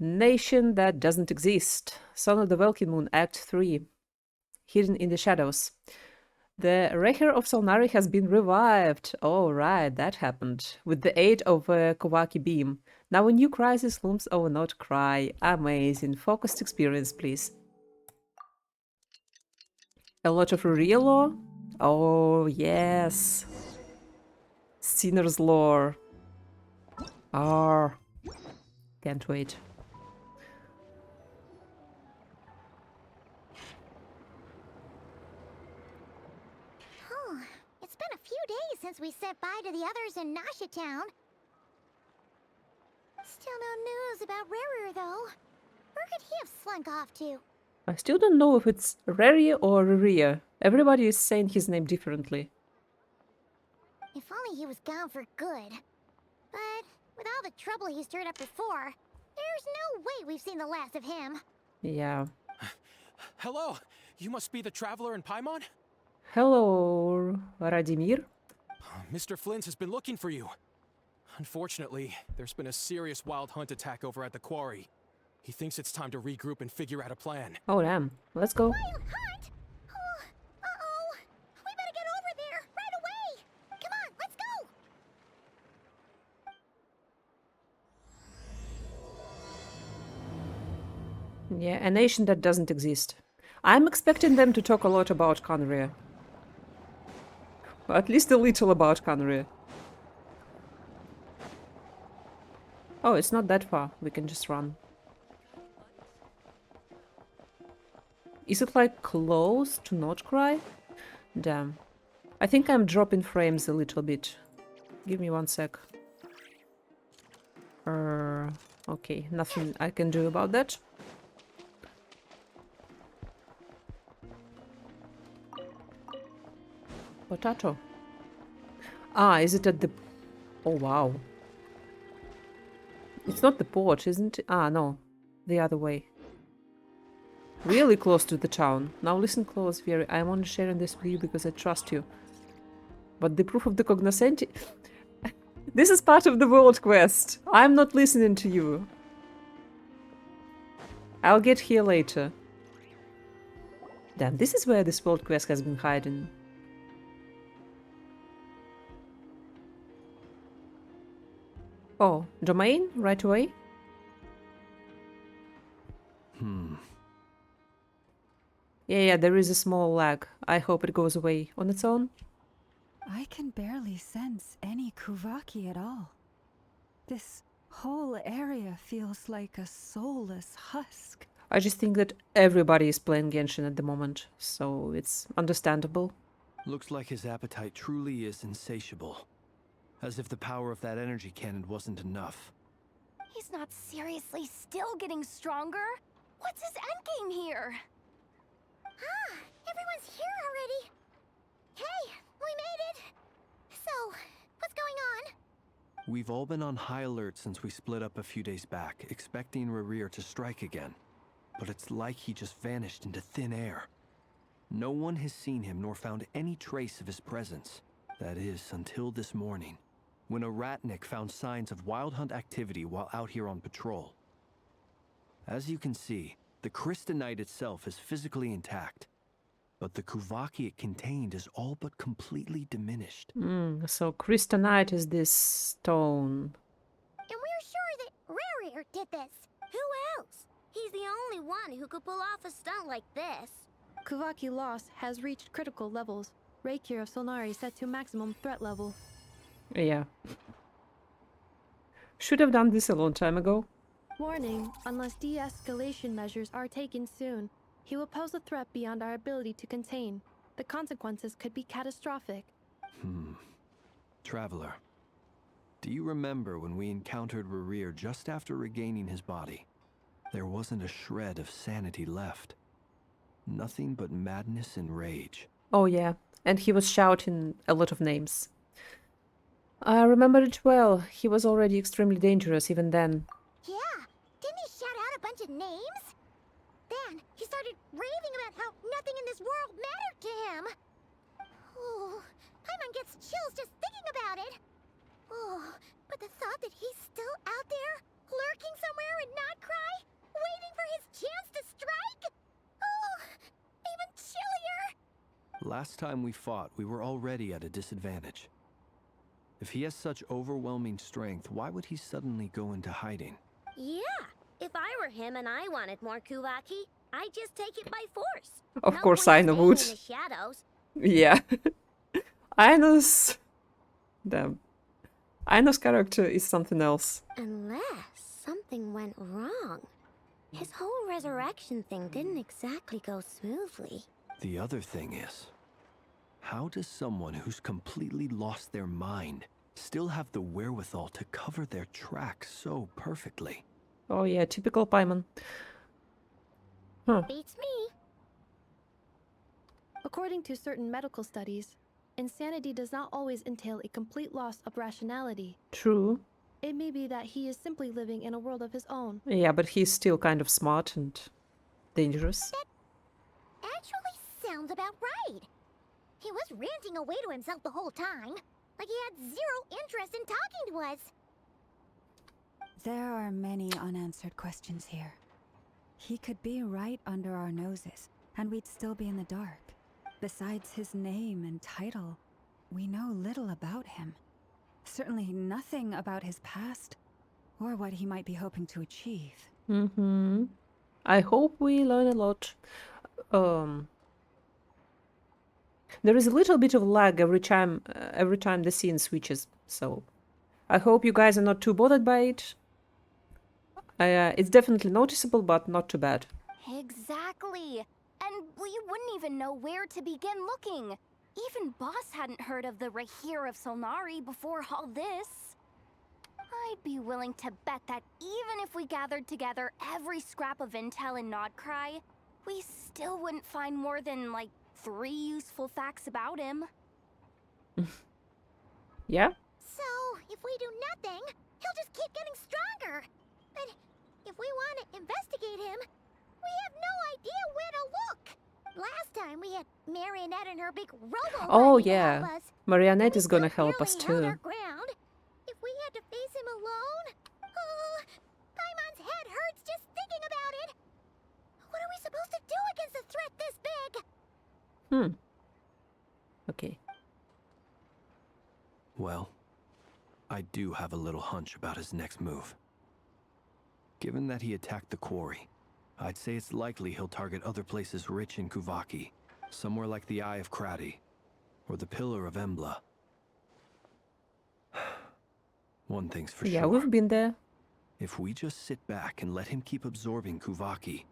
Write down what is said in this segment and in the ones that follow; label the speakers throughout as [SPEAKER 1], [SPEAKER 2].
[SPEAKER 1] Nation that doesn't exist. Son of the Welkin Moon, Act 3. Hidden in the shadows. The Recher of Solnari has been revived. Oh, right, that happened. With the aid of a Kovaki beam. Now a new crisis looms over Nod Krai. Amazing. Focused experience, please. A lot of real lore? Oh, yes. Sinner's lore. Can't wait.
[SPEAKER 2] It's been a few days since we said bye to the others in Nasha Town. Still no news about Rarer, though. Where could he have slunk off to?
[SPEAKER 1] I still don't know if it's Rari or Riria. Everybody is saying his name differently.
[SPEAKER 2] If only he was gone for good. But with all the trouble he stirred up before, there's no way we've seen the last of him.
[SPEAKER 1] Yeah.
[SPEAKER 3] Hello, you must be the traveler in Paimon?
[SPEAKER 1] Hello, Radimir.
[SPEAKER 3] Mr. Flint has been looking for you. Unfortunately, there's been a serious wild hunt attack over at the quarry. He thinks it's time to regroup and figure out a plan.
[SPEAKER 1] Oh, damn. Let's go.
[SPEAKER 2] Wild hunt? Oh, uh-oh. We better get over there, right away. Come on, let's go.
[SPEAKER 1] Yeah, a nation that doesn't exist. I'm expecting them to talk a lot about Khaenri'ah. Or at least a little about Khaenri'ah. Oh, it's not that far. We can just run. Is it like close to Nod Krai? Damn. I think I'm dropping frames a little bit. Give me 1 sec. Okay, nothing I can do about that. Potato. Ah, is it at the... Oh, wow. It's not the port, isn't it? Ah, no. The other way. Really close to the town. Now listen close, Very. I'm only sharing this with you because I trust you. But the proof of the cognoscenti... This is part of the world quest. I'm not listening to you. I'll get here later. Damn, this is where this world quest has been hiding. Oh, domain? Right away? Yeah, there is a small lag. I hope it goes away on its own.
[SPEAKER 4] I can barely sense any Kuvaki at all. This whole area feels like a soulless husk.
[SPEAKER 1] I just think that everybody is playing Genshin at the moment, so it's understandable.
[SPEAKER 5] Looks like his appetite truly is insatiable. As if the power of that energy cannon wasn't enough.
[SPEAKER 6] He's not seriously still getting stronger? What's his endgame here?
[SPEAKER 2] Ah, everyone's here already. Hey, we made it. So, what's going on?
[SPEAKER 5] We've all been on high alert since we split up a few days back, expecting Rerir to strike again. But it's like he just vanished into thin air. No one has seen him nor found any trace of his presence. That is, until this morning, when a ratnik found signs of wild hunt activity while out here on patrol. As you can see, the Crystonite itself is physically intact, but the Kuvaki it contained is all but completely diminished.
[SPEAKER 1] So Crystonite is this stone.
[SPEAKER 2] And we're sure that Rarir did this.
[SPEAKER 6] Who else? He's the only one who could pull off a stunt like this.
[SPEAKER 4] Kuvaki loss has reached critical levels. Reikir of Solnari set to maximum threat level.
[SPEAKER 1] Yeah. Should have done this a long time ago.
[SPEAKER 4] Warning, unless de-escalation measures are taken soon, he will pose a threat beyond our ability to contain. The consequences could be catastrophic.
[SPEAKER 5] Traveler, do you remember when we encountered Rerir just after regaining his body? There wasn't a shred of sanity left. Nothing but madness and rage.
[SPEAKER 1] Oh yeah, and he was shouting a lot of names. I remember it well. He was already extremely dangerous even then.
[SPEAKER 2] Yeah, didn't he shout out a bunch of names? Then he started raving about how nothing in this world mattered to him. Oh, Paimon gets chills just thinking about it. Oh, but the thought that he's still out there, lurking somewhere in Nod Krai?
[SPEAKER 5] Last time we fought, we were already at a disadvantage. If he has such overwhelming strength, why would he suddenly go into hiding?
[SPEAKER 2] Yeah, if I were him and I wanted more Kuvaki, I'd just take it by force.
[SPEAKER 1] Of
[SPEAKER 2] No
[SPEAKER 1] course,
[SPEAKER 2] point
[SPEAKER 1] Aino
[SPEAKER 2] staying
[SPEAKER 1] would.
[SPEAKER 2] in the shadows.
[SPEAKER 1] Yeah. Aino's... Damn. Aino's character is something else.
[SPEAKER 2] Unless something went wrong. His whole resurrection thing didn't exactly go smoothly.
[SPEAKER 5] The other thing is, how does someone who's completely lost their mind still have the wherewithal to cover their tracks so perfectly?
[SPEAKER 1] Oh yeah, typical Paimon. Huh.
[SPEAKER 2] Beats me.
[SPEAKER 7] According to certain medical studies, insanity does not always entail a complete loss of rationality.
[SPEAKER 1] True.
[SPEAKER 7] It may be that he is simply living in a world of his own.
[SPEAKER 1] Yeah, but he's still kind of smart and dangerous.
[SPEAKER 2] Actually sounds about right. He was ranting away to himself the whole time, like he had zero interest in talking to us.
[SPEAKER 4] There are many unanswered questions here. He could be right under our noses, and we'd still be in the dark. Besides his name and title, we know little about him. Certainly nothing about his past, or what he might be hoping to achieve.
[SPEAKER 1] Mm-hmm. I hope we learn a lot. There is a little bit of lag every time the scene switches, so I hope you guys are not too bothered by it. It's definitely noticeable, but not too bad.
[SPEAKER 6] Exactly. And we wouldn't even know where to begin looking. Even Boss hadn't heard of the Rahir of Solnari before all this. I'd be willing to bet that even if we gathered together every scrap of intel in Nod Krai, we still wouldn't find more than, like, 3 useful facts about him.
[SPEAKER 1] Yeah?
[SPEAKER 2] So, if we do nothing, he'll just keep getting stronger. But if we want to investigate him, we have no idea where to look. Last time we had Marionette and her big robo
[SPEAKER 1] Oh
[SPEAKER 2] buddy to
[SPEAKER 1] yeah,
[SPEAKER 2] help us.
[SPEAKER 1] Marionette
[SPEAKER 2] We
[SPEAKER 1] is gonna
[SPEAKER 2] still
[SPEAKER 1] help us
[SPEAKER 2] barely held
[SPEAKER 1] too.
[SPEAKER 2] our ground. If we had to face him alone, Paimon's head hurts just thinking about it. What are we supposed to do against a threat this big?
[SPEAKER 1] Okay.
[SPEAKER 5] Well, I do have a little hunch about his next move. Given that he attacked the quarry, I'd say it's likely he'll target other places rich in Kuvaki, somewhere like the Eye of Khaenri'ah, or the Pillar of Embla. One thing's for
[SPEAKER 1] Yeah,
[SPEAKER 5] sure.
[SPEAKER 1] we've been there.
[SPEAKER 5] If we just sit back and let him keep absorbing Kuvaki,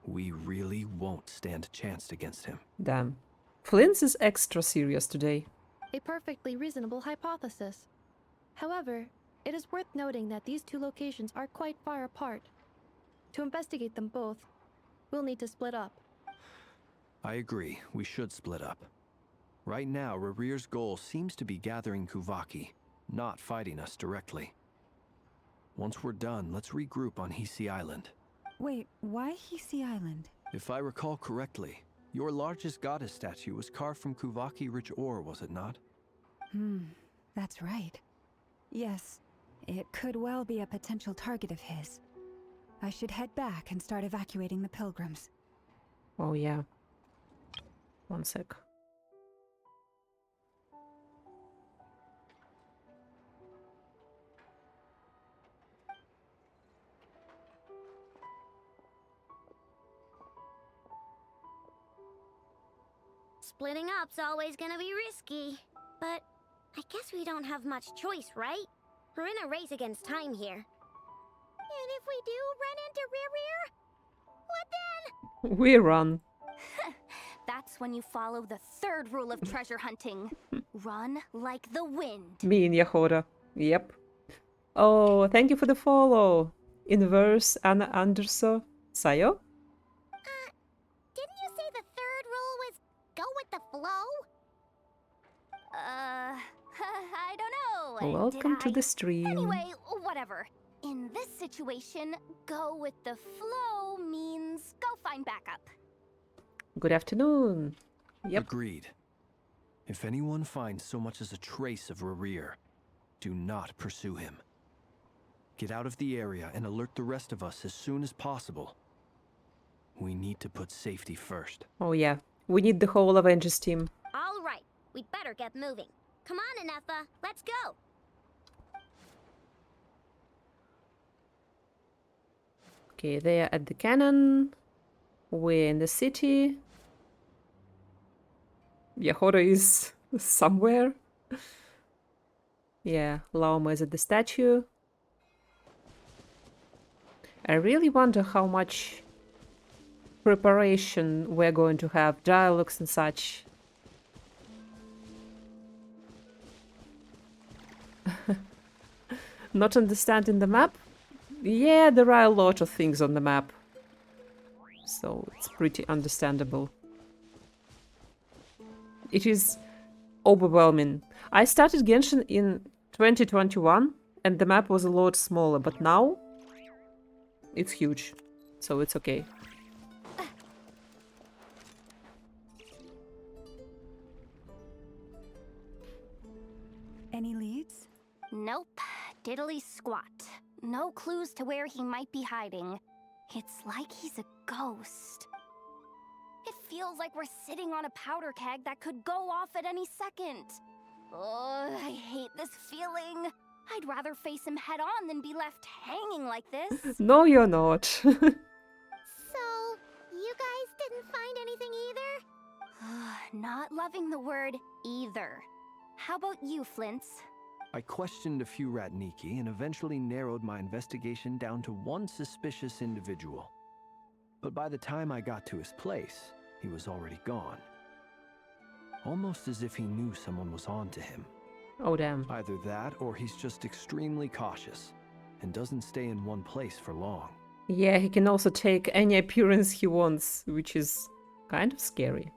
[SPEAKER 5] we really won't stand a chance against him.
[SPEAKER 1] Damn. Flint's is extra serious today.
[SPEAKER 7] A perfectly reasonable hypothesis. However, it is worth noting that these two locations are quite far apart. To investigate them both, we'll need to split up.
[SPEAKER 5] I agree, we should split up. Right now, Rarir's goal seems to be gathering Kuvaki, not fighting us directly. Once we're done, let's regroup on Hisi Island.
[SPEAKER 4] Wait, why Hisi Island?
[SPEAKER 5] If I recall correctly, your largest goddess statue was carved from Kuvaki-rich ore, was it not?
[SPEAKER 4] That's right. Yes, it could well be a potential target of his. I should head back and start evacuating the pilgrims.
[SPEAKER 1] Oh yeah. One sec.
[SPEAKER 2] Splitting up's always gonna be risky. But I guess we don't have much choice, right? We're in a race against time here. And if we do run into Rarir, what then?
[SPEAKER 1] We run.
[SPEAKER 6] That's when you follow the 3rd rule of treasure hunting. Run like the wind.
[SPEAKER 1] Me and Yahora. Yep. Oh, thank you for the follow. Inverse Anna Anderso. Sayo?
[SPEAKER 2] Didn't you say the 3rd rule was go with the flow?
[SPEAKER 6] I don't know.
[SPEAKER 1] Welcome
[SPEAKER 6] Did
[SPEAKER 1] to
[SPEAKER 6] I?
[SPEAKER 1] the stream.
[SPEAKER 6] Anyway, whatever. In this situation, go with the flow means go find backup.
[SPEAKER 1] Good afternoon. Yep.
[SPEAKER 5] Agreed. If anyone finds so much as a trace of Rarir, do not pursue him. Get out of the area and alert the rest of us as soon as possible. We need to put safety first.
[SPEAKER 1] Oh yeah. We need the whole Avengers team.
[SPEAKER 2] All right, we'd better get moving. Come on, Anefa, let's go.
[SPEAKER 1] Okay, they are at the cannon. We're in the city. Yahoda is somewhere. Yeah, Laoma is at the statue. I really wonder how much preparation we're going to have, dialogues and such. Not understanding the map? Yeah, there are a lot of things on the map. So it's pretty understandable. It is overwhelming. I started Genshin in 2021 and the map was a lot smaller, but now it's huge. So it's okay.
[SPEAKER 4] Any leads?
[SPEAKER 6] Nope. Diddly squat. No clues to where he might be hiding. It's like he's a ghost. It feels like we're sitting on a powder keg that could go off at any second. Oh, I hate this feeling. I'd rather face him head on than be left hanging like this.
[SPEAKER 1] No, you're not.
[SPEAKER 2] So, you guys didn't find anything either?
[SPEAKER 6] Not loving the word either. How about you, Flints?
[SPEAKER 5] I questioned a few Ratniki and eventually narrowed my investigation down to one suspicious individual. But by the time I got to his place, he was already gone. Almost as if he knew someone was on to him.
[SPEAKER 1] Oh, damn.
[SPEAKER 5] Either that or he's just extremely cautious and doesn't stay in one place for long.
[SPEAKER 1] Yeah, he can also take any appearance he wants, which is kind of scary.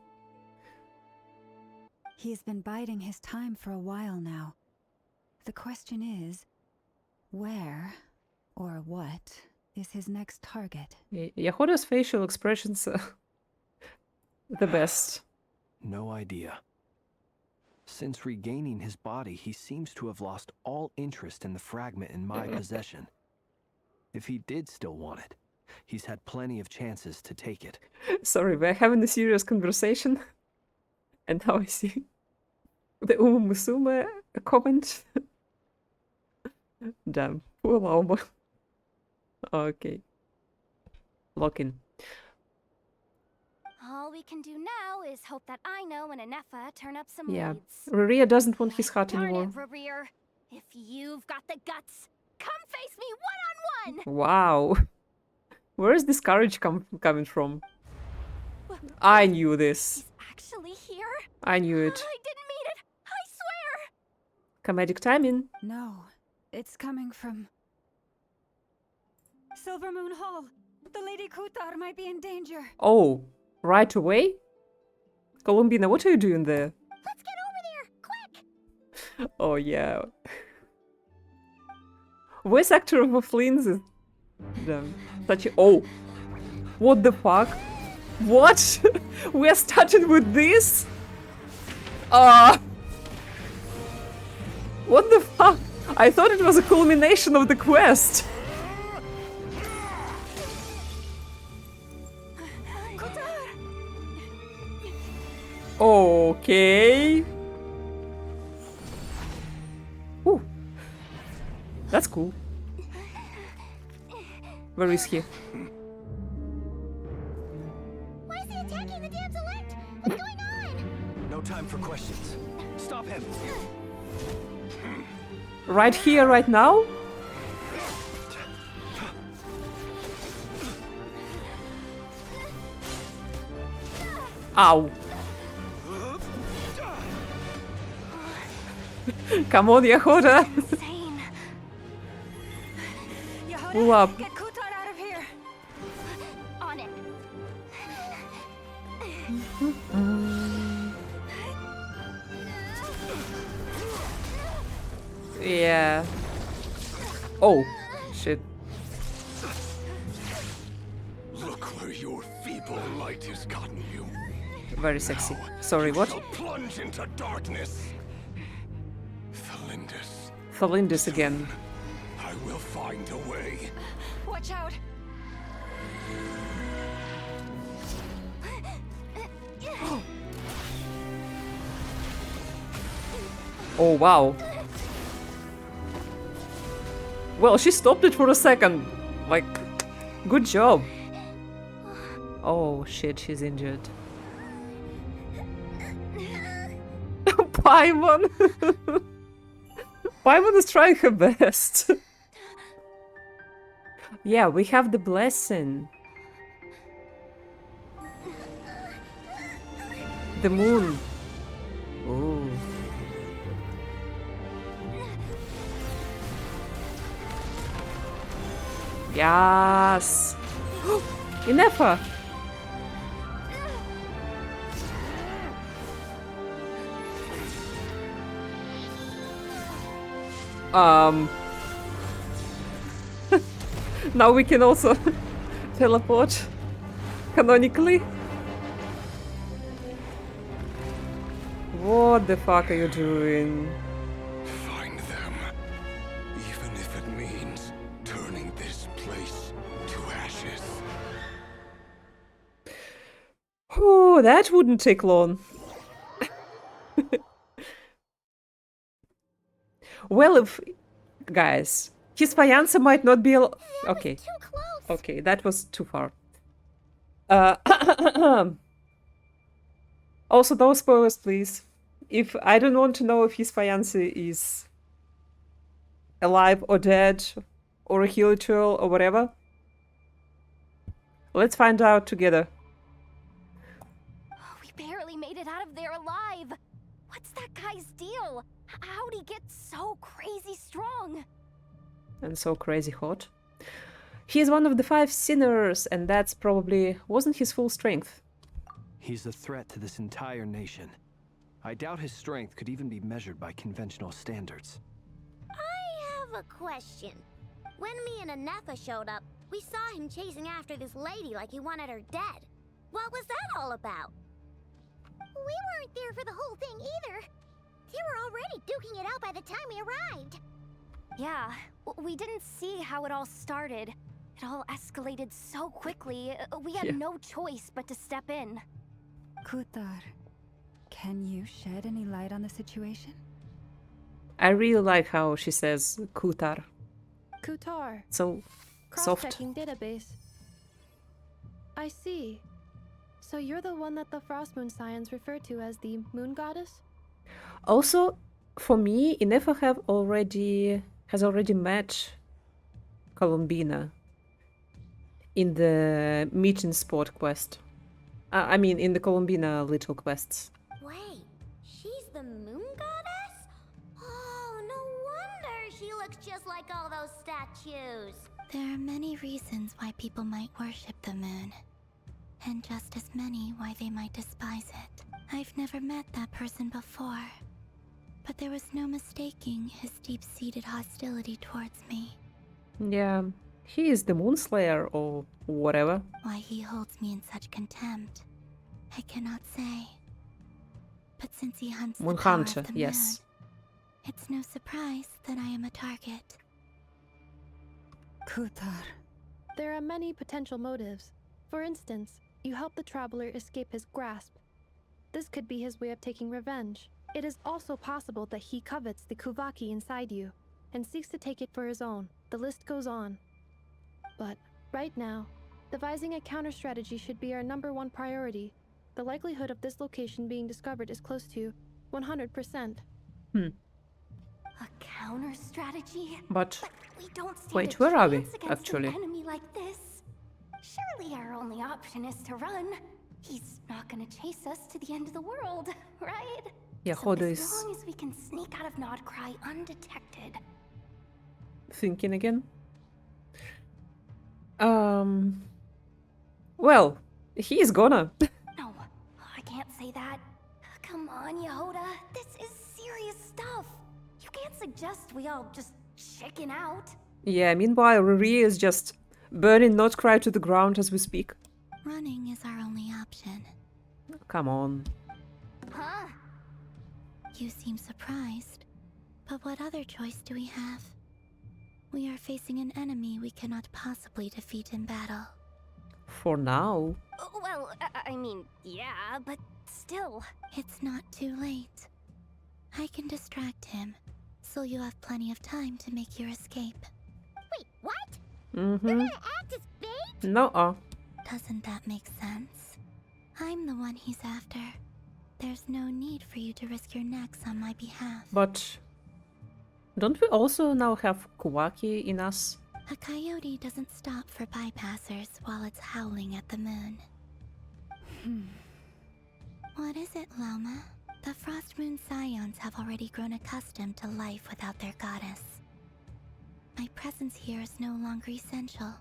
[SPEAKER 4] He's been biding his time for a while now. The question is, where or what is his next target?
[SPEAKER 1] Yahoda's facial expressions are the best.
[SPEAKER 5] No idea. Since regaining his body, he seems to have lost all interest in the fragment in my possession. If he did still want it, he's had plenty of chances to take it.
[SPEAKER 1] Sorry, we're having a serious conversation. And now I see the Musume comment. Damn, poor Laoma. Okay. Lock in.
[SPEAKER 6] All we can do now is hope that Aino and Anefa turn up some
[SPEAKER 1] Yeah.
[SPEAKER 6] leads.
[SPEAKER 1] Rhea doesn't want his heart
[SPEAKER 6] Darn
[SPEAKER 1] anymore.
[SPEAKER 6] it, Rereer. If you've got the guts, come face me one-on-one!
[SPEAKER 1] Wow. Where is this courage coming from? I knew this.
[SPEAKER 6] He's actually here?
[SPEAKER 1] I knew it.
[SPEAKER 6] I didn't mean it! I swear!
[SPEAKER 1] Comedic timing.
[SPEAKER 4] No, it's coming from Silver Moon Hall. The Lady Kutar might be in danger.
[SPEAKER 1] Oh, right away? Columbina, what are you doing there?
[SPEAKER 2] Let's get over there, quick!
[SPEAKER 1] Oh, yeah. Voice actor of Flynn is... Damn. Such a... Oh. What the fuck? What? We're starting with this? What the fuck? I thought it was a culmination of the quest. Okay. Ooh. That's cool. Where is he?
[SPEAKER 2] Why is he attacking the damselette? What's going on?
[SPEAKER 5] No time for questions. Stop him!
[SPEAKER 1] Right here, right now? Ow. Come on, Yahoda.
[SPEAKER 6] Insane.
[SPEAKER 1] Pull up.
[SPEAKER 4] Get Kutar out of here.
[SPEAKER 6] On it.
[SPEAKER 1] Yeah. Oh, shit.
[SPEAKER 8] Look where your feeble light has gotten you.
[SPEAKER 1] Very sexy. Sorry, what?
[SPEAKER 8] Shall plunge into darkness. Thalindus,
[SPEAKER 1] Thalindus again.
[SPEAKER 8] I will find a way.
[SPEAKER 4] Watch out.
[SPEAKER 1] Oh, wow. Well, she stopped it for a second. Like, good job. Oh, shit, she's injured. Paimon! Paimon is trying her best. Yeah, we have the blessing. The moon. Ooh. Yes. Inefa. Now we can also teleport canonically. What the fuck are you doing?
[SPEAKER 8] Find them. Even if it means turning this place to ashes.
[SPEAKER 1] Oh, that wouldn't take long. Well, if... Guys, his fiancé might not be... Okay.
[SPEAKER 2] Too close.
[SPEAKER 1] Okay, that was too far. Also, no spoilers, please. If I don't want to know if his fiancé is alive or dead, or a Hilichurl or whatever. Let's find out together.
[SPEAKER 6] We barely made it out of there alive. What's that guy's deal? How'd he get so crazy strong?
[SPEAKER 1] And so crazy hot. He is one of the 5 sinners, and that's probably wasn't his full strength.
[SPEAKER 5] He's a threat to this entire nation. I doubt his strength could even be measured by conventional standards.
[SPEAKER 2] I have a question. When me and Anefa showed up, we saw him chasing after this lady like he wanted her dead. What was that all about? We weren't there for the whole thing either. They were already duking it out by the time we arrived.
[SPEAKER 6] Yeah, we didn't see how it all started. It all escalated so quickly, we had no choice but to step in.
[SPEAKER 4] Kutar, can you shed any light on the situation?
[SPEAKER 1] I really like how she says Kutar.
[SPEAKER 7] Kutar.
[SPEAKER 1] So soft.
[SPEAKER 7] Cross-checking database. I see. So you're the one that the Frost Moon Scions refer to as the Moon Goddess?
[SPEAKER 1] Also, for me, Inefa has already met Columbina in the meeting spot quest. I mean, in the Columbina little quests.
[SPEAKER 2] Wait, she's the moon goddess? Oh, no wonder she looks just like all those statues.
[SPEAKER 9] There are many reasons why people might worship the moon, and just as many why they might despise it. I've never met that person before, but there was no mistaking his deep-seated hostility towards me.
[SPEAKER 1] Yeah, he is the Moonslayer or whatever.
[SPEAKER 9] Why he holds me in such contempt, I cannot say. But since he hunts the power
[SPEAKER 1] Moonhunter,
[SPEAKER 9] of the
[SPEAKER 1] yes.
[SPEAKER 9] moon, it's no surprise that I am a target.
[SPEAKER 4] Kutar.
[SPEAKER 7] There are many potential motives. For instance, you help the traveler escape his grasp. This could be his way of taking revenge. It is also possible that he covets the Kuvaki inside you and seeks to take it for his own. The list goes on. But right now, devising a counter strategy should be our #1 priority. The likelihood of this location being discovered is close to 100%.
[SPEAKER 6] A counter strategy?
[SPEAKER 1] But
[SPEAKER 6] We don't stand
[SPEAKER 1] wait,
[SPEAKER 6] a
[SPEAKER 1] where are we,
[SPEAKER 6] chance against
[SPEAKER 1] actually?
[SPEAKER 6] an enemy like this. Surely our only option is to run. He's not gonna chase us to the end of the world, right?
[SPEAKER 1] yeah,
[SPEAKER 6] So
[SPEAKER 1] Hodo
[SPEAKER 6] as
[SPEAKER 1] is
[SPEAKER 6] long as we can sneak out of Nod Krai undetected.
[SPEAKER 1] thinking again. Well, he is gonna.
[SPEAKER 6] No, I can't say that. Come on, Yehoda. This is serious stuff. You can't suggest we all just chicken out.
[SPEAKER 1] Yeah, meanwhile, Riri is just burning Nod Krai to the ground as we speak.
[SPEAKER 9] Running is our only option.
[SPEAKER 1] Come on.
[SPEAKER 6] Huh?
[SPEAKER 9] You seem surprised, but what other choice do we have? We are facing an enemy we cannot possibly defeat in battle.
[SPEAKER 1] For now.
[SPEAKER 6] Well, I mean, yeah, but still.
[SPEAKER 9] It's not too late. I can distract him, so you have plenty of time to make your escape.
[SPEAKER 2] Wait, what?
[SPEAKER 1] Mm-hmm.
[SPEAKER 2] You're gonna act as bait?
[SPEAKER 1] No.
[SPEAKER 9] Doesn't that make sense? I'm the one he's after. There's no need for you to risk your necks on my behalf.
[SPEAKER 1] But don't we also now have Kawaki in us?
[SPEAKER 9] A coyote doesn't stop for bypassers while it's howling at the moon. What is it, Loma? The Frost Moon Scions have already grown accustomed to life without their goddess. My presence here is no longer essential,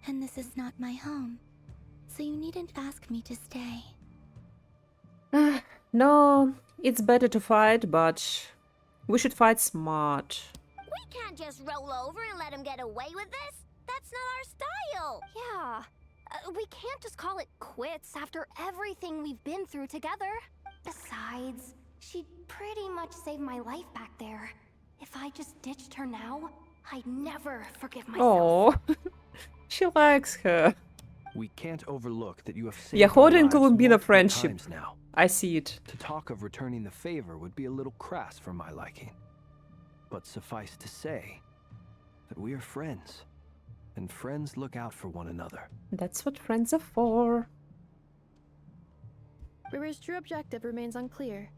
[SPEAKER 9] and this is not my home, so you needn't ask me to stay.
[SPEAKER 1] No, it's better to fight, but we should fight smart.
[SPEAKER 2] We can't just roll over and let him get away with this. That's not our style.
[SPEAKER 6] Yeah. We can't just call it quits after everything we've been through together. Besides, she pretty much saved my life back there. If I just ditched her now, I'd never forgive myself.
[SPEAKER 1] Oh, she likes her.
[SPEAKER 5] We can't overlook that you have saved
[SPEAKER 1] Yeah,
[SPEAKER 5] our
[SPEAKER 1] Hoda and
[SPEAKER 5] lives
[SPEAKER 1] Columbina
[SPEAKER 5] multiple
[SPEAKER 1] friendship.
[SPEAKER 5] times now.
[SPEAKER 1] I see it.
[SPEAKER 5] To talk of returning the favor would be a little crass for my liking. But suffice to say that we are friends, and friends look out for one another.
[SPEAKER 1] That's what friends are for.
[SPEAKER 7] Riri's true objective remains unclear.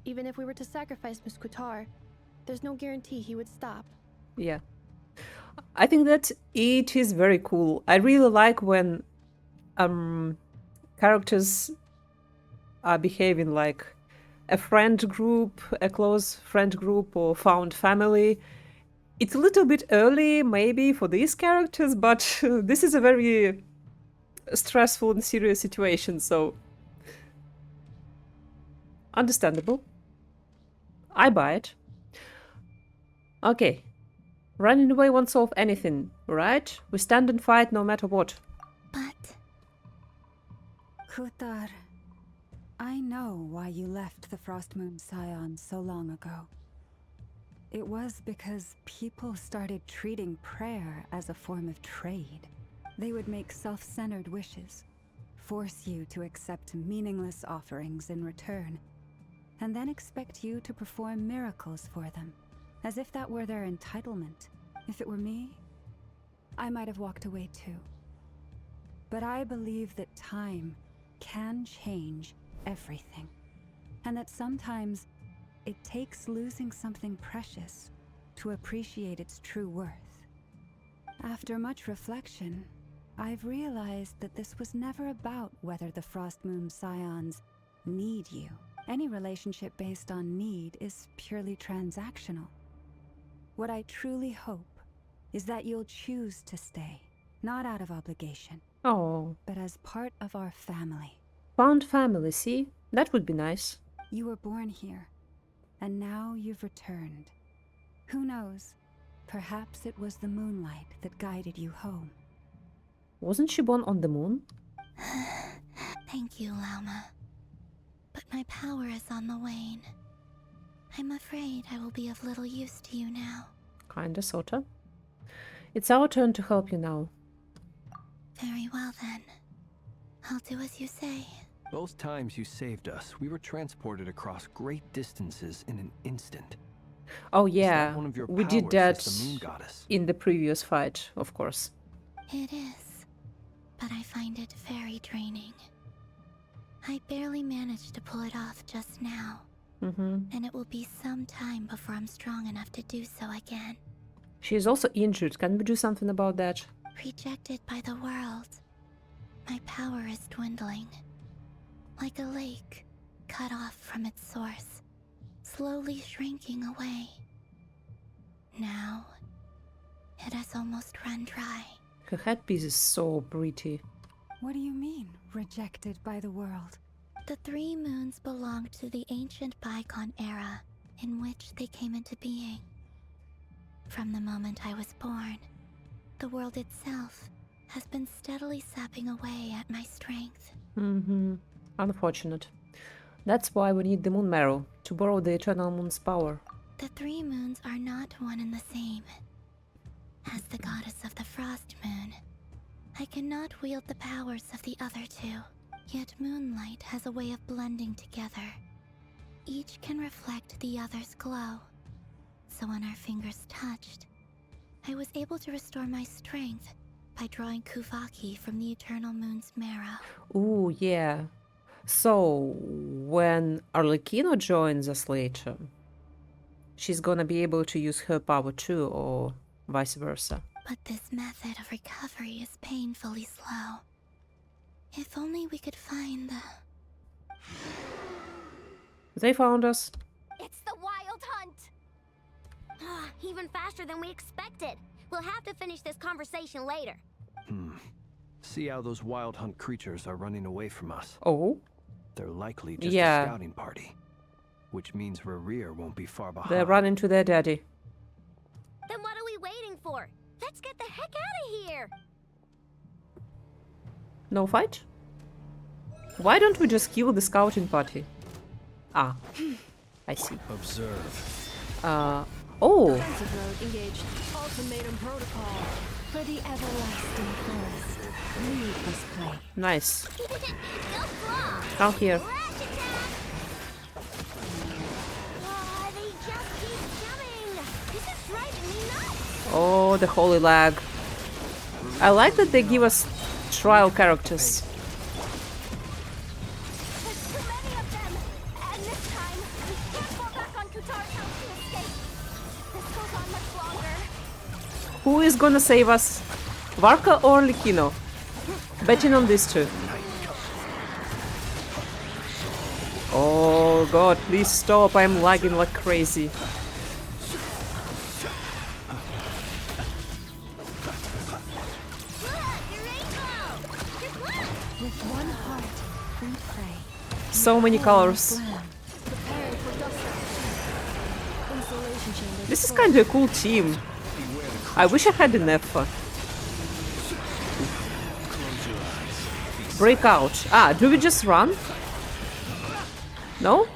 [SPEAKER 7] Even if we were to sacrifice Miss Kutar, there's no guarantee he would stop.
[SPEAKER 1] Yeah. I think that it is very cool. I really like when characters are behaving like a friend group, a close friend group, or found family. It's a little bit early, maybe, for these characters, but this is a very stressful and serious situation, so understandable. I buy it. Okay. Running away won't solve anything, right? We stand and fight no matter what.
[SPEAKER 9] But
[SPEAKER 4] Kutar, I know why you left the Frost Moon Scions so long ago. It was because people started treating prayer as a form of trade. They would make self-centered wishes, force you to accept meaningless offerings in return, and then expect you to perform miracles for them, as if that were their entitlement. If it were me, I might have walked away too. But I believe that time can change everything, and that sometimes it takes losing something precious to appreciate its true worth. After much reflection, I've realized that this was never about whether the Frost Moon Scions need you. Any relationship based on need is purely transactional. What I truly hope is that you'll choose to stay, not out of obligation,
[SPEAKER 1] Oh,
[SPEAKER 4] but as part of our family.
[SPEAKER 1] found family, see? That would be nice.
[SPEAKER 4] You were born here, and now you've returned. Who knows? Perhaps it was the moonlight that guided you home.
[SPEAKER 1] Wasn't she born on the moon?
[SPEAKER 9] Thank you, Lauma. But my power is on the wane. I'm afraid I will be of little use to you now.
[SPEAKER 1] Kinda, sorta. It's our turn to help you now.
[SPEAKER 9] Very well then. I'll do as you say.
[SPEAKER 5] Both times you saved us, we were transported across great distances in an instant.
[SPEAKER 1] Oh
[SPEAKER 5] Is that
[SPEAKER 1] yeah,
[SPEAKER 5] one of your
[SPEAKER 1] we did
[SPEAKER 5] powers
[SPEAKER 1] that
[SPEAKER 5] as the moon goddess?
[SPEAKER 1] in the previous fight, of course.
[SPEAKER 9] It is, but I find it very draining. I barely managed to pull it off just now, and it will be some time before I'm strong enough to do so again.
[SPEAKER 1] She is also injured. Can we do something about that?
[SPEAKER 9] Rejected by the world, my power is dwindling. Like a lake, cut off from its source, slowly shrinking away. Now, it has almost run dry.
[SPEAKER 1] Her headpiece is so pretty.
[SPEAKER 4] What do you mean, rejected by the world?
[SPEAKER 9] The 3 moons belonged to the ancient bygone era in which they came into being. From the moment I was born, the world itself has been steadily sapping away at my strength.
[SPEAKER 1] Unfortunate. That's why we need the moon marrow, to borrow the eternal moon's power.
[SPEAKER 9] The 3 moons are not one and the same. As the goddess of the Frost Moon, I cannot wield the powers of the other 2. Yet moonlight has a way of blending together. each can reflect the other's glow. So when our fingers touched, I was able to restore my strength by drawing Kuvaki from the eternal moon's marrow.
[SPEAKER 1] Ooh, yeah. So, when Arlecchino joins us later, she's gonna be able to use her power too, or vice versa.
[SPEAKER 9] But this method of recovery is painfully slow. If only we could find the...
[SPEAKER 1] They found us.
[SPEAKER 6] It's the Wild Hunt!
[SPEAKER 2] Even faster than we expected. We'll have to finish this conversation later.
[SPEAKER 5] See how those wild hunt creatures are running away from us.
[SPEAKER 1] Oh,
[SPEAKER 5] They're likely just
[SPEAKER 1] Yeah.
[SPEAKER 5] a scouting party. Which means Rerir won't be far behind.
[SPEAKER 1] they're running to their daddy.
[SPEAKER 2] Then what are we waiting for? Let's get the heck out of here!
[SPEAKER 1] No fight? Why don't we just kill the scouting party? Ah, I see.
[SPEAKER 3] Observe.
[SPEAKER 1] Oh,
[SPEAKER 4] Defensive road engaged. Ultimatum protocol. For the everlasting forest. Lead us play.
[SPEAKER 1] nice.
[SPEAKER 2] Go Claw!
[SPEAKER 1] Come here.
[SPEAKER 2] Rash attack! They just keep coming! This is driving me nuts!
[SPEAKER 1] Oh, the holy lag. I like that they give us trial characters.
[SPEAKER 6] There's too many of them! And this time, we can't fall back on Kutar's house to escape. This goes on much longer.
[SPEAKER 1] Who is gonna save us? Varka or Arlecchino? Betting on these two. Oh god, please stop, I'm lagging like crazy.
[SPEAKER 4] With one heart, we pray.
[SPEAKER 1] So many colors.
[SPEAKER 4] Prepare for dust. Insulation chamber.
[SPEAKER 1] This is kind of a cool team. I wish I had an F. Breakout. Ah, do we just run? No?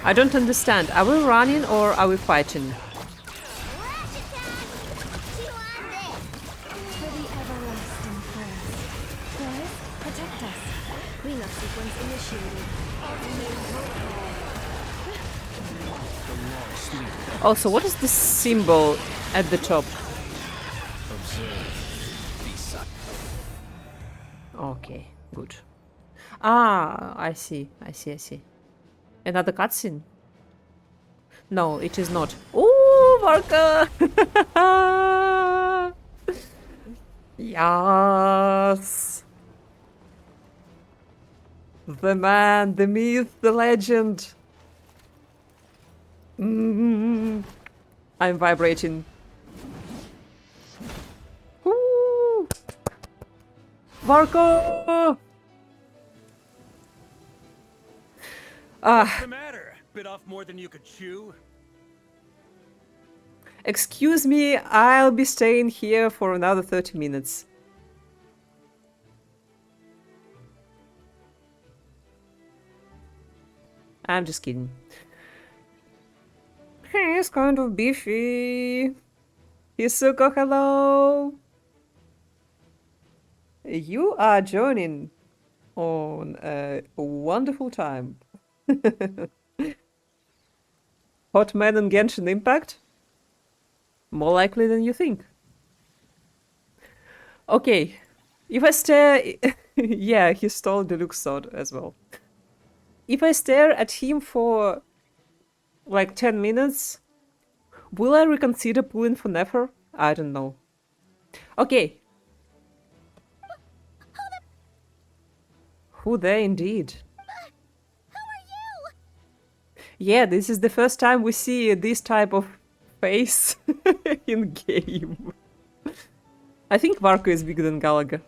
[SPEAKER 1] I don't understand. Are we running or are we fighting?
[SPEAKER 2] Rash attack! Chew on this!
[SPEAKER 4] For the everlasting forest. Forest, protect us. Cleanup sequence initiated. Ultimatum protocol.
[SPEAKER 1] Also, what is this symbol at the top? Okay, good. Ah, I see. Another cutscene? No, it is not. Ooh, Varka! Yes! The man, the myth, the legend. I'm vibrating. Woo! Varka!
[SPEAKER 10] What's the matter? Bit off more than you could chew?
[SPEAKER 1] Excuse me, I'll be staying here for another 30 minutes. I'm just kidding. He's kind of beefy. Hisuko, hello. You are joining on a wonderful time. Hot man and Genshin Impact? More likely than you think. Okay, if I stare... yeah, he stole Deluxe Sword as well. If I stare at him for like 10 minutes, will I reconsider pulling for Nefer? I don't know. Okay. Who there indeed?
[SPEAKER 2] Who are you?
[SPEAKER 1] Yeah, this is the first time we see this type of face in game. I think Varka is bigger than Gallagher.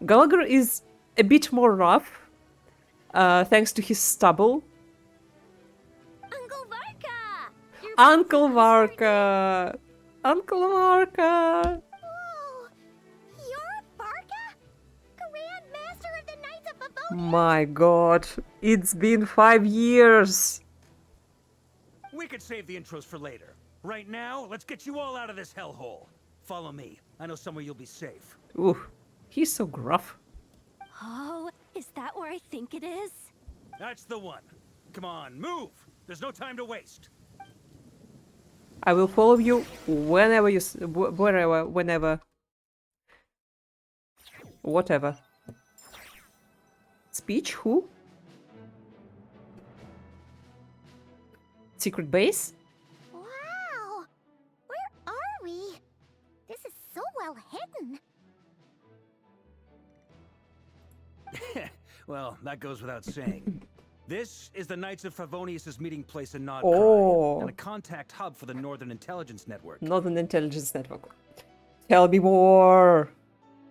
[SPEAKER 1] Gallagher is a bit more rough, thanks to his stubble.
[SPEAKER 2] Uncle Varka! Your
[SPEAKER 1] Uncle Varka! Uncle Varka!
[SPEAKER 2] Whoa! You're Varka? Grand Master of the Knights of Favonius?
[SPEAKER 1] My god, it's been 5 years!
[SPEAKER 10] We could save the intros for later. Right now, let's get you all out of this hellhole. Follow me. I know somewhere you'll be safe.
[SPEAKER 1] Ooh, he's so gruff.
[SPEAKER 6] Oh, is that where I think it is?
[SPEAKER 10] That's the one. Come on, move! There's no time to waste.
[SPEAKER 1] I will follow you whenever you, wherever, whenever, whatever. Speech? Who? Secret base?
[SPEAKER 2] Wow! Where are we? This is so well hidden.
[SPEAKER 10] Well, that goes without saying. This is the Knights of Favonius' meeting place in Nod
[SPEAKER 1] Oh.
[SPEAKER 10] Krai, and a contact hub for the Northern Intelligence Network.
[SPEAKER 1] Northern Intelligence Network. Tell me more.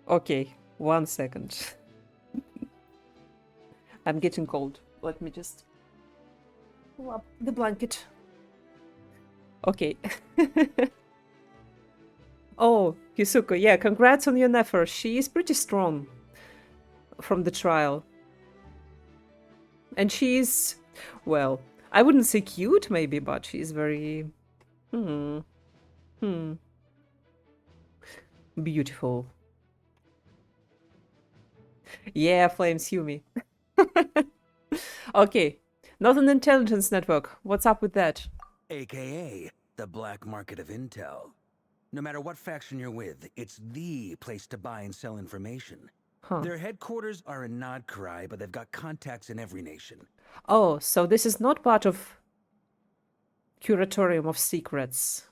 [SPEAKER 1] Okay, 1 second. I'm getting cold. Let me just pull up the blanket. Okay. Oh, Yusuko, yeah, congrats on your Nefer. She is pretty strong from the trial. And she's, well, I wouldn't say cute maybe, but she's very, beautiful. Yeah, Flames Yumi. Okay, Northern Intelligence Network. What's up with that?
[SPEAKER 10] AKA the black market of intel. No matter what faction you're with, it's the place to buy and sell information.
[SPEAKER 1] Huh.
[SPEAKER 10] Their headquarters are in Nod Krai, but they've got contacts in every nation.
[SPEAKER 1] Oh, so this is not part of Curatorium of Secrets.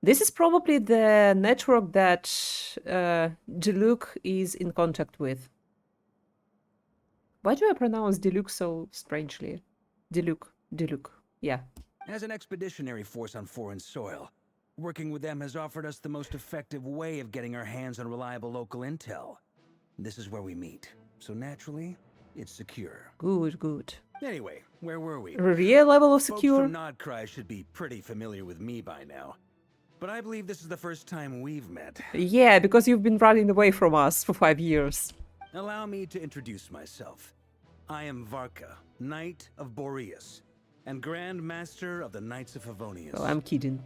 [SPEAKER 1] This is probably the network that Diluc is in contact with. Why do I pronounce Diluc so strangely? Diluc, yeah.
[SPEAKER 10] As an expeditionary force on foreign soil, working with them has offered us the most effective way of getting our hands on reliable local intel. This is where we meet, so naturally, it's secure.
[SPEAKER 1] Good, good.
[SPEAKER 10] Anyway, where were we?
[SPEAKER 1] Real level of
[SPEAKER 10] Folks
[SPEAKER 1] secure?
[SPEAKER 10] from Nod Krai should be pretty familiar with me by now. But I believe this is the first time we've met.
[SPEAKER 1] Yeah, because you've been running away from us for 5 years.
[SPEAKER 10] Allow me to introduce myself. I am Varka, Knight of Boreas, and Grand Master of the Knights of Favonius.
[SPEAKER 1] Oh, I'm kidding.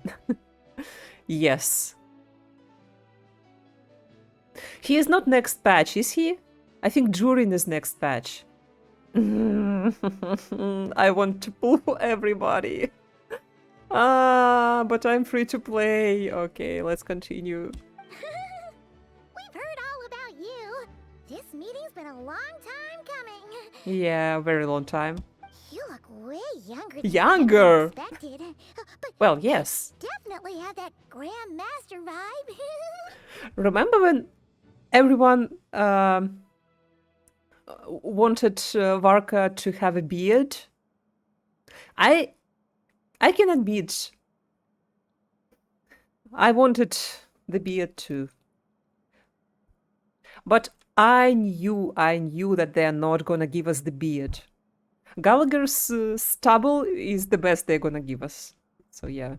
[SPEAKER 1] Yes. He is not next patch, is he? I think during this next patch. I want to pull everybody. But I'm free to play. Okay, let's continue.
[SPEAKER 2] We've heard all about you. This meeting's been a long time coming.
[SPEAKER 1] Yeah, very long time.
[SPEAKER 2] You look way younger than
[SPEAKER 1] Younger?
[SPEAKER 2] I expected. But
[SPEAKER 1] Well, yes.
[SPEAKER 2] definitely have that Grand Master vibe.
[SPEAKER 1] Remember when everyone wanted Varka to have a beard? I can admit, I wanted the beard too. But I knew that they're not gonna give us the beard. Gallagher's stubble is the best they're gonna give us. So yeah.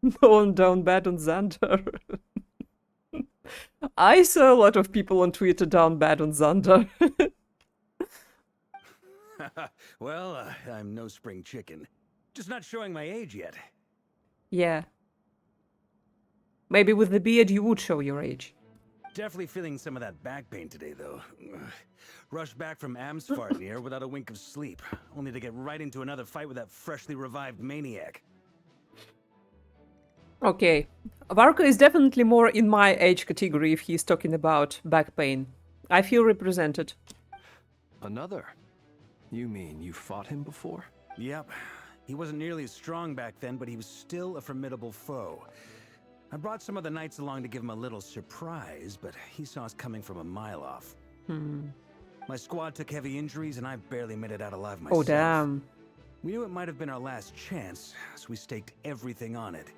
[SPEAKER 1] No one down bad on Xander. I saw a lot of people on Twitter down bad on Xander.
[SPEAKER 10] Well, I'm no spring chicken. Just not showing my age yet.
[SPEAKER 1] Yeah. Maybe with the beard you would show your age.
[SPEAKER 10] Definitely feeling some of that back pain today, though. Rushed back from Amsfarnir without a wink of sleep, only to get right into another fight with that freshly revived maniac.
[SPEAKER 1] Okay. Varka is definitely more in my age category if he's talking about back pain. I feel represented.
[SPEAKER 5] Another? You mean you fought him before?
[SPEAKER 10] Yep. He wasn't nearly as strong back then, but he was still a formidable foe. I brought some of the knights along to give him a little surprise, but he saw us coming from a mile off. My squad took heavy injuries, and I barely made it out alive myself.
[SPEAKER 1] Oh, damn.
[SPEAKER 10] We knew it might have been our last chance, so we staked everything on it.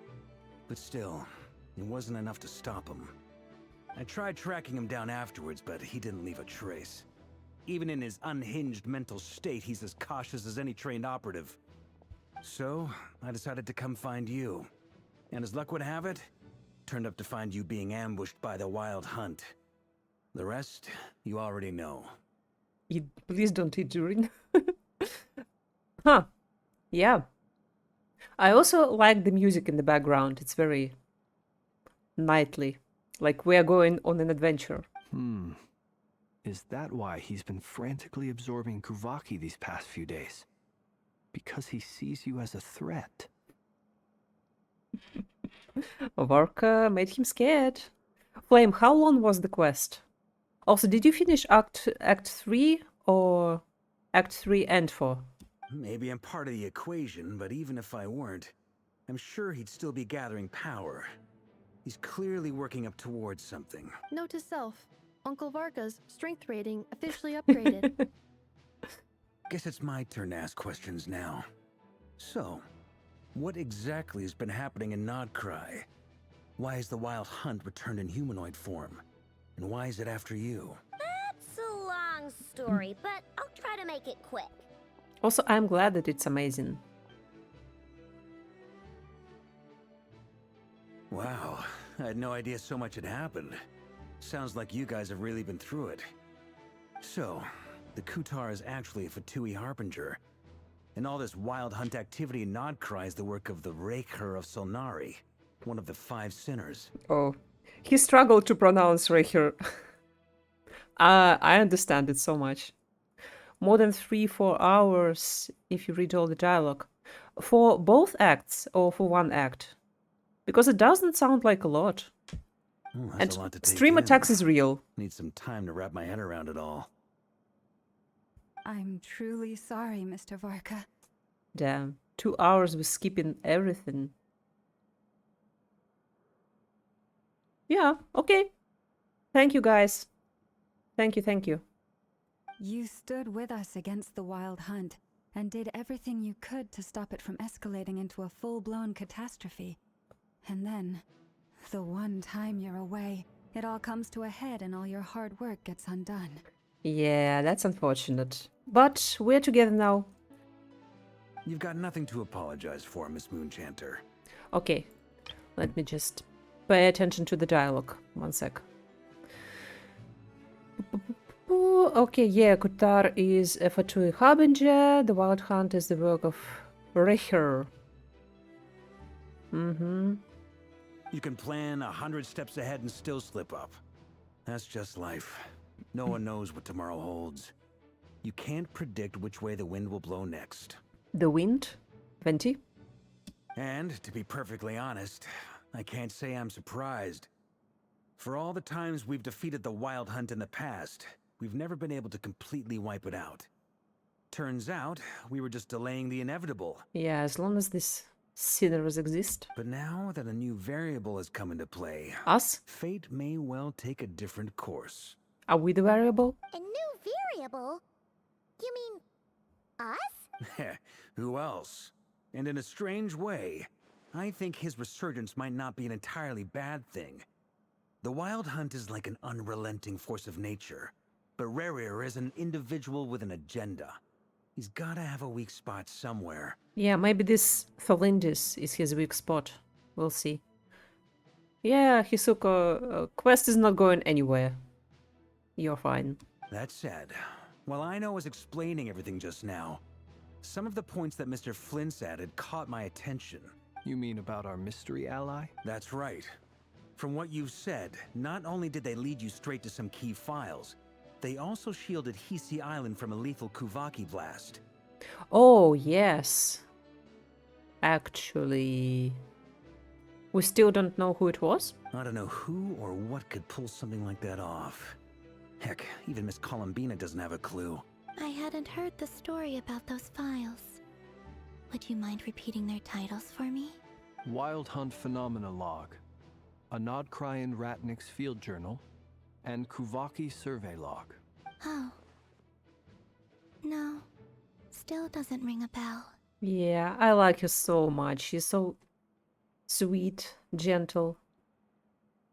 [SPEAKER 10] But still, it wasn't enough to stop him. I tried tracking him down afterwards, but he didn't leave a trace. Even in his unhinged mental state, he's as cautious as any trained operative. So, I decided to come find you. And as luck would have it, turned up to find you being ambushed by the Wild Hunt. The rest, you already know.
[SPEAKER 1] Please don't eat during. Huh. Yeah. I also like the music in the background. It's very knightly. Like we are going on an adventure.
[SPEAKER 5] Is that why he's been frantically absorbing Kuvaki these past few days? Because he sees you as a threat.
[SPEAKER 1] Varka made him scared. Flame, how long was the quest? Also, did you finish Act 3 or Act 3 and 4?
[SPEAKER 10] Maybe I'm part of the equation, but even if I weren't, I'm sure he'd still be gathering power. He's clearly working up towards something.
[SPEAKER 7] Note to self, Uncle Varka's strength rating officially upgraded.
[SPEAKER 10] Guess it's my turn to ask questions now. So, what exactly has been happening in Nod Krai? Why has the Wild Hunt returned in humanoid form? And why is it after you?
[SPEAKER 2] That's a long story, but I'll try to make it quick.
[SPEAKER 1] Also, I'm glad that it's amazing.
[SPEAKER 10] Wow, I had no idea so much had happened. Sounds like you guys have really been through it. So, the Kutar is actually a Fatui Harbinger. And all this Wild Hunt activity in Nod Krai is the work of the Raker of Solnari, one of the 5 sinners.
[SPEAKER 1] Oh, he struggled to pronounce Recher. I understand it so much. More than 3-4 hours if you read all the dialogue. For both acts or for one act? Because it doesn't sound like a lot.
[SPEAKER 10] Oh, that's
[SPEAKER 1] And
[SPEAKER 10] a lot to take
[SPEAKER 1] stream
[SPEAKER 10] in.
[SPEAKER 1] attacks is real.
[SPEAKER 10] Need some time to wrap my head around it all.
[SPEAKER 4] I'm truly sorry, Mr. Varka.
[SPEAKER 1] Damn, 2 hours with skipping everything. Yeah, okay. Thank you, guys. Thank you, thank you.
[SPEAKER 4] You stood with us against the Wild Hunt and did everything you could to stop it from escalating into a full-blown catastrophe. And then, the one time you're away, it all comes to a head and all your hard work gets undone.
[SPEAKER 1] Yeah, that's unfortunate. But we're together now.
[SPEAKER 10] You've got nothing to apologize for, Miss Moonchanter.
[SPEAKER 1] Okay, let me just pay attention to the dialogue. One sec. Okay, yeah, Kutar is a Fatui Harbinger. The Wild Hunt is the work of Recher.
[SPEAKER 10] You can plan 100 steps ahead and still slip up. That's just life. No one knows what tomorrow holds. You can't predict which way the wind will blow next.
[SPEAKER 1] The wind? Venti?
[SPEAKER 10] And, to be perfectly honest, I can't say I'm surprised. For all the times we've defeated the Wild Hunt in the past, we've never been able to completely wipe it out. Turns out, we were just delaying the inevitable.
[SPEAKER 1] Yeah, as long as these sinners exist.
[SPEAKER 10] But now that a new variable has come into play,
[SPEAKER 1] Us?
[SPEAKER 10] fate may well take a different course.
[SPEAKER 1] Are we the variable?
[SPEAKER 2] A new variable? You mean us?
[SPEAKER 10] Who else? And in a strange way, I think his resurgence might not be an entirely bad thing. The Wild Hunt is like an unrelenting force of nature, but Rerir is an individual with an agenda. He's gotta have a weak spot somewhere.
[SPEAKER 1] Yeah, maybe this Tholindis is his weak spot. We'll see. Yeah, Hisoka, quest is not going anywhere. You're fine.
[SPEAKER 10] That said, while I was explaining everything just now, some of the points that Mr. Flint's added caught my attention.
[SPEAKER 5] You mean about our mystery ally?
[SPEAKER 10] That's right. From what you've said, not only did they lead you straight to some key files, they also shielded Hisi Island from a lethal Kuvaki blast.
[SPEAKER 1] Oh, yes. Actually, we still don't know who it was?
[SPEAKER 10] I don't know who or what could pull something like that off. Heck, even Miss Columbina doesn't have a clue.
[SPEAKER 9] I hadn't heard the story about those files. Would you mind repeating their titles for me?
[SPEAKER 5] Wild Hunt Phenomena Log, a Nod Krai and Ratnik's Field Journal, and Kuvaki Survey Log.
[SPEAKER 9] Oh. No. Still doesn't ring a bell.
[SPEAKER 1] Yeah, I like her so much. She's so sweet, gentle.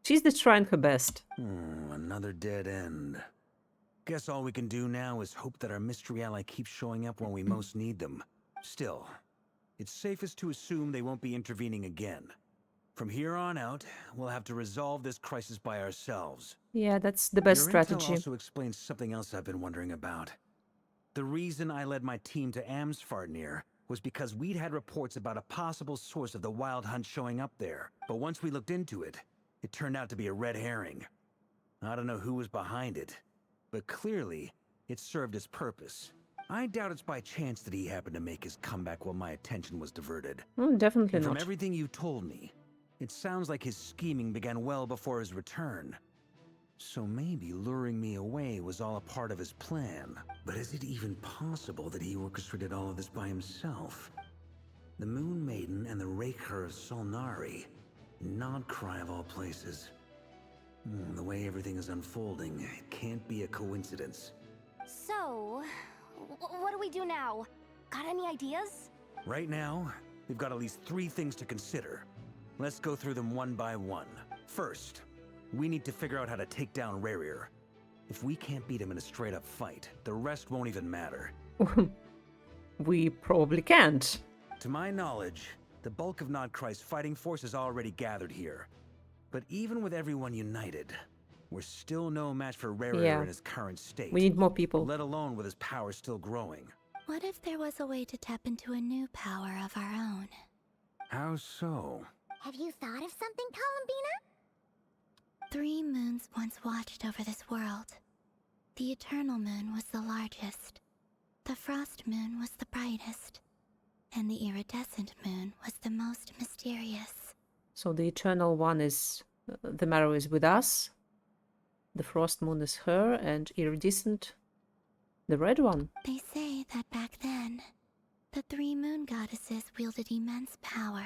[SPEAKER 1] She's just trying her best.
[SPEAKER 10] Another dead end. Guess all we can do now is hope that our mystery ally keeps showing up when we most need them. Still, it's safest to assume they won't be intervening again. From here on out, we'll have to resolve this crisis by ourselves.
[SPEAKER 1] Yeah, that's the best
[SPEAKER 10] Your
[SPEAKER 1] strategy.
[SPEAKER 10] intel also explains something else I've been wondering about. The reason I led my team to Amsfarnir was because we'd had reports about a possible source of the Wild Hunt showing up there. But once we looked into it, it turned out to be a red herring. I don't know who was behind it, but clearly, it served its purpose. I doubt it's by chance that he happened to make his comeback while my attention was diverted.
[SPEAKER 1] Definitely
[SPEAKER 10] And from
[SPEAKER 1] not.
[SPEAKER 10] everything you told me, it sounds like his scheming began well before his return. So maybe luring me away was all a part of his plan. But is it even possible that he orchestrated all of this by himself? The Moon Maiden and the Raker of Solnari. Nod Krai of all places. The way everything is unfolding, it can't be a coincidence.
[SPEAKER 6] So, what do we do now? Got any ideas?
[SPEAKER 10] Right now, we've got at least 3 things to consider. Let's go through them one by one. First, we need to figure out how to take down Khaenri'ah. If we can't beat him in a straight-up fight, the rest won't even matter.
[SPEAKER 1] We probably can't.
[SPEAKER 10] To my knowledge, the bulk of Nod Krai's fighting force is already gathered here. But even with everyone united, we're still no match for Khaenri'ah in his current state.
[SPEAKER 1] We need more people.
[SPEAKER 10] Let alone with his power still growing.
[SPEAKER 9] What if there was a way to tap into a new power of our own?
[SPEAKER 10] How so?
[SPEAKER 2] Have you thought of something, Columbina?
[SPEAKER 9] 3 moons once watched over this world. The Eternal Moon was the largest. The Frost Moon was the brightest. And the Iridescent Moon was the most mysterious.
[SPEAKER 1] So the Eternal One is... the Marrow is with us. The Frost Moon is her, and Iridescent, the Red One.
[SPEAKER 9] They say that back then, the 3 moon goddesses wielded immense power.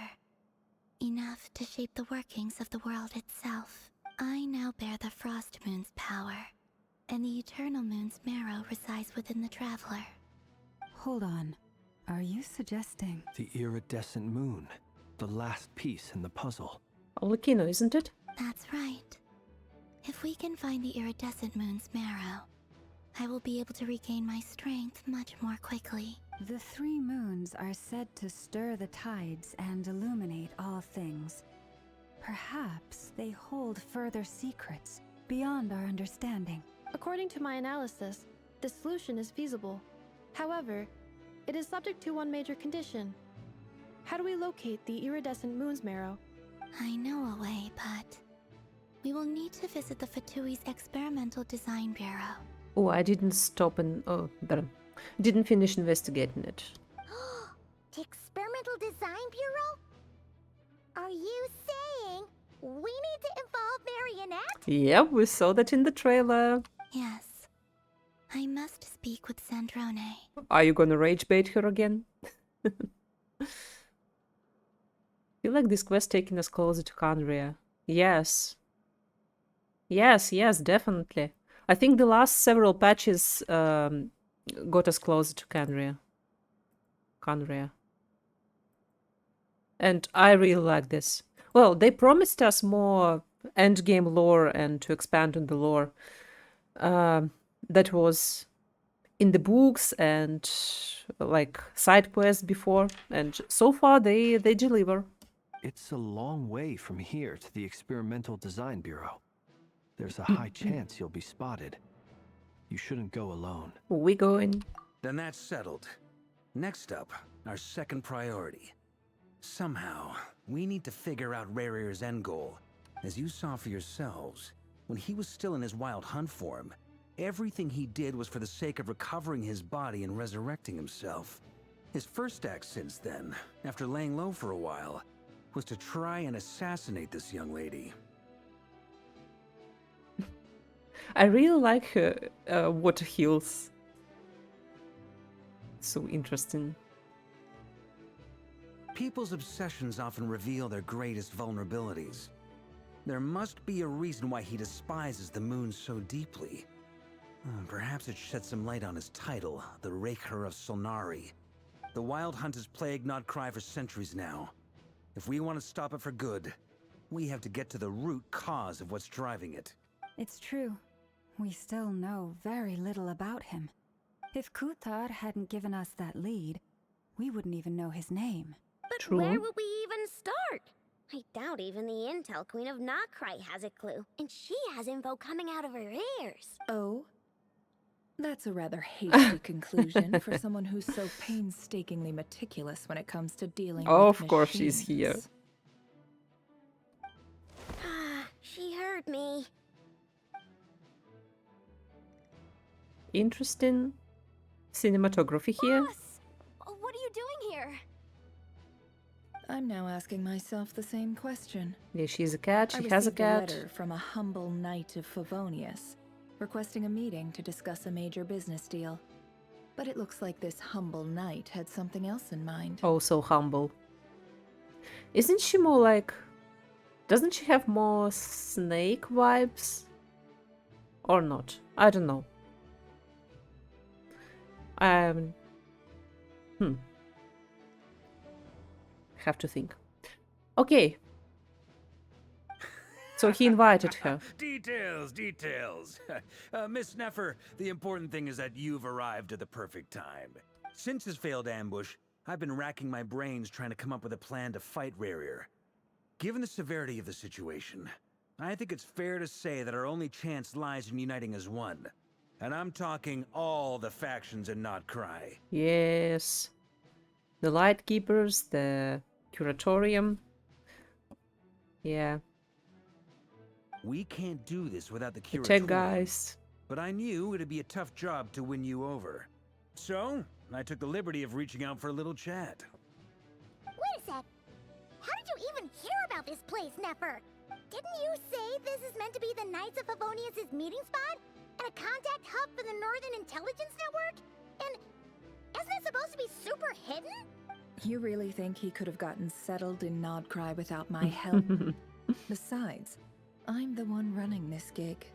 [SPEAKER 9] Enough to shape the workings of the world itself. I now bear the Frost Moon's power, and the Eternal Moon's marrow resides within the Traveler.
[SPEAKER 4] Hold on. Are you suggesting...
[SPEAKER 5] The iridescent moon. The last piece in the puzzle.
[SPEAKER 1] Olekino, isn't it?
[SPEAKER 9] That's right. If we can find the Iridescent Moon's marrow, I will be able to regain my strength much more quickly.
[SPEAKER 4] The 3 moons are said to stir the tides and illuminate all things. Perhaps they hold further secrets beyond our understanding.
[SPEAKER 7] According to my analysis, the solution is feasible. However, it is subject to one major condition. How do we locate the iridescent moon's marrow?
[SPEAKER 9] I know a way, but we will need to visit the Fatui's Experimental Design Bureau.
[SPEAKER 1] Oh, I didn't stop and... oh, better. Didn't finish investigating it.
[SPEAKER 2] The Experimental Design Bureau? Are you saying we need to involve Marionette?
[SPEAKER 1] Yeah, we saw that in the trailer.
[SPEAKER 9] Yes. I must speak with Sandrone.
[SPEAKER 1] Are you gonna rage bait her again? Feel like this quest taking us closer to Khaenri'ah. Yes. Yes, definitely. I think the last several patches got us closer to Khaenri'ah. And I really like this. Well, they promised us more endgame lore and to expand on the lore that was in the books and like side quests before, and so far they deliver.
[SPEAKER 5] It's a long way from here to the Experimental Design Bureau. There's a high chance you'll be spotted. You shouldn't go alone.
[SPEAKER 1] We going.
[SPEAKER 10] Then that's settled. Next up, our second priority. Somehow, we need to figure out Khaenri'ah's end goal. As you saw for yourselves, when he was still in his wild hunt form, everything he did was for the sake of recovering his body and resurrecting himself. His first act since then, after laying low for a while, was to try and assassinate this young lady.
[SPEAKER 1] I really like her water heals. So interesting.
[SPEAKER 10] People's obsessions often reveal their greatest vulnerabilities. There must be a reason why he despises the moon so deeply. Perhaps it sheds some light on his title, the Raker of Solnari. The Wild Hunt has plagued Nod Krai for centuries now. If we want to stop it for good, we have to get to the root cause of what's driving it.
[SPEAKER 4] It's true. We still know very little about him. If Kuthar hadn't given us that lead, we wouldn't even know his name.
[SPEAKER 2] But
[SPEAKER 1] True.
[SPEAKER 2] where would we even start? I doubt even the Intel Queen of Nod Krai has a clue, and she has info coming out of her ears.
[SPEAKER 11] Oh? That's a rather hasty conclusion for someone who's so painstakingly meticulous when it comes to dealing with
[SPEAKER 1] Of course she's here.
[SPEAKER 11] machines.
[SPEAKER 2] Ah, she heard me.
[SPEAKER 1] Interesting cinematography here.
[SPEAKER 6] Boss! What are you doing here?
[SPEAKER 11] I'm now asking myself the same question.
[SPEAKER 1] Yeah, she's a cat.
[SPEAKER 11] I
[SPEAKER 1] She has a
[SPEAKER 11] received
[SPEAKER 1] cat.
[SPEAKER 11] letter from a humble knight of Favonius, requesting a meeting to discuss a major business deal. But it looks like this humble knight had something else in mind.
[SPEAKER 1] Oh, so humble. Isn't she more like... Doesn't she have more snake vibes? Or not? I don't know. Have to think. Okay. So he invited her.
[SPEAKER 10] Details. Miss Neffer, the important thing is that you've arrived at the perfect time. Since his failed ambush, I've been racking my brains trying to come up with a plan to fight Khaenri'ah. Given the severity of the situation, I think it's fair to say that our only chance lies in uniting as one. And I'm talking all the factions in Nod Krai.
[SPEAKER 1] Yes. The Lightkeepers, the Curatorium. Yeah.
[SPEAKER 10] We can't do this without the
[SPEAKER 1] The
[SPEAKER 10] Curatorium.
[SPEAKER 1] tech guys.
[SPEAKER 10] But I knew it'd be a tough job to win you over. So, I took the liberty of reaching out for a little chat.
[SPEAKER 2] Wait a sec. How did you even hear about this place, Neffer? Didn't you say this is meant to be the Knights of Favonius' meeting spot? And a contact hub for the Northern Intelligence Network? And isn't it supposed to be super hidden?
[SPEAKER 11] You really think he could have gotten settled in Nod Krai without my help? Besides, I'm the one running this gig.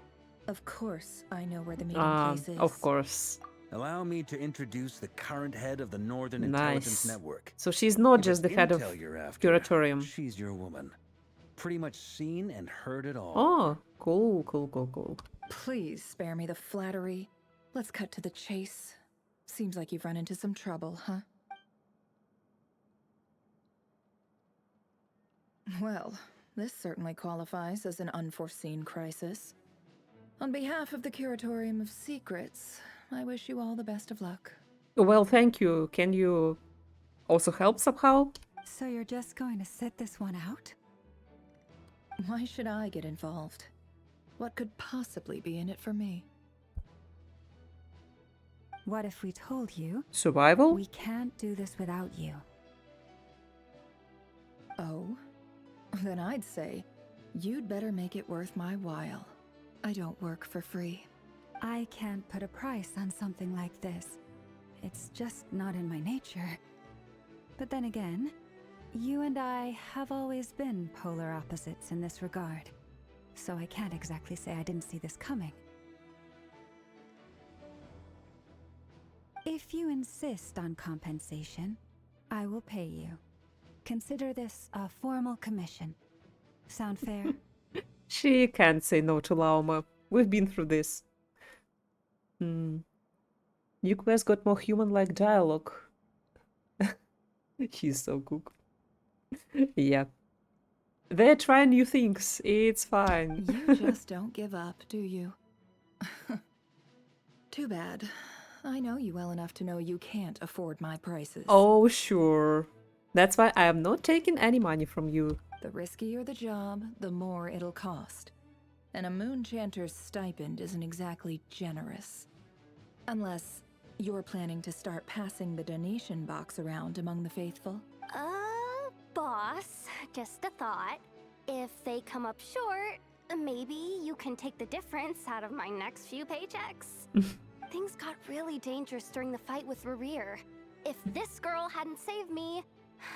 [SPEAKER 11] Of course I know where the meeting place is.
[SPEAKER 1] Of course.
[SPEAKER 10] Allow me to introduce the current head of the Northern
[SPEAKER 1] Nice.
[SPEAKER 10] Intelligence Network.
[SPEAKER 1] So she's not
[SPEAKER 10] If
[SPEAKER 1] just the
[SPEAKER 10] it's
[SPEAKER 1] head of
[SPEAKER 10] intel you're after,
[SPEAKER 1] Curatorium.
[SPEAKER 10] She's your woman. Pretty much seen and heard it all.
[SPEAKER 1] Oh, cool, cool, cool, cool.
[SPEAKER 11] Please spare me the flattery. Let's cut to the chase. Seems like you've run into some trouble, huh? Well, this certainly qualifies as an unforeseen crisis. On behalf of the Curatorium of Secrets, I wish you all the best of luck.
[SPEAKER 1] Well, thank you. Can you also help somehow?
[SPEAKER 4] So you're just going to sit this one out?
[SPEAKER 11] Why should I get involved? What could possibly be in it for me?
[SPEAKER 4] What if we told you
[SPEAKER 1] Survival?
[SPEAKER 4] we can't do this without you?
[SPEAKER 11] Oh? Then I'd say, you'd better make it worth my while. I don't work for free.
[SPEAKER 4] I can't put a price on something like this. It's just not in my nature. But then again, you and I have always been polar opposites in this regard. So I can't exactly say I didn't see this coming. If you insist on compensation, I will pay you. Consider this a formal commission. Sound fair?
[SPEAKER 1] She can't say no to Lauma. We've been through this. New quest got more human-like dialogue. He's so cool. Yeah. They're trying new things. It's fine.
[SPEAKER 11] You just don't give up, do you? Too bad. I know you well enough to know you can't afford my prices.
[SPEAKER 1] Oh, sure. That's why I am not taking any money from you.
[SPEAKER 11] The riskier the job, the more it'll cost. And a moon chanter's stipend isn't exactly generous. Unless you're planning to start passing the donation box around among the faithful.
[SPEAKER 6] Boss, just a thought. If they come up short, maybe you can take the difference out of my next few paychecks. Things got really dangerous during the fight with Khaenri'ah. If this girl hadn't saved me,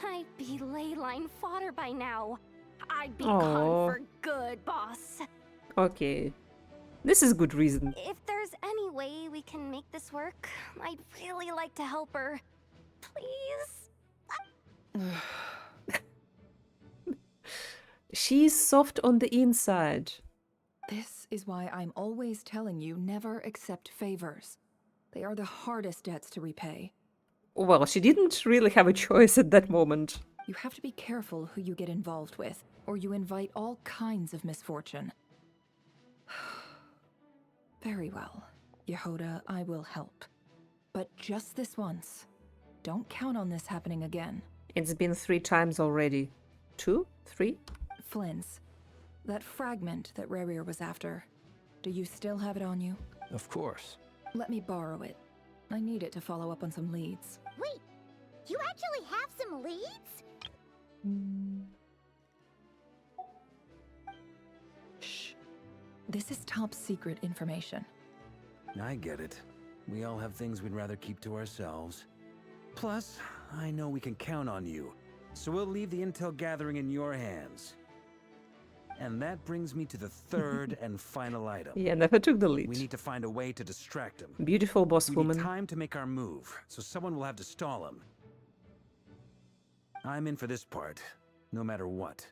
[SPEAKER 6] I'd be ley line fodder by now. I'd be gone for good, boss.
[SPEAKER 1] Okay. This is good reason.
[SPEAKER 6] If there's any way we can make this work, I'd really like to help her. Please?
[SPEAKER 1] She's soft on the inside.
[SPEAKER 11] This is why I'm always telling you never accept favors. They are the hardest debts to repay.
[SPEAKER 1] Well, she didn't really have a choice at that moment.
[SPEAKER 11] You have to be careful who you get involved with, or you invite all kinds of misfortune. Very well, Yehoda, I will help. But just this once. Don't count on this happening again.
[SPEAKER 1] It's been 3 times already. 2? 3?
[SPEAKER 11] Flynn's. That fragment that Khaenri'ah was after. Do you still have it on you?
[SPEAKER 5] Of course.
[SPEAKER 11] Let me borrow it. I need it to follow up on some leads.
[SPEAKER 2] Wait, you actually have some leads?
[SPEAKER 11] Shh. This is top secret information.
[SPEAKER 10] I get it. We all have things we'd rather keep to ourselves. Plus, I know we can count on you, so we'll leave the intel gathering in your hands. And that brings me to the third and final item.
[SPEAKER 1] Yeah, never took the lead.
[SPEAKER 10] We need to find a way to distract him.
[SPEAKER 1] Beautiful boss
[SPEAKER 10] We
[SPEAKER 1] woman.
[SPEAKER 10] need time to make our move, so someone will have to stall him. I'm in for this part, no matter what.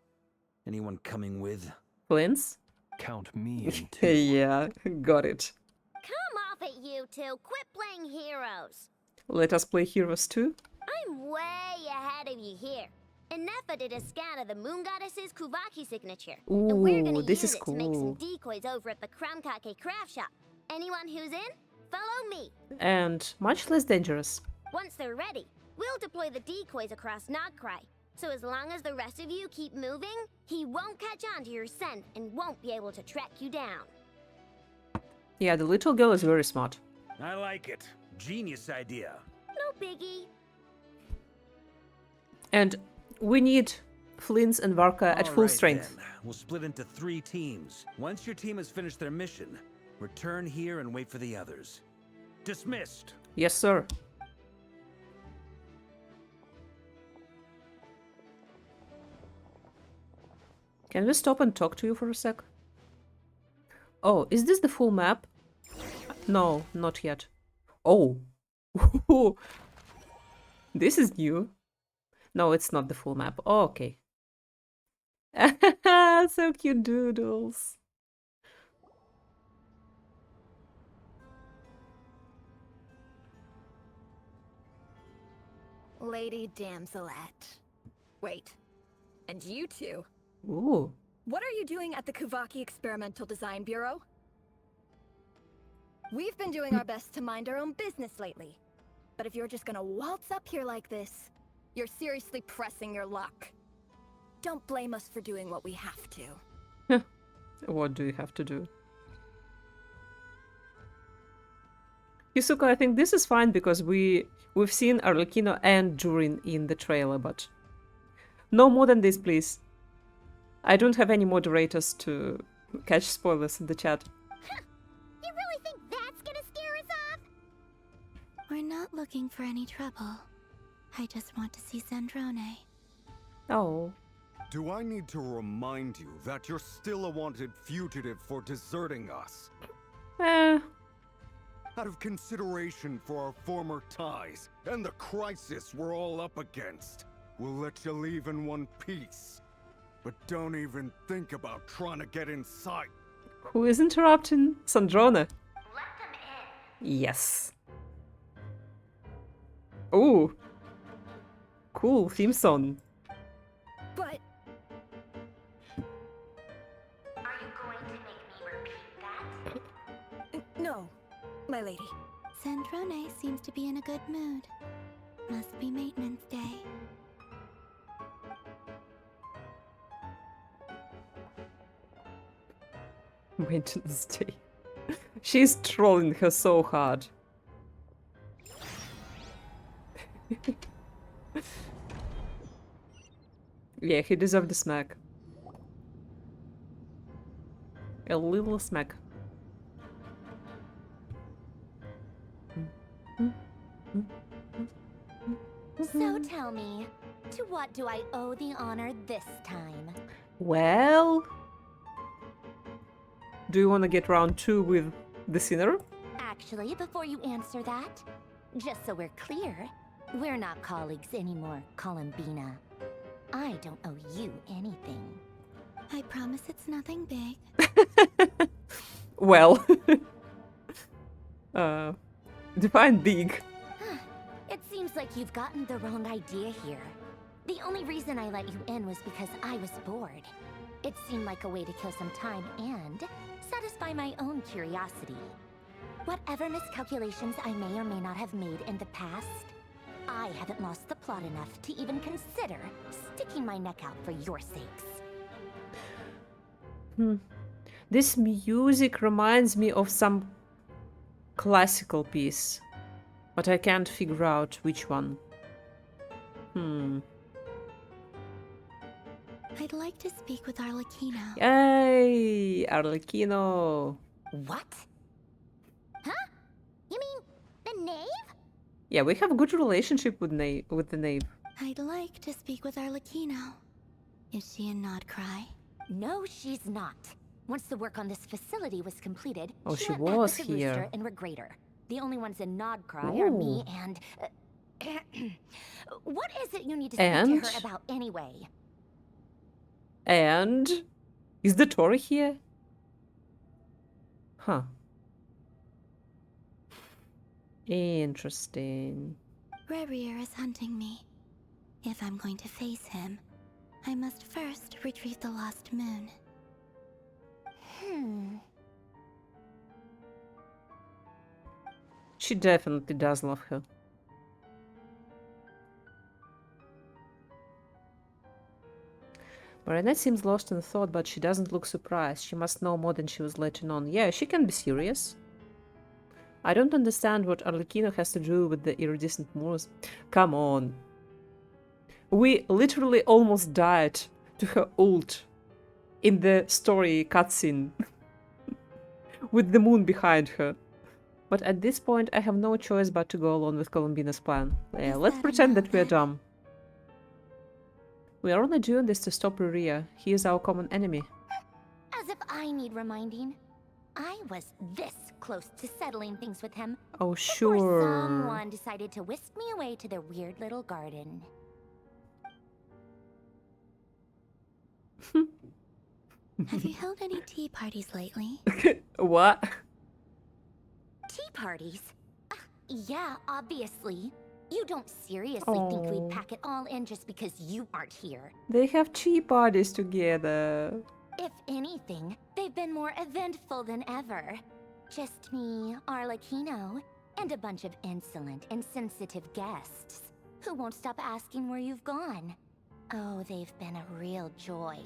[SPEAKER 10] Anyone coming with?
[SPEAKER 1] Flins?
[SPEAKER 5] Count me in too.
[SPEAKER 1] Yeah, got it.
[SPEAKER 2] Come off it, you two. Quit playing heroes.
[SPEAKER 1] Let us play heroes too.
[SPEAKER 2] I'm way ahead of you here. Enough did a scan of the Moon Goddess's Kuvaki signature. And we're gonna
[SPEAKER 1] Ooh, this
[SPEAKER 2] use
[SPEAKER 1] is
[SPEAKER 2] it to make some
[SPEAKER 1] cool.
[SPEAKER 2] decoys over at the Kramkake craft shop. Anyone who's in, follow me.
[SPEAKER 1] And much less dangerous.
[SPEAKER 2] Once they're ready, we'll deploy the decoys across Nod Krai. So as long as the rest of you keep moving, he won't catch on to your scent and won't be able to track you down.
[SPEAKER 1] Yeah, the little girl is very smart.
[SPEAKER 10] I like it. Genius idea.
[SPEAKER 2] No biggie.
[SPEAKER 1] And we need Flins and Varka at
[SPEAKER 10] All
[SPEAKER 1] full
[SPEAKER 10] right,
[SPEAKER 1] strength.
[SPEAKER 10] then. We'll split into 3 teams. Once your team has finished their mission, return here and wait for the others. Dismissed.
[SPEAKER 1] Yes, sir. Can we stop and talk to you for a sec? Oh, is this the full map? No, not yet. Oh. This is new. No, it's not the full map. Oh, okay. So cute doodles.
[SPEAKER 12] Lady Damselette. Wait. And you two?
[SPEAKER 1] Ooh.
[SPEAKER 12] What are you doing at the Kuvaki Experimental Design Bureau? We've been doing our best to mind our own business lately. But if you're just gonna waltz up here like this, you're seriously pressing your luck. Don't blame us for doing what we have to.
[SPEAKER 1] What do you have to do? Yusuko, I think this is fine because we've seen Arlecchino and Durin in the trailer, but no more than this, please. I don't have any moderators to catch spoilers in the chat.
[SPEAKER 2] You really think that's gonna scare us off?
[SPEAKER 9] We're not looking for any trouble. I just want to see Sandrone.
[SPEAKER 1] Oh.
[SPEAKER 8] Do I need to remind you that you're still a wanted fugitive for deserting us? Out of consideration for our former ties and the crisis we're all up against, we'll let you leave in one piece. But don't even think about trying to get inside.
[SPEAKER 1] Who is interrupting? Sandrone.
[SPEAKER 2] Let them in.
[SPEAKER 1] Yes. Ooh. Cool theme song.
[SPEAKER 12] But
[SPEAKER 2] Are you going to make me repeat that?
[SPEAKER 12] no, my lady.
[SPEAKER 9] Sandrone seems to be in a good mood. Must be maintenance day.
[SPEAKER 1] Maintenance day. She's trolling her so hard. Yeah, he deserved a smack. A little smack.
[SPEAKER 6] So tell me, to what do I owe the honor this time?
[SPEAKER 1] Well... Do you want to get round 2 with the sinner?
[SPEAKER 6] Actually, before you answer that, just so we're clear, we're not colleagues anymore, Columbina. I don't owe you anything.
[SPEAKER 9] I promise it's nothing big.
[SPEAKER 1] Well... define big.
[SPEAKER 6] It seems like you've gotten the wrong idea here. The only reason I let you in was because I was bored. It seemed like a way to kill some time and satisfy my own curiosity. Whatever miscalculations I may or may not have made in the past, I haven't lost the plot enough to even consider sticking my neck out for your sakes.
[SPEAKER 1] This music reminds me of some classical piece, but I can't figure out which one.
[SPEAKER 9] I'd like to speak with Arlecchino.
[SPEAKER 1] Yay! Arlecchino!
[SPEAKER 2] What? Huh? You mean the knave?
[SPEAKER 1] Yeah, we have a good relationship with the knave.
[SPEAKER 9] I'd like to speak with Arlecchino. Is she in Nod Krai?
[SPEAKER 2] No, she's not. Once the work on this facility was completed,
[SPEAKER 1] Oh,
[SPEAKER 2] she
[SPEAKER 1] she
[SPEAKER 2] went back
[SPEAKER 1] was
[SPEAKER 2] with the
[SPEAKER 1] here.
[SPEAKER 2] rooster and Regrator. The only ones in Nod Krai are me
[SPEAKER 1] Ooh.
[SPEAKER 2] and... what is it you need to speak to her about anyway?
[SPEAKER 1] And is the Tori here? Huh. Interesting.
[SPEAKER 9] Rerir is hunting me. If I'm going to face him, I must first retrieve the lost moon.
[SPEAKER 1] She definitely does love her. Marinette seems lost in thought, but she doesn't look surprised. She must know more than she was letting on. Yeah, she can be serious. I don't understand what Arlecchino has to do with the iridescent moors. Come on. We literally almost died to her ult in the story cutscene with the moon behind her. But at this point, I have no choice but to go along with Columbina's plan. Yeah, let's pretend that we're dumb. We are only doing this to stop Khaenri'ah. He is our common enemy.
[SPEAKER 2] As if I need reminding. I was this close to settling things with him.
[SPEAKER 1] Oh,
[SPEAKER 2] Before
[SPEAKER 1] sure.
[SPEAKER 2] someone decided to whisk me away to their weird little garden.
[SPEAKER 9] Have you held any tea parties lately?
[SPEAKER 1] What?
[SPEAKER 2] Tea parties? Yeah, obviously. You don't seriously think
[SPEAKER 1] Oh.
[SPEAKER 2] we'd pack it all in just because you aren't here.
[SPEAKER 1] They have tea parties together.
[SPEAKER 2] If anything, they've been more eventful than ever. Just me, Arlecchino, and a bunch of insolent, insensitive guests who won't stop asking where you've gone. Oh, they've been a real joy.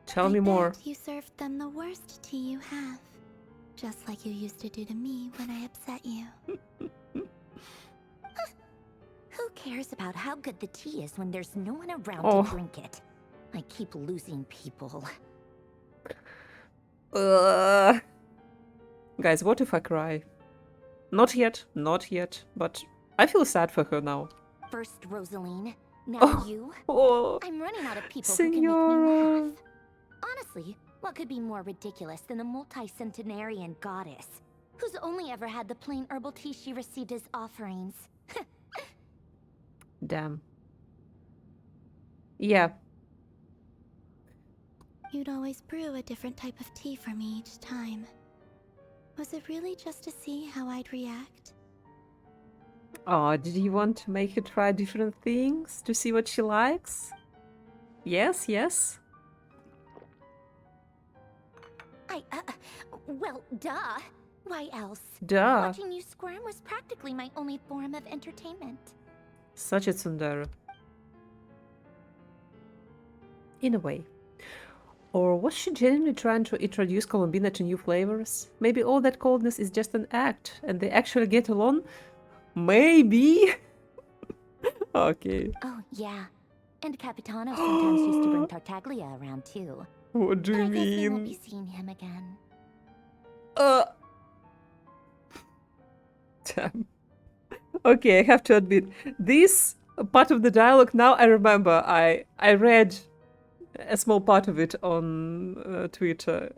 [SPEAKER 1] Tell me
[SPEAKER 9] I
[SPEAKER 1] more.
[SPEAKER 9] bet you served them the worst tea you have. Just like you used to do to me when I upset you.
[SPEAKER 2] Who cares about how good the tea is when there's no one around
[SPEAKER 1] Oh.
[SPEAKER 2] to drink it? I keep losing people.
[SPEAKER 1] Guys, what if I cry? Not yet, not yet, but I feel sad for her now.
[SPEAKER 2] First Rosaline, now
[SPEAKER 1] Oh.
[SPEAKER 2] you.
[SPEAKER 1] Oh,
[SPEAKER 2] I'm running out of people who can make me
[SPEAKER 1] Senora.
[SPEAKER 2] laugh. Honestly, what could be more ridiculous than a multi-centenarian goddess who's only ever had the plain herbal tea she received as offerings?
[SPEAKER 1] Damn. Yeah.
[SPEAKER 9] You'd always brew a different type of tea for me each time. Was it really just to see how I'd react?
[SPEAKER 1] Oh, did you want to make her try different things to see what she likes? Yes, yes.
[SPEAKER 2] Well, duh. Why else?
[SPEAKER 1] Duh.
[SPEAKER 2] Watching you squirm was practically my only form of entertainment.
[SPEAKER 1] Such a tsundere. In a way. Or was she genuinely trying to introduce Columbina to new flavors? Maybe all that coldness is just an act and they actually get along? Maybe? Okay.
[SPEAKER 2] Oh, yeah. And Capitano sometimes used to bring Tartaglia around too.
[SPEAKER 1] What do
[SPEAKER 2] But
[SPEAKER 1] you
[SPEAKER 2] I guess we won't
[SPEAKER 1] mean?
[SPEAKER 2] be seeing him again.
[SPEAKER 1] Damn. Okay, I have to admit, this part of the dialogue, now I remember, I read a small part of it on Twitter.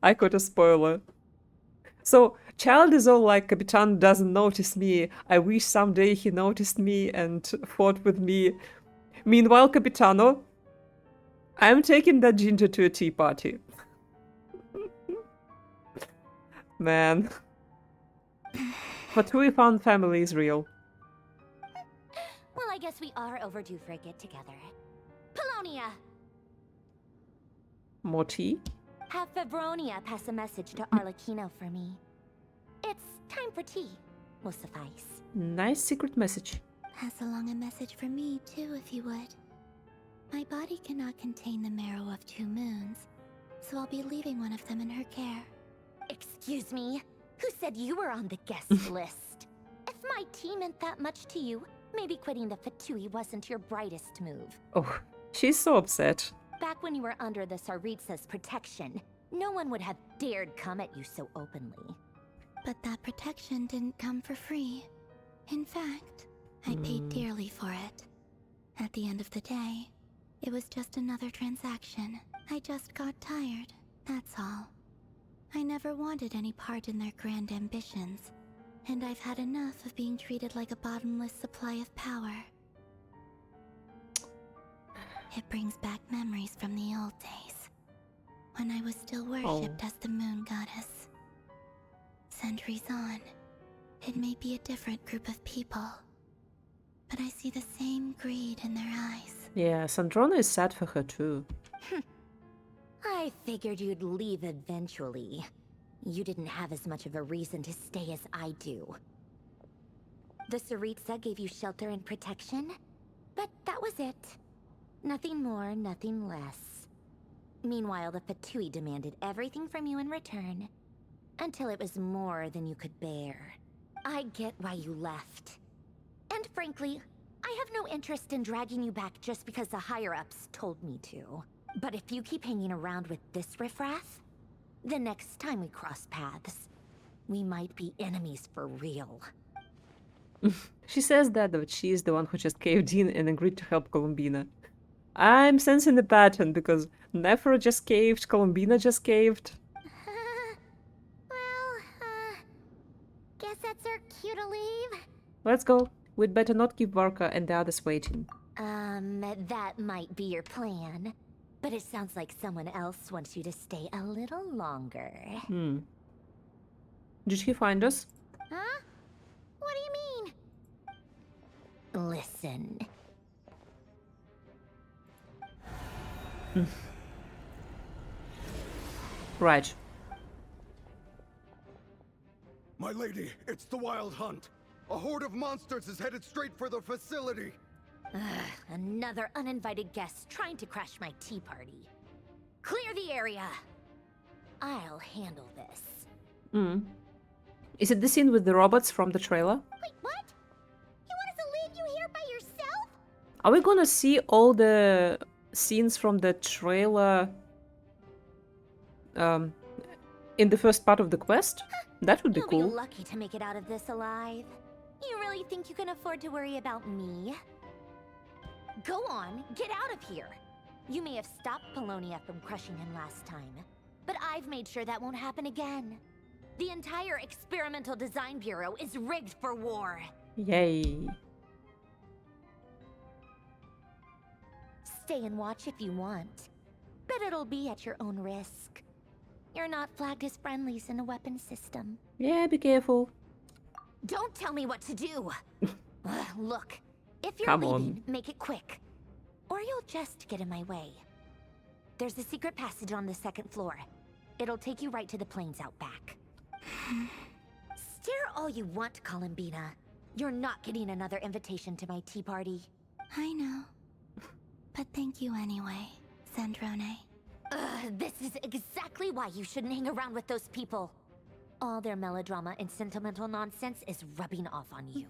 [SPEAKER 1] I caught a spoiler. So, Child is all like, Capitan doesn't notice me. I wish someday he noticed me and fought with me. Meanwhile, Capitano, I'm taking that ginger to a tea party. Man. But we found family is real.
[SPEAKER 2] Well, I guess we are overdue for a get-together. Polonia!
[SPEAKER 1] More tea?
[SPEAKER 2] Have Febronia pass a message to Arlecchino for me. It's time for tea. Will suffice.
[SPEAKER 1] Nice secret message.
[SPEAKER 9] Pass along a message for me, too, if you would. My body cannot contain the marrow of 2 moons, so I'll be leaving one of them in her care.
[SPEAKER 2] Excuse me? Who said you were on the guest list? If my tea meant that much to you, maybe quitting the Fatui wasn't your brightest move.
[SPEAKER 1] Oh, she's so upset.
[SPEAKER 2] Back when you were under the Tsaritsa's protection, no one would have dared come at you so openly.
[SPEAKER 9] But that protection didn't come for free. In fact, I paid dearly for it. At the end of the day, it was just another transaction. I just got tired, that's all. I never wanted any part in their grand ambitions, and I've had enough of being treated like a bottomless supply of power. It brings back memories from the old days, when I was still worshipped as the moon goddess. Centuries on, it may be a different group of people, but I see the same greed in their eyes.
[SPEAKER 1] Yeah, Sandrona is sad for her too.
[SPEAKER 2] I figured you'd leave eventually. You didn't have as much of a reason to stay as I do. The Tsaritsa gave you shelter and protection, but that was it. Nothing more, nothing less. Meanwhile, the Fatui demanded everything from you in return, until it was more than you could bear. I get why you left. And frankly, I have no interest in dragging you back just because the higher-ups told me to. But if you keep hanging around with this riffraff, the next time we cross paths, we might be enemies for real.
[SPEAKER 1] She says that, but she is the one who just caved in and agreed to help Columbina. I'm sensing the pattern because Nephra just caved, Columbina just caved.
[SPEAKER 2] Guess that's our cue to leave.
[SPEAKER 1] Let's go. We'd better not keep Varka and the others waiting.
[SPEAKER 2] That might be your plan. But it sounds like someone else wants you to stay a little longer.
[SPEAKER 1] Did he find us?
[SPEAKER 2] Huh? What do you mean? Listen.
[SPEAKER 1] Right.
[SPEAKER 8] My lady, it's the Wild Hunt. A horde of monsters is headed straight for the facility.
[SPEAKER 2] Another uninvited guest trying to crash my tea party. Clear the area. I'll handle this.
[SPEAKER 1] Is it the scene with the robots from the trailer?
[SPEAKER 2] Wait, what? You want us to leave you here by yourself?
[SPEAKER 1] Are we gonna see all the scenes from the trailer in the first part of the quest? That would be cool.
[SPEAKER 2] You'll be lucky to make it out of this alive. You really think you can afford to worry about me? Go on, get out of here. You may have stopped Polonia from crushing him last time, but I've made sure that won't happen again. The entire Experimental Design Bureau is rigged for war.
[SPEAKER 1] Yay.
[SPEAKER 2] Stay and watch if you want, but it'll be at your own risk. You're not flagged as friendlies in a weapon system.
[SPEAKER 1] Yeah, be careful.
[SPEAKER 2] Don't tell me what to do. Look, if you're
[SPEAKER 1] Come
[SPEAKER 2] leaving, make it quick, or you'll just get in my way. There's a secret passage on the second floor. It'll take you right to the plains out back. Stare all you want, Columbina. You're not getting another invitation to my tea party.
[SPEAKER 9] I know. But thank you anyway, Sandrone.
[SPEAKER 2] This is exactly why you shouldn't hang around with those people. All their melodrama and sentimental nonsense is rubbing off on you.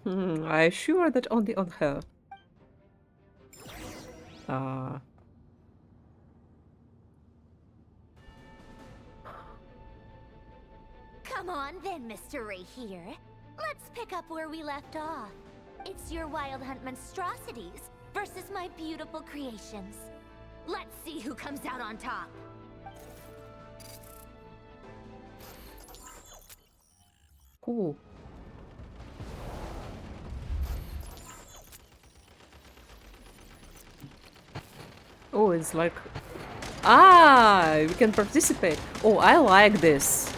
[SPEAKER 1] I assure that only on her.
[SPEAKER 2] Come on then, Mr. Ray here. Let's pick up where we left off. It's your Wild Hunt monstrosities versus my beautiful creations. Let's see who comes out on top.
[SPEAKER 1] Cool. Oh, it's like... Ah, we can participate. Oh, I like this.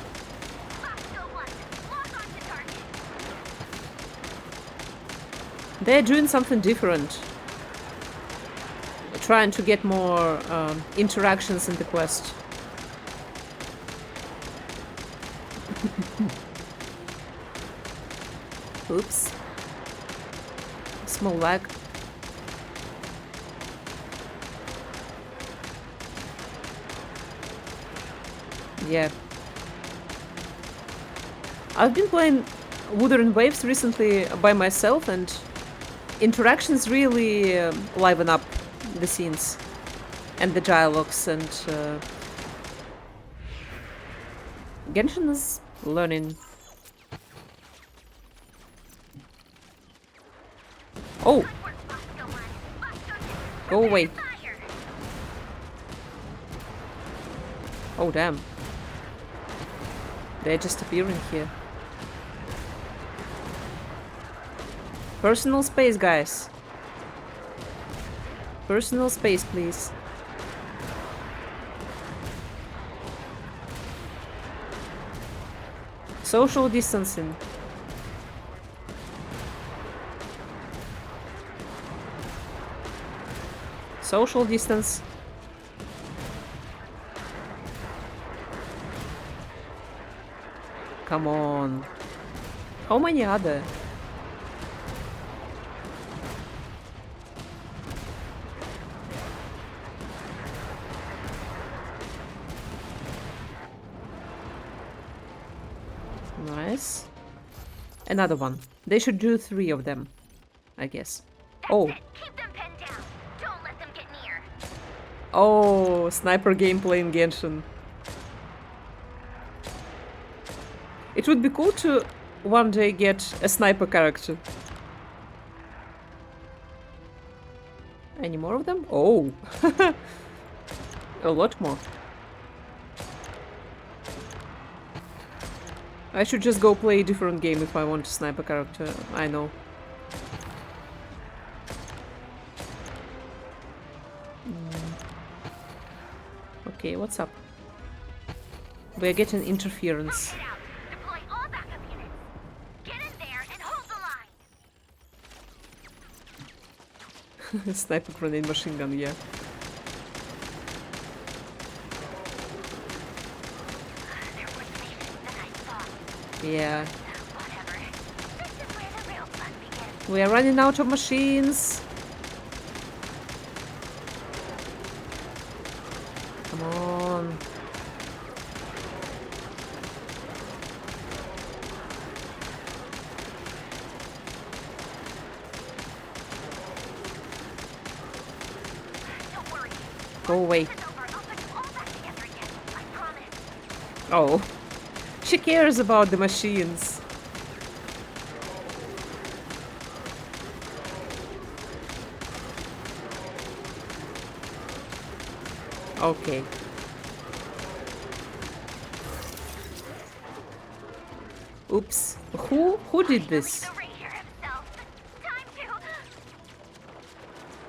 [SPEAKER 1] They're doing something different. Trying to get more interactions in the quest. Oops. Small lag. Yeah. I've been playing Wuthering Waves recently by myself, and interactions really liven up the scenes and the dialogues, and Genshin is learning. Oh! Go away. Oh, damn. They're just appearing here. Personal space, guys. Personal space, please. Social distancing. Social distance. Come on. How many are there? Nice. Another one. They should do 3 of them, I guess. Oh.
[SPEAKER 2] Keep them pinned down. Don't let them get near.
[SPEAKER 1] Oh, sniper gameplay in Genshin. It would be cool to one day get a sniper character. Any more of them? Oh. A lot more. I should just go play a different game if I want a sniper character. I know. Okay, what's up? We're getting interference.
[SPEAKER 2] Deploy all backup units. Get in there and hold the line.
[SPEAKER 1] Sniper grenade machine gun, yeah. Yeah. We are running out of machines. Come on. Go away. Oh. She cares about the machines. Okay. Oops. Who did this?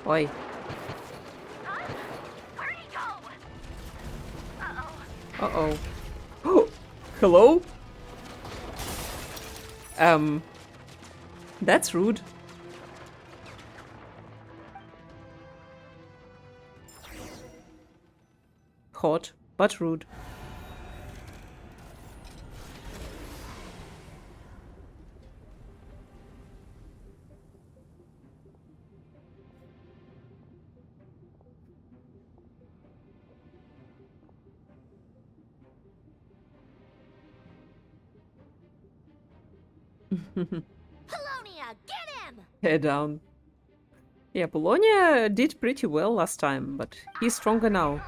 [SPEAKER 1] Oi. Uh-oh. Oh, hello? That's rude. Hot, but rude.
[SPEAKER 2] Polonia, get him!
[SPEAKER 1] Head down. Yeah, Polonia did pretty well last time, but he's stronger now.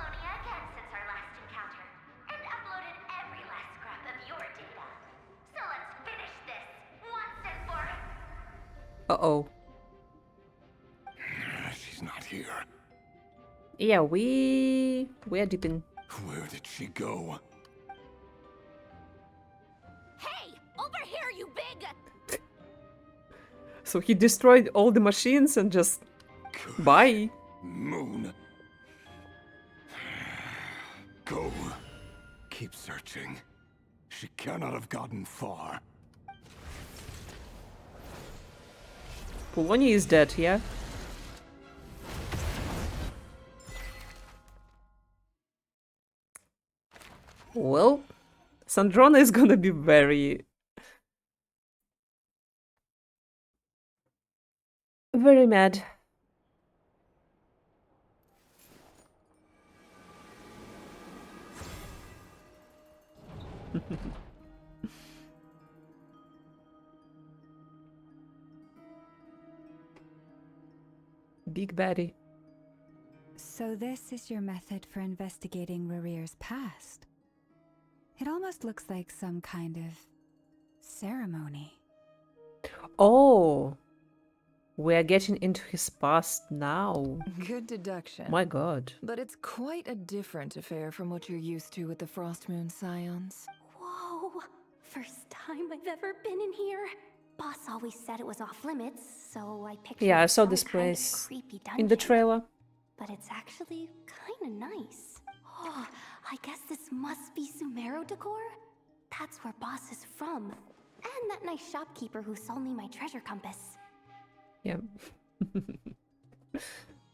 [SPEAKER 1] Uh-oh.
[SPEAKER 8] She's not here.
[SPEAKER 1] Yeah, we're deep in.
[SPEAKER 8] Where did she go?
[SPEAKER 2] Hey, over here, you big...
[SPEAKER 1] So he destroyed all the machines and just... Bye.
[SPEAKER 8] Moon. Go. Keep searching. She cannot have gotten far.
[SPEAKER 1] Polonia is dead, yeah? Well, Sandrona is gonna be very mad. Big baddie.
[SPEAKER 4] So this is your method for investigating Rarir's past. It almost looks like some kind of ceremony.
[SPEAKER 1] Oh, we're getting into his past now.
[SPEAKER 11] Good deduction.
[SPEAKER 1] My god.
[SPEAKER 11] But it's quite a different affair from what you're used to with the Frost Moon Scions.
[SPEAKER 6] Whoa! First time I've ever been in here. Boss always said it was off limits, so I pictured
[SPEAKER 1] Yeah, I saw
[SPEAKER 6] some
[SPEAKER 1] this
[SPEAKER 6] kind of
[SPEAKER 1] place
[SPEAKER 6] creepy
[SPEAKER 1] in the
[SPEAKER 6] dungeon.
[SPEAKER 1] trailer.
[SPEAKER 6] But it's actually kinda nice. Oh, I guess this must be Sumero decor? That's where Boss is from. And that nice shopkeeper who sold me my treasure compass.
[SPEAKER 1] Yeah.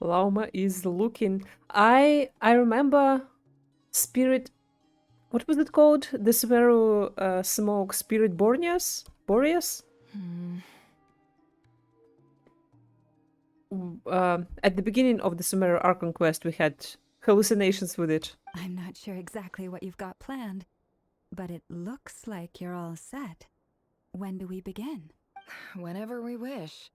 [SPEAKER 1] Lauma is looking. I remember Spirit. What was it called? The Sumeru smoke Spirit Boreas? Boreas? At the beginning of the Sumeru Archon quest, we had hallucinations with it.
[SPEAKER 4] I'm not sure exactly what you've got planned, but it looks like you're all set. When do we begin?
[SPEAKER 11] Whenever we wish.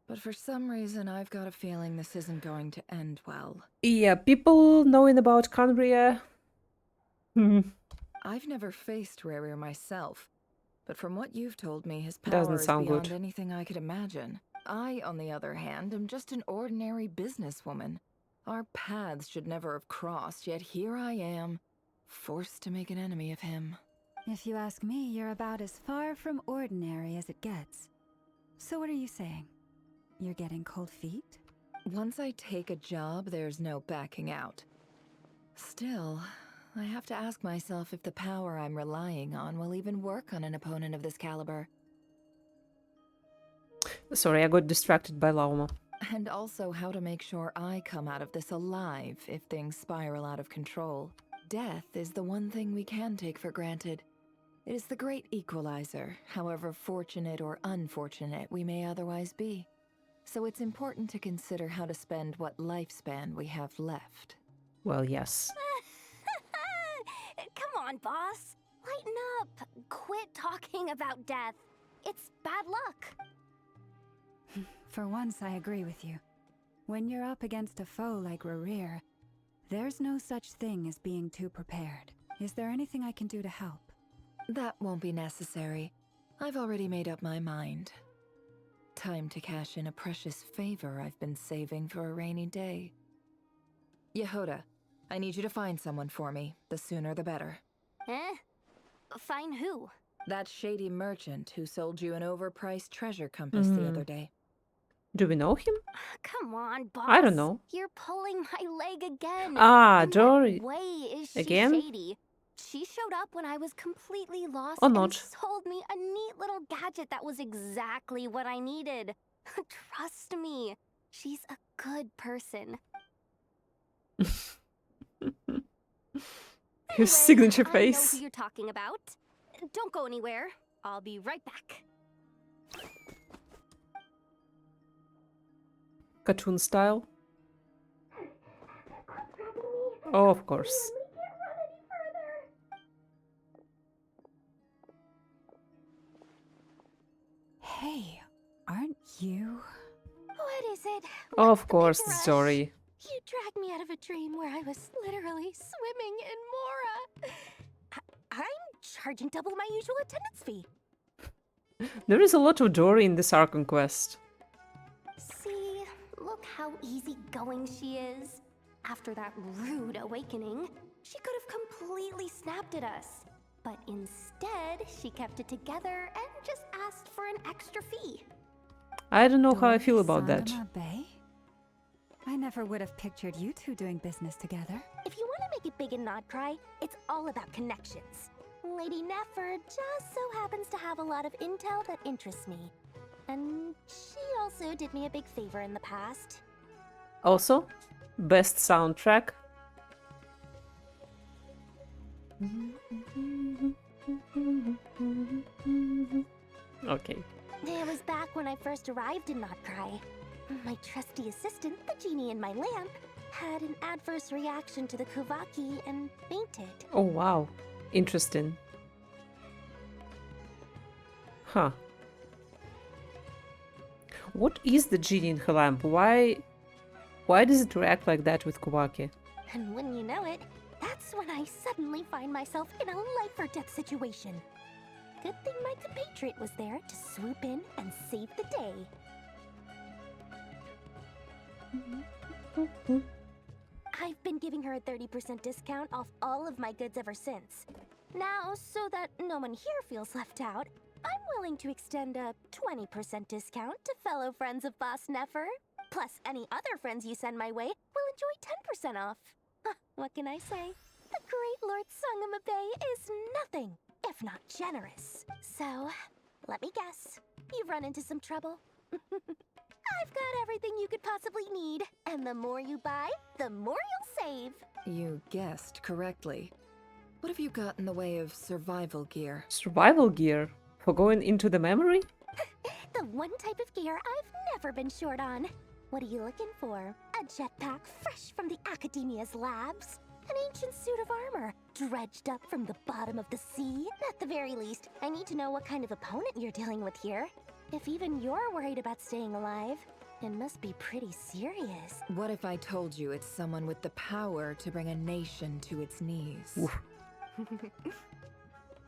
[SPEAKER 11] But for some reason, I've got a feeling this isn't going to end well.
[SPEAKER 1] Yeah, people knowing about Khaenri'ah.
[SPEAKER 11] I've never faced Rarir myself, but from what you've told me, his
[SPEAKER 1] Doesn't
[SPEAKER 11] power is
[SPEAKER 1] sound
[SPEAKER 11] beyond
[SPEAKER 1] good.
[SPEAKER 11] anything I could imagine. I, on the other hand, am just an ordinary businesswoman. Our paths should never have crossed, yet here I am, forced to make an enemy of him.
[SPEAKER 4] If you ask me, you're about as far from ordinary as it gets. So what are you saying? You're getting cold feet?
[SPEAKER 11] Once I take a job, there's no backing out. Still, I have to ask myself if the power I'm relying on will even work on an opponent of this caliber.
[SPEAKER 1] Sorry, I got distracted by Lauma.
[SPEAKER 11] And also how to make sure I come out of this alive if things spiral out of control. Death is the one thing we can take for granted. It is the great equalizer, however fortunate or unfortunate we may otherwise be. So it's important to consider how to spend what lifespan we have left.
[SPEAKER 1] Well, yes.
[SPEAKER 6] Come on, boss. Lighten up. Quit talking about death. It's bad luck.
[SPEAKER 4] For once, I agree with you. When you're up against a foe like Rarir, there's no such thing as being too prepared. Is there anything I can do to help?
[SPEAKER 11] That won't be necessary. I've already made up my mind. Time to cash in a precious favor I've been saving for a rainy day. Yehoda, I need you to find someone for me. The sooner the better.
[SPEAKER 6] Eh? Find who?
[SPEAKER 11] That shady merchant who sold you an overpriced treasure compass the other day.
[SPEAKER 1] Do we know him?
[SPEAKER 6] Come on, boss.
[SPEAKER 1] I don't know.
[SPEAKER 6] You're pulling my leg again.
[SPEAKER 1] Ah,
[SPEAKER 6] In
[SPEAKER 1] Dory.
[SPEAKER 6] what way is she
[SPEAKER 1] Again?
[SPEAKER 6] shady? She showed up when I was completely lost
[SPEAKER 1] Or
[SPEAKER 6] and
[SPEAKER 1] not.
[SPEAKER 6] sold me a neat little gadget that was exactly what I needed. Trust me, she's a good person.
[SPEAKER 1] His signature
[SPEAKER 6] I know
[SPEAKER 1] face.
[SPEAKER 6] who you're talking about. Don't go anywhere. I'll be right back.
[SPEAKER 1] Cartoon style. Oh, of course.
[SPEAKER 4] Hey, aren't you?
[SPEAKER 6] What is it?
[SPEAKER 1] Oh,
[SPEAKER 6] What's
[SPEAKER 1] of
[SPEAKER 6] the big
[SPEAKER 1] course,
[SPEAKER 6] rush?
[SPEAKER 1] Zori.
[SPEAKER 6] You dragged me out of a dream where I was literally swimming in Mora. I'm charging double my usual attendance fee.
[SPEAKER 1] There is a lot of Dory in this Archon quest.
[SPEAKER 6] See, look how easygoing she is. After that rude awakening, she could have completely snapped at us. But instead, she kept it together and just asked for an extra fee.
[SPEAKER 1] I don't know how I feel about that.
[SPEAKER 4] Dory Bay? I never would have pictured you two doing business together.
[SPEAKER 6] If you want to make it big in Nod Krai, it's all about connections. Lady Nefer just so happens to have a lot of intel that interests me. And she also did me a big favor in the past.
[SPEAKER 1] Also, best soundtrack. Okay.
[SPEAKER 6] It was back when I first arrived in Nod Krai. My trusty assistant, the genie in my lamp, had an adverse reaction to the Kuvaki and fainted.
[SPEAKER 1] Oh, wow. Interesting. Huh. What is the genie in her lamp? Why Why does it react like that with Kuvaki?
[SPEAKER 2] And wouldn't you know it, that's when I suddenly find myself in a life-or-death situation. Good thing my compatriot was there to swoop in and save the day. I've been giving her a 30% discount off all of my goods ever since. Now, so that no one here feels left out, I'm willing to extend a 20% discount to fellow friends of Boss Nefer. Plus, any other friends you send my way will enjoy 10% off. What can I say? The great Lord Sangamabe is nothing if not generous. So, let me guess. You've run into some trouble? I've got everything you could possibly need. And the more you buy, the more you'll save.
[SPEAKER 11] You guessed correctly. What have you got in the way of survival gear?
[SPEAKER 1] Survival gear? For going into the memory?
[SPEAKER 2] The one type of gear I've never been short on. What are you looking for? A jetpack fresh from the Academia's labs? An ancient suit of armor, dredged up from the bottom of the sea? At the very least, I need to know what kind of opponent you're dealing with here. If even you're worried about staying alive, it must be pretty serious.
[SPEAKER 11] What if I told you it's someone with the power to bring a nation to its knees?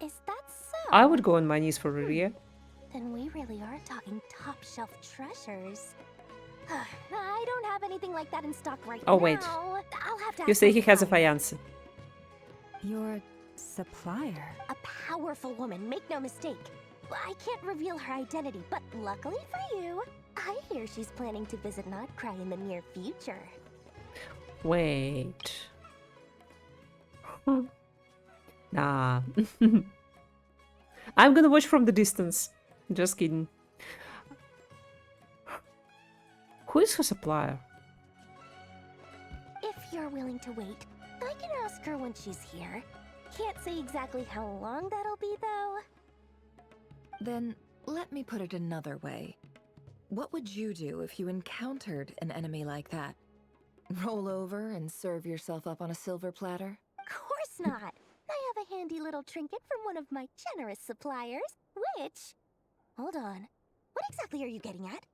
[SPEAKER 2] Is that so?
[SPEAKER 1] I would go on my knees for Rhea.
[SPEAKER 2] Then we really are talking top-shelf treasures. I don't have anything like that in stock right now.
[SPEAKER 1] Oh, wait.
[SPEAKER 2] I'll have to
[SPEAKER 1] You
[SPEAKER 2] ask
[SPEAKER 1] say
[SPEAKER 2] my
[SPEAKER 1] he has a
[SPEAKER 2] suppliers.
[SPEAKER 1] fiancé.
[SPEAKER 4] Your supplier?
[SPEAKER 2] A powerful woman, make no mistake. I can't reveal her identity, but luckily for you, I hear she's planning to visit Nod Krai in the near future.
[SPEAKER 1] Wait. Nah. I'm gonna watch from the distance. Just kidding. Who is her supplier?
[SPEAKER 2] If you're willing to wait, I can ask her when she's here. Can't say exactly how long that'll be, though.
[SPEAKER 11] Then let me put it another way. What would you do if you encountered an enemy like that? Roll over and serve yourself up on a silver platter?
[SPEAKER 2] Course not. I have a handy little trinket from one of my generous suppliers, which... Hold on. What exactly are you getting at?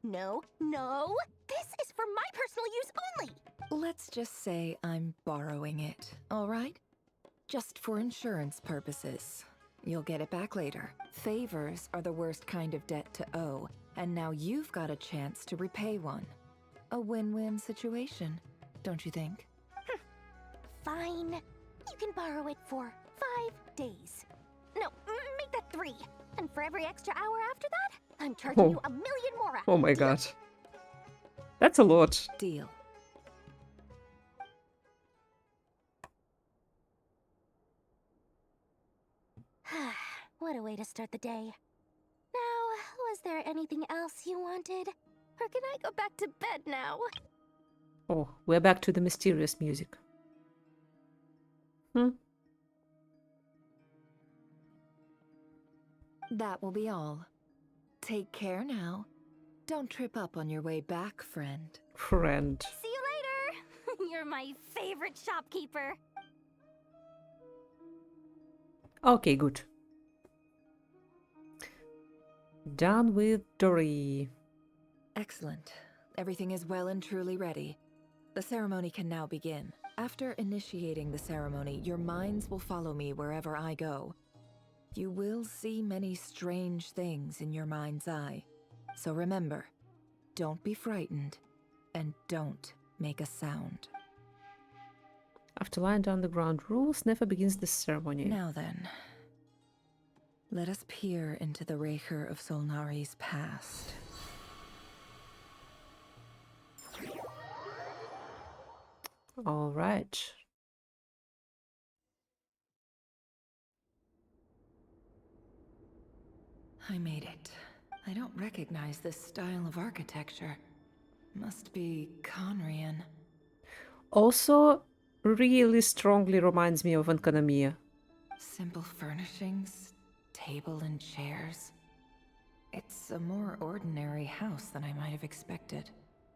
[SPEAKER 2] No, no! This is for my personal use only!
[SPEAKER 11] Let's just say I'm borrowing it, all right? Just for insurance purposes. You'll get it back later. Favors are the worst kind of debt to owe, and now you've got a chance to repay one. A win-win situation, don't you think?
[SPEAKER 2] Fine. You can borrow it for 5 days. No, make that 3. And for every extra hour after that, I'm charging you 1 million more.
[SPEAKER 1] Oh my god. That's a lot.
[SPEAKER 11] Deal.
[SPEAKER 2] What a way to start the day. Now, was there anything else you wanted? Or can I go back to bed now?
[SPEAKER 1] Oh, we're back to the mysterious music.
[SPEAKER 11] That will be all. Take care now. Don't trip up on your way back, friend.
[SPEAKER 1] Friend.
[SPEAKER 2] See you later! You're my favorite shopkeeper.
[SPEAKER 1] Okay, good. Done with Dory.
[SPEAKER 11] Excellent. Everything is well and truly ready. The ceremony can now begin. After initiating the ceremony, your minds will follow me wherever I go. You will see many strange things in your mind's eye. So remember, don't be frightened, and don't make a sound.
[SPEAKER 1] After laying down the ground rules, Nefer begins the ceremony.
[SPEAKER 11] Now then, let us peer into the Raker of Solnari's past.
[SPEAKER 1] All right.
[SPEAKER 11] I made it. I don't recognize this style of architecture. Must be Khaenri'ah.
[SPEAKER 1] Also, really strongly reminds me of Enkanomiya.
[SPEAKER 11] Simple furnishings, table and chairs. It's a more ordinary house than I might have expected.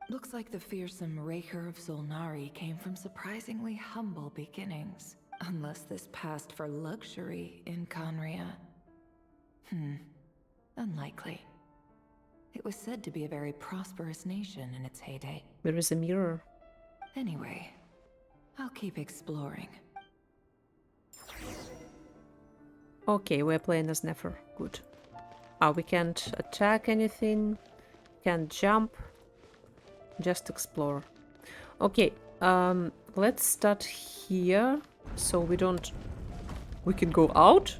[SPEAKER 11] Looks like the fearsome Raker of Solnari came from surprisingly humble beginnings. Unless this passed for luxury in Khaenri'ah. Unlikely. It was said to be a very prosperous nation in its heyday.
[SPEAKER 1] There is a mirror.
[SPEAKER 11] Anyway, I'll keep exploring.
[SPEAKER 1] Okay, we're playing as Nefer. Good. Ah, we can't attack anything. Can't jump. Just explore. Okay, let's start here. So we don't... We can go out?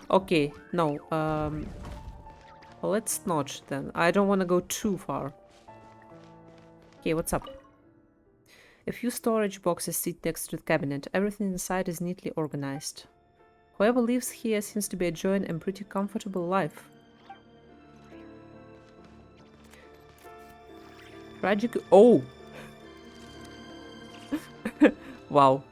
[SPEAKER 1] Okay, no. Let's not then. I don't want to go too far. Okay, what's up? A few storage boxes sit next to the cabinet. Everything inside is neatly organized. Whoever lives here seems to be enjoying a pretty comfortable life. Tragic... Oh! Wow.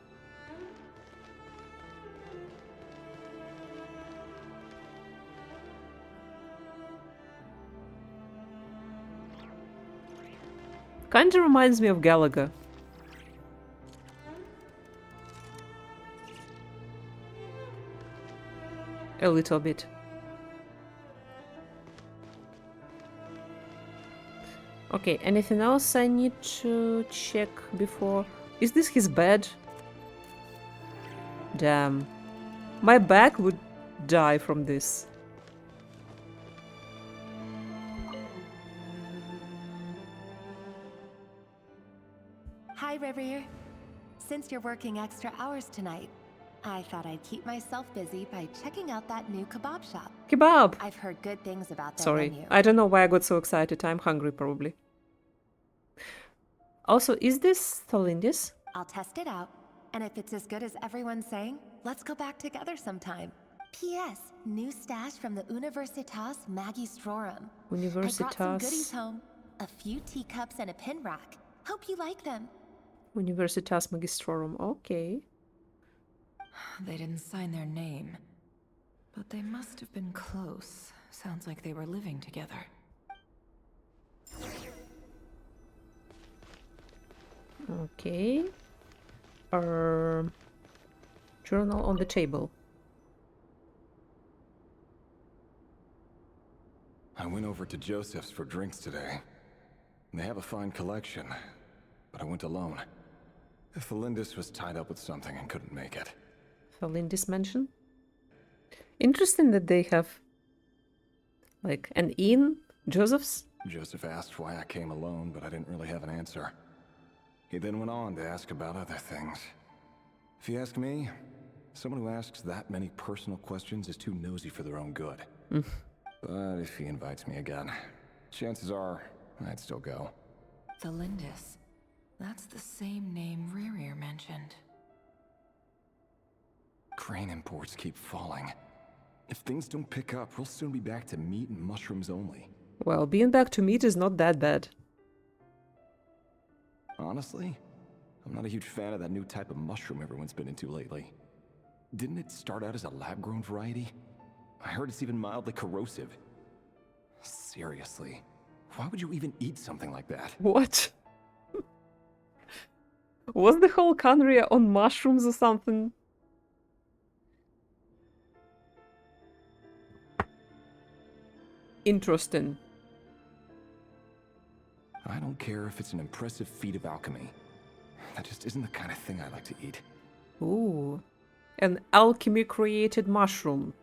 [SPEAKER 1] Kinda reminds me of Gallagher. A little bit. Okay, anything else I need to check before? Is this his bed? Damn. My back would die from this.
[SPEAKER 13] Hi, Reverie. Since you're working extra hours tonight, I thought I'd keep myself busy by checking out that new kebab shop.
[SPEAKER 1] Kebab!
[SPEAKER 13] I've heard good things about their
[SPEAKER 1] Sorry,
[SPEAKER 13] menu.
[SPEAKER 1] I don't know why I got so excited. I'm hungry, probably. Also, is this Thalindis?
[SPEAKER 13] I'll test it out, and if it's as good as everyone's saying, let's go back together sometime. P.S. New stash from the Universitas Magistrorum. I brought some goodies
[SPEAKER 1] Universitas...
[SPEAKER 13] home. A few teacups and a pin rack. Hope you like them.
[SPEAKER 1] Universitas Magistrorum, okay.
[SPEAKER 11] They didn't sign their name, but they must have been close. Sounds like they were living together.
[SPEAKER 1] Okay. Journal on the table.
[SPEAKER 14] I went over to Joseph's for drinks today. They have a fine collection, but I went alone. Thalindis was tied up with something and couldn't make it.
[SPEAKER 1] Thalindis mansion? Interesting that they have like an inn, Joseph's.
[SPEAKER 14] Joseph asked why I came alone, but I didn't really have an answer. He then went on to ask about other things. If you ask me, someone who asks that many personal questions is too nosy for their own good. But if he invites me again, chances are I'd still go.
[SPEAKER 11] Thalindis. That's the same name Rerir mentioned.
[SPEAKER 14] Crane imports keep falling. If things don't pick up, we'll soon be back to meat and mushrooms only.
[SPEAKER 1] Well, being back to meat is not that bad.
[SPEAKER 14] Honestly, I'm not a huge fan of that new type of mushroom everyone's been into lately. Didn't it start out as a lab-grown variety? I heard it's even mildly corrosive. Seriously, why would you even eat something like that?
[SPEAKER 1] What? Was the whole Khaenri'ah on mushrooms or something? Interesting.
[SPEAKER 14] I don't care if it's an impressive feat of alchemy. That just isn't the kind of thing I like to eat.
[SPEAKER 1] Ooh. An alchemy-created mushroom.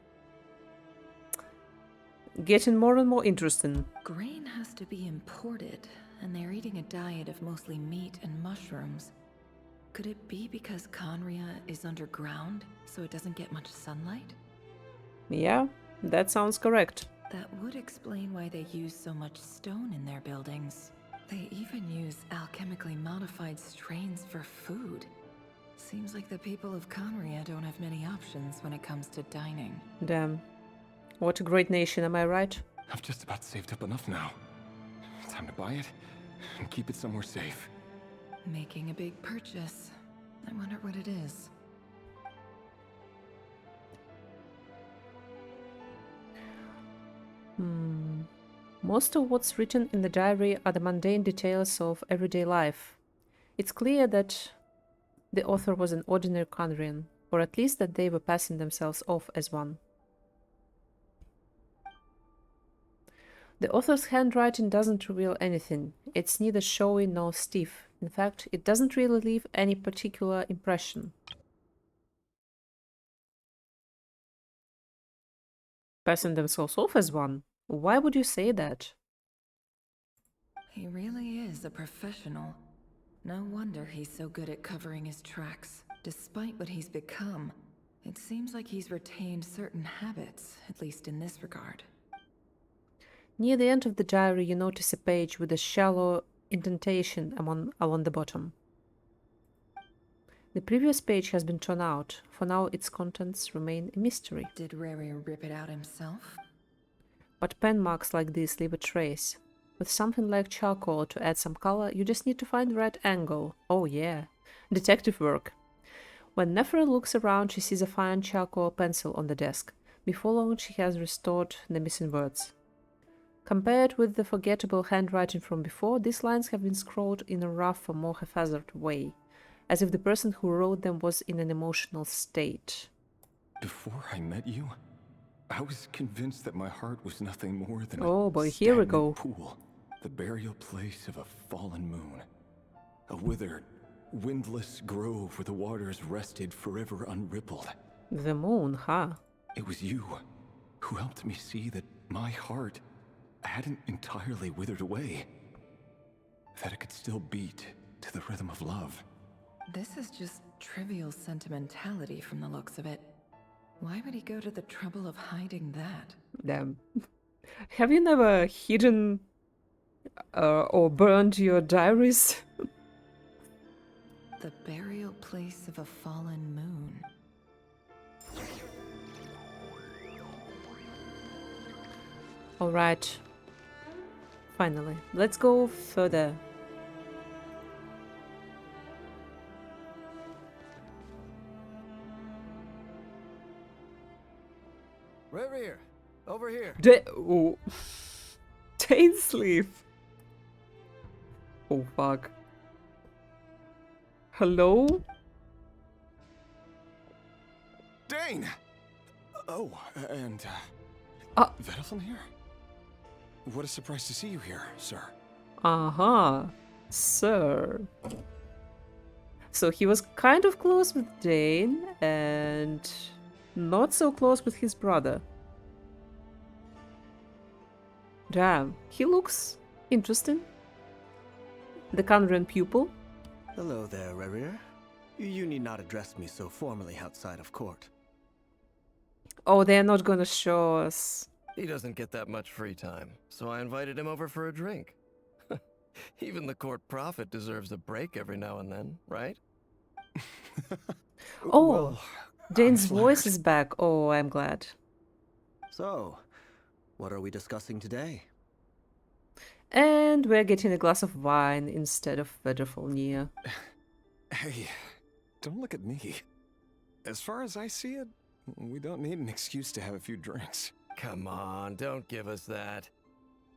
[SPEAKER 1] Getting more and more interesting.
[SPEAKER 11] Grain has to be imported, and they're eating a diet of mostly meat and mushrooms. Could it be because Khaenri'ah is underground, so it doesn't get much sunlight?
[SPEAKER 1] Yeah, that sounds correct.
[SPEAKER 11] That would explain why they use so much stone in their buildings. They even use alchemically modified strains for food. Seems like the people of Khaenri'ah don't have many options when it comes to dining.
[SPEAKER 1] Damn. What a great nation, am I right?
[SPEAKER 14] I've just about saved up enough now. Time to buy it and keep it somewhere safe.
[SPEAKER 11] Making a big purchase. I wonder what it is.
[SPEAKER 1] Most of what's written in the diary are the mundane details of everyday life. It's clear that the author was an ordinary Khaenri'ah, or at least that they were passing themselves off as one. The author's handwriting doesn't reveal anything. It's neither showy nor stiff. In fact, it doesn't really leave any particular impression. Passing themselves off as one? Why would you say that?
[SPEAKER 11] He really is a professional. No wonder he's so good at covering his tracks. Despite what he's become, it seems like he's retained certain habits, at least in this regard.
[SPEAKER 1] Near the end of the diary, you notice a page with a shallow indentation along the bottom. The previous page has been torn out. For now, its contents remain a mystery.
[SPEAKER 11] Did Rary rip it out himself?
[SPEAKER 1] But pen marks like this leave a trace. With something like charcoal to add some color, you just need to find the right angle. Oh yeah, detective work. When Nephra looks around, she sees a fine charcoal pencil on the desk. Before long, she has restored the missing words. Compared with the forgettable handwriting from before, these lines have been scrawled in a rougher, more haphazard way, as if the person who wrote them was in an emotional state.
[SPEAKER 14] Before I met you, I was convinced that my heart was nothing more than
[SPEAKER 1] oh boy, here we go.
[SPEAKER 14] Pool, the burial place of a fallen moon, a withered, windless grove where the waters rested forever unrippled.
[SPEAKER 1] The moon, huh?
[SPEAKER 14] It was you who helped me see that my heart hadn't entirely withered away, that it could still beat to the rhythm of love.
[SPEAKER 11] This is just trivial sentimentality from the looks of it. Why would he go to the trouble of hiding that?
[SPEAKER 1] Damn. Have you never hidden or burned your diaries?
[SPEAKER 11] The burial place of a fallen moon.
[SPEAKER 1] Alright. Finally. Let's go further.
[SPEAKER 10] Rary, over here.
[SPEAKER 1] Oh. Dainsleif. Oh fuck. Hello?
[SPEAKER 14] Dane! Oh, and, Vedalfin here? What a surprise to see you here, sir.
[SPEAKER 1] Uh-huh. Sir. So he was kind of close with Dane and not so close with his brother. Damn, he looks interesting. The Khaenri'ah pupil.
[SPEAKER 15] Hello there, Rary. You need not address me so formally outside of court.
[SPEAKER 1] Oh, they're not gonna show us.
[SPEAKER 16] He doesn't get that much free time, so I invited him over for a drink. Even the court prophet deserves a break every now and then, right?
[SPEAKER 1] Oh,
[SPEAKER 15] well,
[SPEAKER 1] Dane's voice is back. Oh, I'm glad.
[SPEAKER 15] So, what are we discussing today?
[SPEAKER 1] And we're getting a glass of wine instead of Vedalfin.
[SPEAKER 14] Hey, don't look at me. As far as I see it, we don't need an excuse to have a few drinks.
[SPEAKER 16] Come on, don't give us that.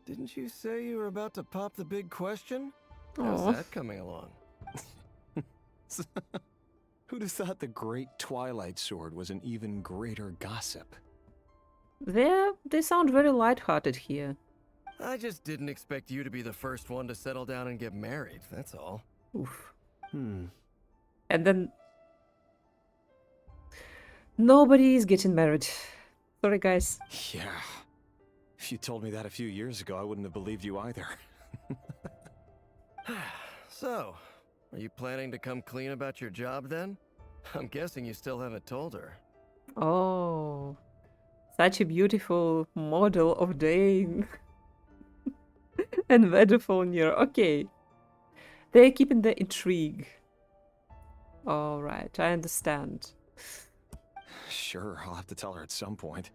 [SPEAKER 16] Didn't you say you were about to pop the big question? How's that coming along?
[SPEAKER 14] Who'd have thought the great Twilight Sword was an even greater gossip?
[SPEAKER 1] They sound very lighthearted here.
[SPEAKER 16] I just didn't expect you to be the first one to settle down and get married, that's all.
[SPEAKER 1] Oof. And then nobody is getting married. Sorry, guys.
[SPEAKER 14] Yeah. If you told me that a few years ago, I wouldn't have believed you either.
[SPEAKER 16] So, are you planning to come clean about your job then? I'm guessing you still haven't told her.
[SPEAKER 1] Oh, such a beautiful model of Dane. And Vedalfin. Okay. They're keeping the intrigue. Alright, I understand.
[SPEAKER 14] Sure, I'll have to tell her at some point.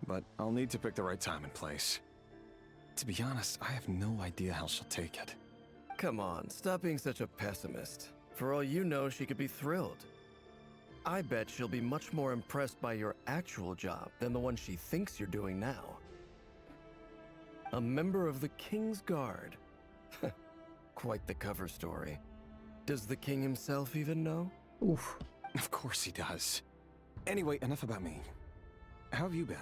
[SPEAKER 14] But I'll need to pick the right time and place. To be honest, I have no idea how she'll take it.
[SPEAKER 16] Come on, stop being such a pessimist. For all you know, she could be thrilled. I bet she'll be much more impressed by your actual job than the one she thinks you're doing now. A member of the King's Guard. Quite the cover story. Does the king himself even know?
[SPEAKER 1] Oof.
[SPEAKER 14] Of course he does. Anyway, enough about me. How have you been?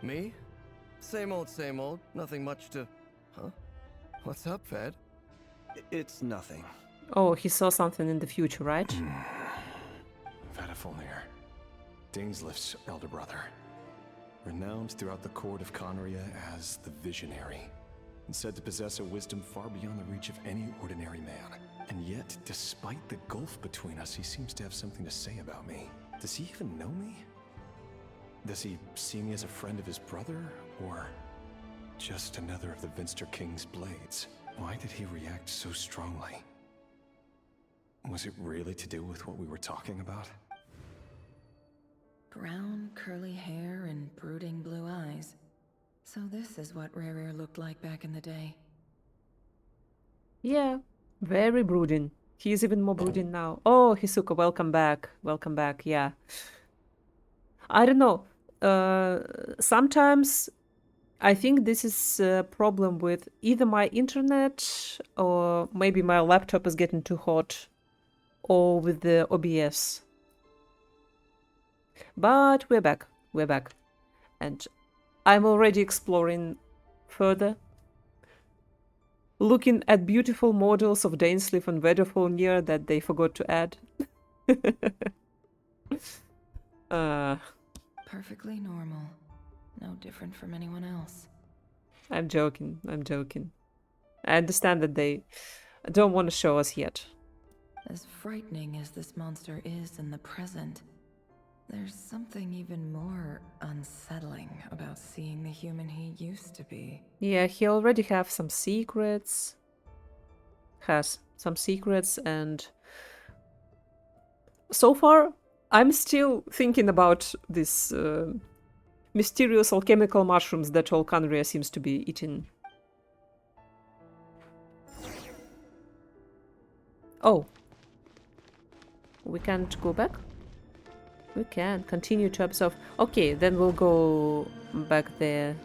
[SPEAKER 16] Me? Same old, nothing much to... Huh? What's up, Ved?
[SPEAKER 15] It's nothing.
[SPEAKER 1] Oh, he saw something in the future, right?
[SPEAKER 14] Vedifulnir, Daneslif's elder brother. Renowned throughout the court of Khaenri'ah as the Visionary, and said to possess a wisdom far beyond the reach of any ordinary man. And yet, despite the gulf between us, he seems to have something to say about me. Does he even know me? Does he see me as a friend of his brother, or just another of the Vinster King's blades? Why did he react so strongly? Was it really to do with what we were talking about?
[SPEAKER 11] Brown, curly hair and brooding blue eyes. So this is what Khaenri'ah looked like back in the day.
[SPEAKER 1] Yeah, very brooding. He's even more brooding now. Oh, Hisoka, welcome back. Welcome back, yeah. I don't know. Sometimes I think this is a problem with either my internet or maybe my laptop is getting too hot, or with the OBS. But we're back. We're back. And I'm already exploring further. Looking at beautiful models of Dainsleif and Vedifulnir that they forgot to add.
[SPEAKER 11] Perfectly normal. No different from anyone else.
[SPEAKER 1] I'm joking. I'm joking. I understand that they don't want to show us yet.
[SPEAKER 11] As frightening as this monster is in the present, there's something even more unsettling about seeing the human he used to be.
[SPEAKER 1] Yeah, he already has some secrets. And so far, I'm still thinking about this mysterious alchemical mushrooms that all Khaenri'ah seems to be eating. Oh. We can't go back? We can continue to observe. Okay, then we'll go back there.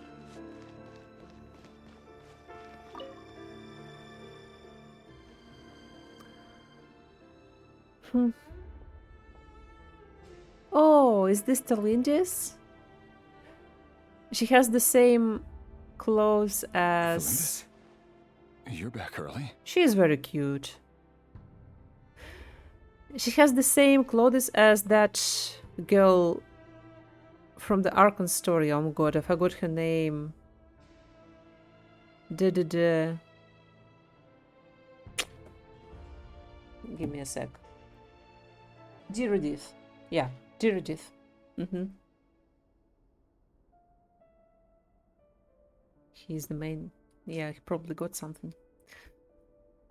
[SPEAKER 1] Oh, is this Talindis? She has the same clothes as...
[SPEAKER 14] You're back early.
[SPEAKER 1] She is very cute. She has the same clothes as that girl from the Archon story. Oh my god, I forgot her name. Give me a sec. Diridith. Yeah, Diridith. He's the main... Yeah, he probably got something.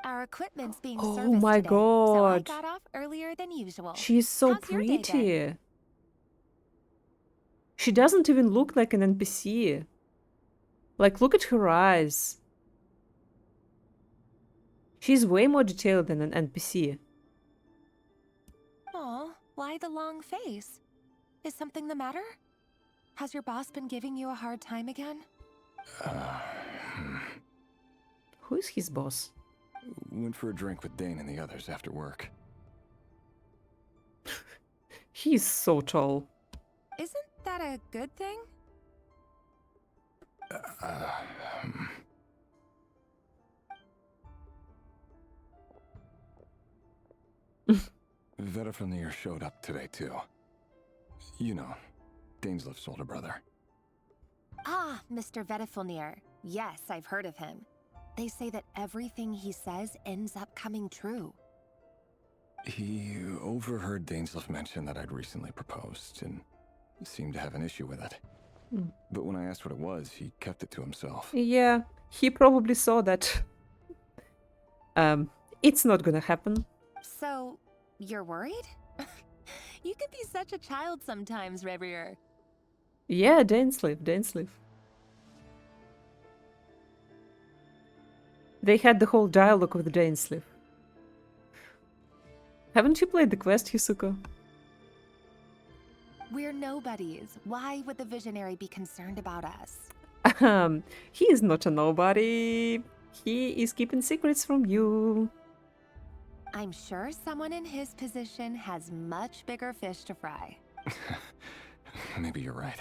[SPEAKER 13] Our equipment's being
[SPEAKER 1] Oh
[SPEAKER 13] serviced
[SPEAKER 1] my
[SPEAKER 13] today, so I
[SPEAKER 1] god.
[SPEAKER 13] got off earlier than usual.
[SPEAKER 1] She's so
[SPEAKER 13] How's your day been?
[SPEAKER 1] pretty. She doesn't even look like an NPC. Like, look at her eyes. She's way more detailed than an NPC.
[SPEAKER 13] Aw, why the long face? Is something the matter? Has your boss been giving you a hard time again?
[SPEAKER 1] Who is his boss?
[SPEAKER 14] Went for a drink with Dane and the others after work.
[SPEAKER 1] He's so tall.
[SPEAKER 13] Isn't that a good thing?
[SPEAKER 14] Vedifulnir showed up today too. You know, Daneslif's older brother.
[SPEAKER 13] Ah, Mr. Vedifulnir. Yes, I've heard of him. They say that everything he says ends up coming true.
[SPEAKER 14] He overheard Daneslif mention that I'd recently proposed and seemed to have an issue with it. But when I asked what it was, he kept it to himself.
[SPEAKER 1] Yeah, he probably saw that. It's not gonna happen.
[SPEAKER 13] So, you're worried? You can be such a child sometimes, Khaenri'ah.
[SPEAKER 1] Yeah, Dainsleif. They had the whole dialogue with Dainsleif. Haven't you played the quest, Hisoka?
[SPEAKER 13] We're nobodies. Why would the Visionary be concerned about us?
[SPEAKER 1] He is not a nobody. He is keeping secrets from you.
[SPEAKER 13] I'm sure someone in his position has much bigger fish to fry.
[SPEAKER 14] Maybe you're right.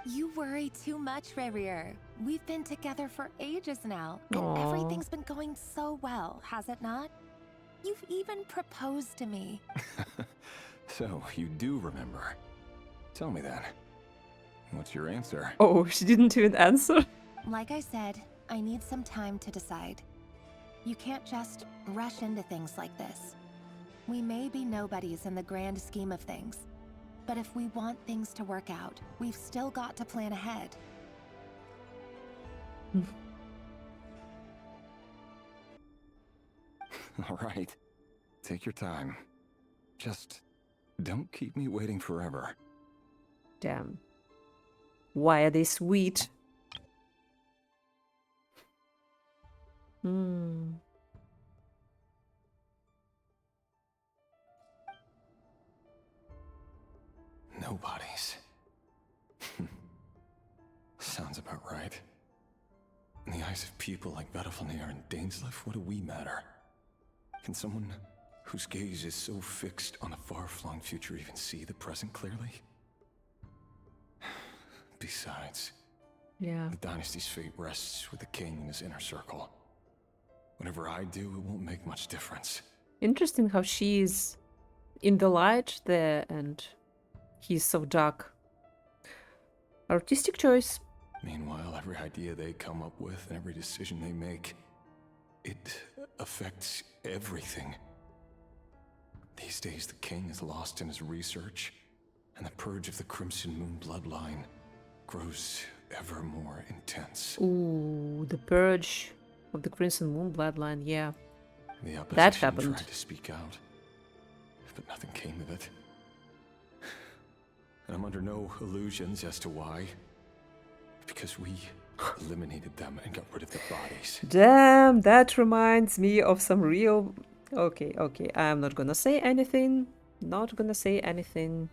[SPEAKER 13] You worry too much, Rerir. We've been together for ages now, and
[SPEAKER 1] Aw.
[SPEAKER 13] everything's been going so well, has it not? You've even proposed to me.
[SPEAKER 14] So, you do remember. Tell me then. What's your answer?
[SPEAKER 1] Oh, she didn't even answer.
[SPEAKER 13] Like I said, I need some time to decide. You can't just rush into things like this. We may be nobodies in the grand scheme of things, but if we want things to work out, we've still got to plan ahead.
[SPEAKER 14] All right. Take your time. Just don't keep me waiting forever.
[SPEAKER 1] Damn. Why are they sweet? Hmm.
[SPEAKER 14] Nobodies. Sounds about right. In the eyes of people like Vedalfnir and Dainsleif, what do we matter? Can someone whose gaze is so fixed on a far-flung future even see the present clearly? Besides,
[SPEAKER 1] Yeah.
[SPEAKER 14] the dynasty's fate rests with the king and his inner circle. Whatever I do, it won't make much difference.
[SPEAKER 1] Interesting how she's in the light there and he's so dark. Artistic choice.
[SPEAKER 14] Meanwhile, every idea they come up with and every decision they make, it affects everything. These days, the king is lost in his research, and the purge of the Crimson Moon bloodline grows ever more intense.
[SPEAKER 1] Ooh, the purge of the Crimson Moon bloodline, yeah.
[SPEAKER 14] The opposition
[SPEAKER 1] That happened.
[SPEAKER 14] tried to speak out, but nothing came of it. And I'm under no illusions as to why. Because we eliminated them and got rid of their bodies.
[SPEAKER 1] Damn, that reminds me of some real... Okay, I'm not gonna say anything. Not gonna say anything.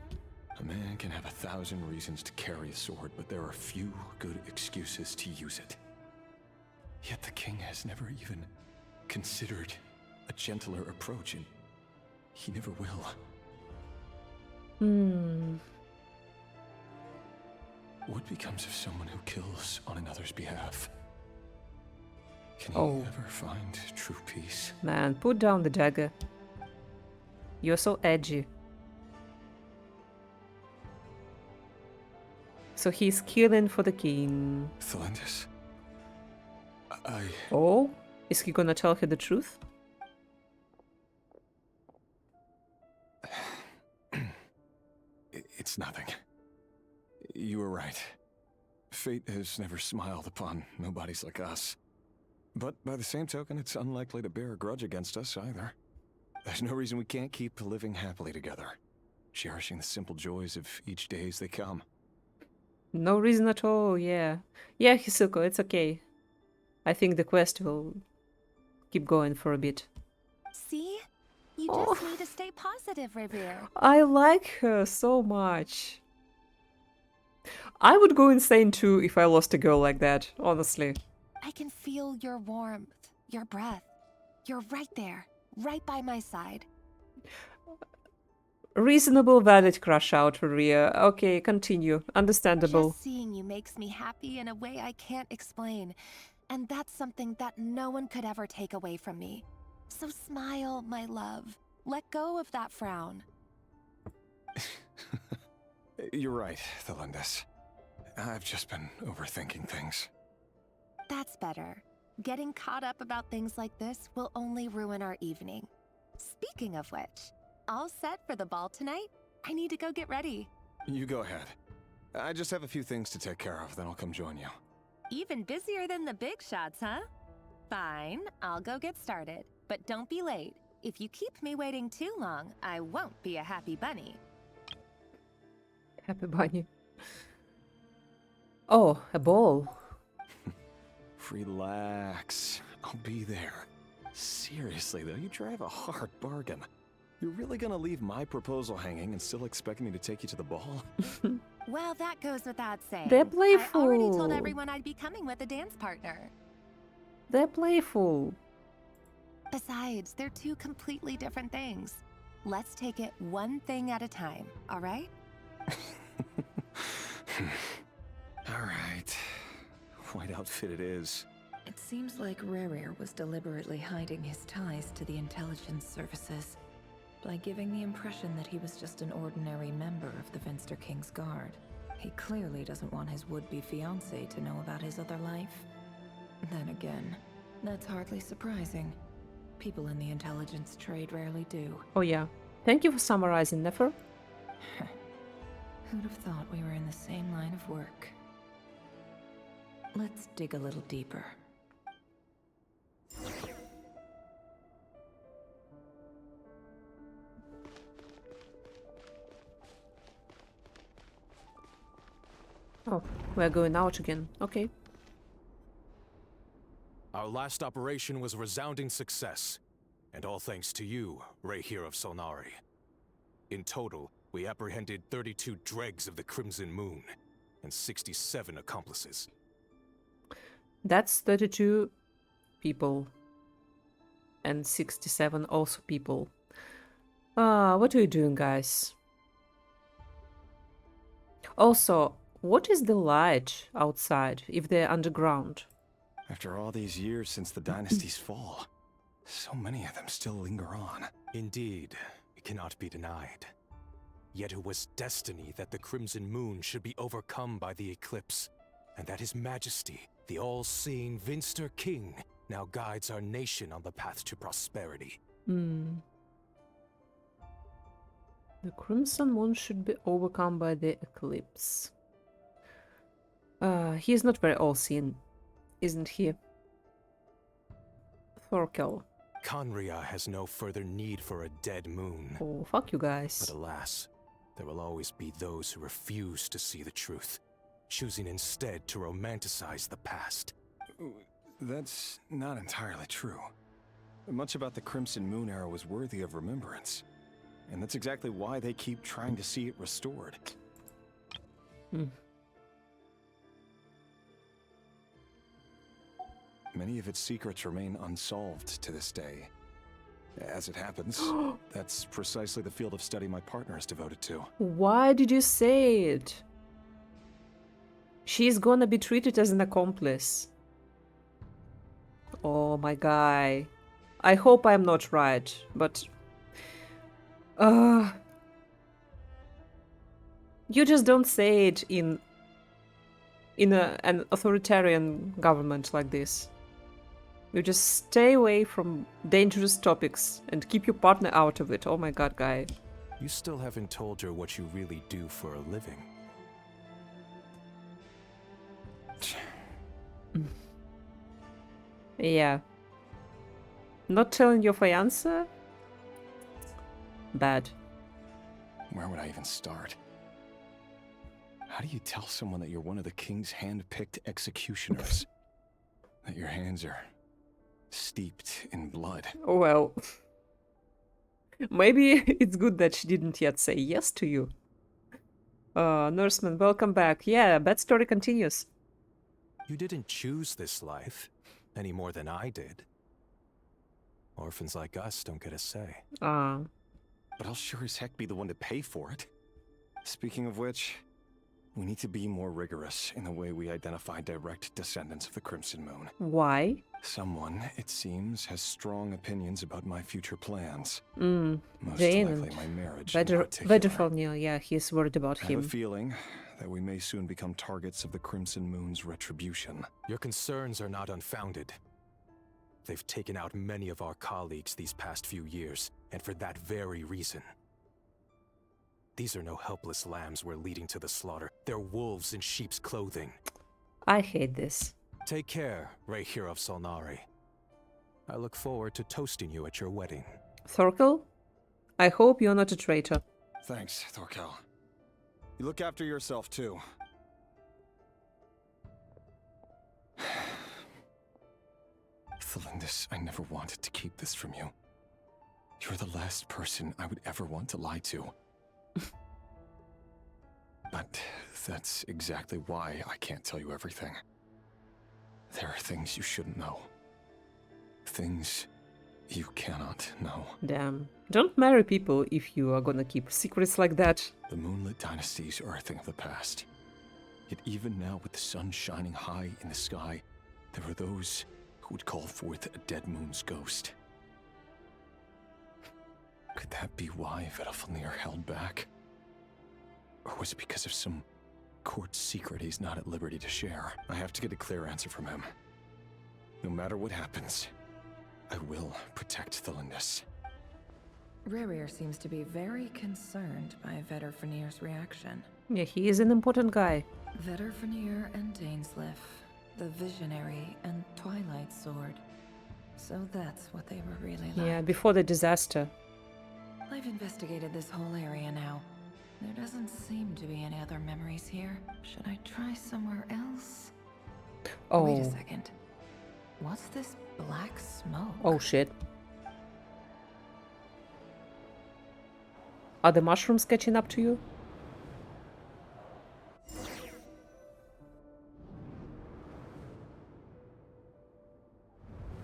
[SPEAKER 14] A man can have 1,000 reasons to carry a sword, but there are few good excuses to use it. Yet the king has never even considered a gentler approach, and he never will. What becomes of someone who kills on another's behalf? Can he ever find true peace?
[SPEAKER 1] Man, put down the dagger. You're so edgy. So he's killing for the king.
[SPEAKER 14] Thelindis?
[SPEAKER 1] Oh? Is he gonna tell her the truth?
[SPEAKER 14] It's nothing. You were right. Fate has never smiled upon nobodies like us. But by the same token, it's unlikely to bear a grudge against us either. There's no reason we can't keep living happily together, cherishing the simple joys of each day as they come.
[SPEAKER 1] No reason at all, yeah. Yeah, Hisuko, it's okay. I think the quest will keep going for a bit.
[SPEAKER 13] See? You just need to stay positive, Rerir.
[SPEAKER 1] I like her so much. I would go insane too if I lost a girl like that, honestly.
[SPEAKER 13] I can feel your warmth, your breath. You're right there, right by my side.
[SPEAKER 1] Reasonable, valid crush out, Ria. Okay, continue. Understandable.
[SPEAKER 13] Just seeing you makes me happy in a way I can't explain. And that's something that no one could ever take away from me. So smile, my love. Let go of that frown.
[SPEAKER 14] You're right, Thelindis. I've just been overthinking things.
[SPEAKER 13] That's better. Getting caught up about things like this will only ruin our evening. Speaking of which, all set for the ball tonight? I need to go get ready.
[SPEAKER 14] You go ahead. I just have a few things to take care of, then I'll come join you.
[SPEAKER 13] Even busier than the big shots, huh? Fine, I'll go get started. But don't be late. If you keep me waiting too long, I won't be a happy bunny.
[SPEAKER 1] Happy bunny. Oh, a ball.
[SPEAKER 14] Relax. I'll be there. Seriously, though, you drive a hard bargain. You're really gonna leave my proposal hanging and still expect me to take you to the ball?
[SPEAKER 13] Well, that goes without saying.
[SPEAKER 1] They're playful.
[SPEAKER 13] I already told everyone I'd be coming with a dance partner.
[SPEAKER 1] They're playful.
[SPEAKER 13] Besides, they're two completely different things. Let's take it one thing at a time, all right?
[SPEAKER 14] Alright. White outfit it is.
[SPEAKER 11] It seems like Rerir was deliberately hiding his ties to the intelligence services by giving the impression that he was just an ordinary member of the Finster King's Guard. He clearly doesn't want his would-be fiancée to know about his other life. Then again, that's hardly surprising. People in the intelligence trade rarely do.
[SPEAKER 1] Oh yeah. Thank you for summarizing, Nefer.
[SPEAKER 11] Who'd have thought we were in the same line of work? Let's dig a little deeper.
[SPEAKER 1] Oh, we're going out again. Okay.
[SPEAKER 3] Our last operation was a resounding success, and all thanks to you, Raihir of Solnari. In total, we apprehended 32 dregs of the Crimson Moon, and 67 accomplices.
[SPEAKER 1] That's 32 people. And 67 also people. What are you doing, guys? Also, what is the light outside if they're underground?
[SPEAKER 14] After all these years since the dynasty's fall, so many of them still linger on.
[SPEAKER 3] Indeed, it cannot be denied. Yet it was destiny that the Crimson Moon should be overcome by the eclipse, and that His Majesty, the all-seeing Finster King, now guides our nation on the path to prosperity.
[SPEAKER 1] The Crimson Moon should be overcome by the eclipse. He is not very all-seeing, isn't he? Thorkel.
[SPEAKER 3] Khaenri'ah has no further need for a dead moon.
[SPEAKER 1] Oh, fuck you guys.
[SPEAKER 3] But alas, there will always be those who refuse to see the truth, choosing instead to romanticize the past.
[SPEAKER 14] That's not entirely true. Much about the Crimson Moon era was worthy of remembrance. And that's exactly why they keep trying to see it restored. Many of its secrets remain unsolved to this day. As it happens, that's precisely the field of study my partner is devoted to.
[SPEAKER 1] Why did you say it? She's gonna be treated as an accomplice. Oh, my guy. I hope I'm not right, but... you just don't say it in an authoritarian government like this. You just stay away from dangerous topics and keep your partner out of it. Oh my god, guy.
[SPEAKER 3] You still haven't told her what you really do for a living.
[SPEAKER 1] Yeah. Not telling your fiancé? Bad.
[SPEAKER 14] Where would I even start? How do you tell someone that you're one of the king's hand-picked executioners? That your hands are steeped in blood?
[SPEAKER 1] Well, maybe it's good that she didn't yet say yes to you. Nurseman, welcome back. Yeah, bad story continues.
[SPEAKER 3] You didn't choose this life, any more than I did. Orphans like us don't get a say.
[SPEAKER 14] But I'll sure as heck be the one to pay for it. Speaking of which, we need to be more rigorous in the way we identify direct descendants of the Crimson Moon.
[SPEAKER 1] Why?
[SPEAKER 14] Someone, it seems, has strong opinions about my future plans.
[SPEAKER 1] Jane
[SPEAKER 14] likely my marriage in
[SPEAKER 1] particular. Yeah, he's worried about
[SPEAKER 14] I
[SPEAKER 1] him.
[SPEAKER 14] have a feeling that we may soon become targets of the Crimson Moon's retribution.
[SPEAKER 3] Your concerns are not unfounded. They've taken out many of our colleagues these past few years, and for that very reason. These are no helpless lambs we're leading to the slaughter. They're wolves in sheep's clothing.
[SPEAKER 1] I hate this.
[SPEAKER 3] Take care, Raihir of Solnari. I look forward to toasting you at your wedding.
[SPEAKER 1] Thorkel, I hope you're not a traitor.
[SPEAKER 14] Thanks, Thorkel. You look after yourself, too. Thelindis, I never wanted to keep this from you. You're the last person I would ever want to lie to. But that's exactly why I can't tell you everything. There are things you shouldn't know. Things you cannot know.
[SPEAKER 1] Damn. Don't marry people if you are gonna keep secrets like that.
[SPEAKER 14] The Moonlit Dynasties are a thing of the past.
[SPEAKER 3] Yet even now, with the sun shining high in the sky, there are those who would call forth a dead moon's ghost. Could that be why Vedalfnir held back? Or was it because of some court secret he's not at liberty to share? I have to get a clear answer from him. No matter what happens, I will protect Thelindis.
[SPEAKER 11] Rerir seems to be very concerned by Vedalfnir's reaction.
[SPEAKER 1] Yeah, he is an important guy.
[SPEAKER 11] Vedalfnir and Dainsleif, the Visionary and Twilight Sword. So that's what they were really like.
[SPEAKER 1] Yeah, before the disaster.
[SPEAKER 11] I've investigated this whole area now. There doesn't seem to be any other memories here. Should I try somewhere else?
[SPEAKER 1] Oh.
[SPEAKER 11] Wait a second. What's this black smoke?
[SPEAKER 1] Oh shit. Are the mushrooms catching up to you?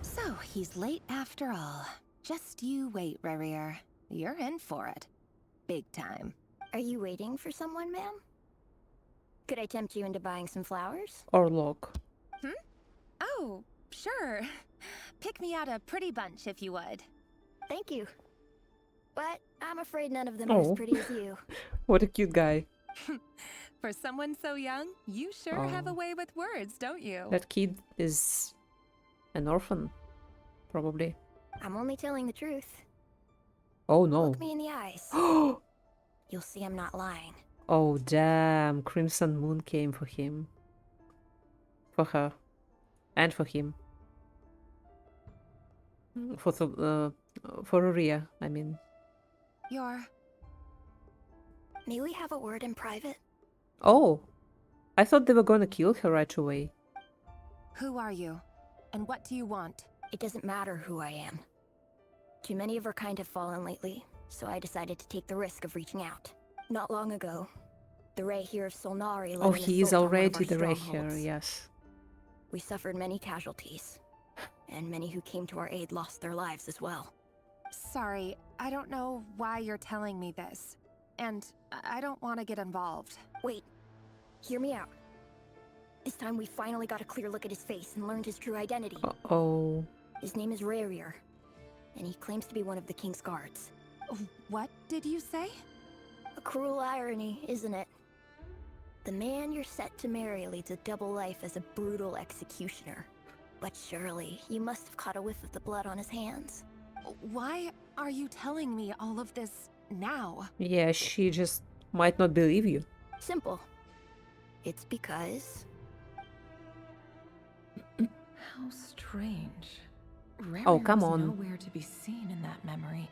[SPEAKER 13] So, he's late after all. Just you wait, Rerir. You're in for it. Big time.
[SPEAKER 2] Are you waiting for someone, ma'am? Could I tempt you into buying some flowers?
[SPEAKER 1] Or look.
[SPEAKER 13] Oh, sure. Pick me out a pretty bunch if you would.
[SPEAKER 2] Thank you. But I'm afraid none of them are as pretty as you.
[SPEAKER 1] What a cute guy.
[SPEAKER 13] For someone so young, you sure have a way with words, don't you?
[SPEAKER 1] That kid is an orphan, probably.
[SPEAKER 2] I'm only telling the truth.
[SPEAKER 1] Oh no.
[SPEAKER 2] Look me in the eyes. You'll see I'm not lying.
[SPEAKER 1] Oh damn, Crimson Moon came for him. For her. And for him. For Khaenri'ah, I mean.
[SPEAKER 2] May we have a word in private?
[SPEAKER 1] Oh. I thought they were gonna kill her right away.
[SPEAKER 13] Who are you? And what do you want?
[SPEAKER 2] It doesn't matter who I am. Too many of her kind have fallen lately, so I decided to take the risk of reaching out. Not long ago, the Raihir of Solnari led
[SPEAKER 1] Oh,
[SPEAKER 2] an
[SPEAKER 1] he is
[SPEAKER 2] assault on one of
[SPEAKER 1] already
[SPEAKER 2] our
[SPEAKER 1] the Raihir,
[SPEAKER 2] strongholds.
[SPEAKER 1] yes.
[SPEAKER 2] We suffered many casualties, and many who came to our aid lost their lives as well.
[SPEAKER 13] Sorry, I don't know why you're telling me this. And I don't want to get involved.
[SPEAKER 2] Wait, hear me out. This time we finally got a clear look at his face and learned his true identity.
[SPEAKER 1] Uh-oh.
[SPEAKER 2] His name is Rerir, and he claims to be one of the king's guards.
[SPEAKER 13] What did you say?
[SPEAKER 2] A cruel irony, isn't it? The man you're set to marry leads a double life as a brutal executioner. But surely, you must have caught a whiff of the blood on his hands.
[SPEAKER 13] Why are you telling me all of this now?
[SPEAKER 1] Yeah, she just might not believe you.
[SPEAKER 2] Simple. It's because...
[SPEAKER 11] How strange.
[SPEAKER 1] Oh,
[SPEAKER 11] Rerir
[SPEAKER 1] come
[SPEAKER 11] was
[SPEAKER 1] on.
[SPEAKER 11] nowhere to be seen in that memory.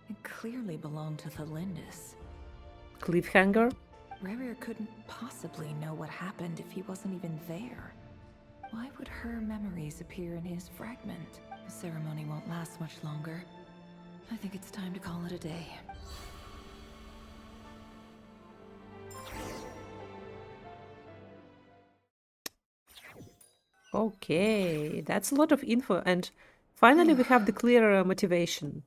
[SPEAKER 11] It clearly belonged to Thelindis.
[SPEAKER 1] Cliffhanger?
[SPEAKER 11] Rerir couldn't possibly know what happened if he wasn't even there. Why would her memories appear in his fragment? The ceremony won't last much longer. I think it's time to call it a day.
[SPEAKER 1] Okay, that's a lot of info, and finally we have the clear motivation.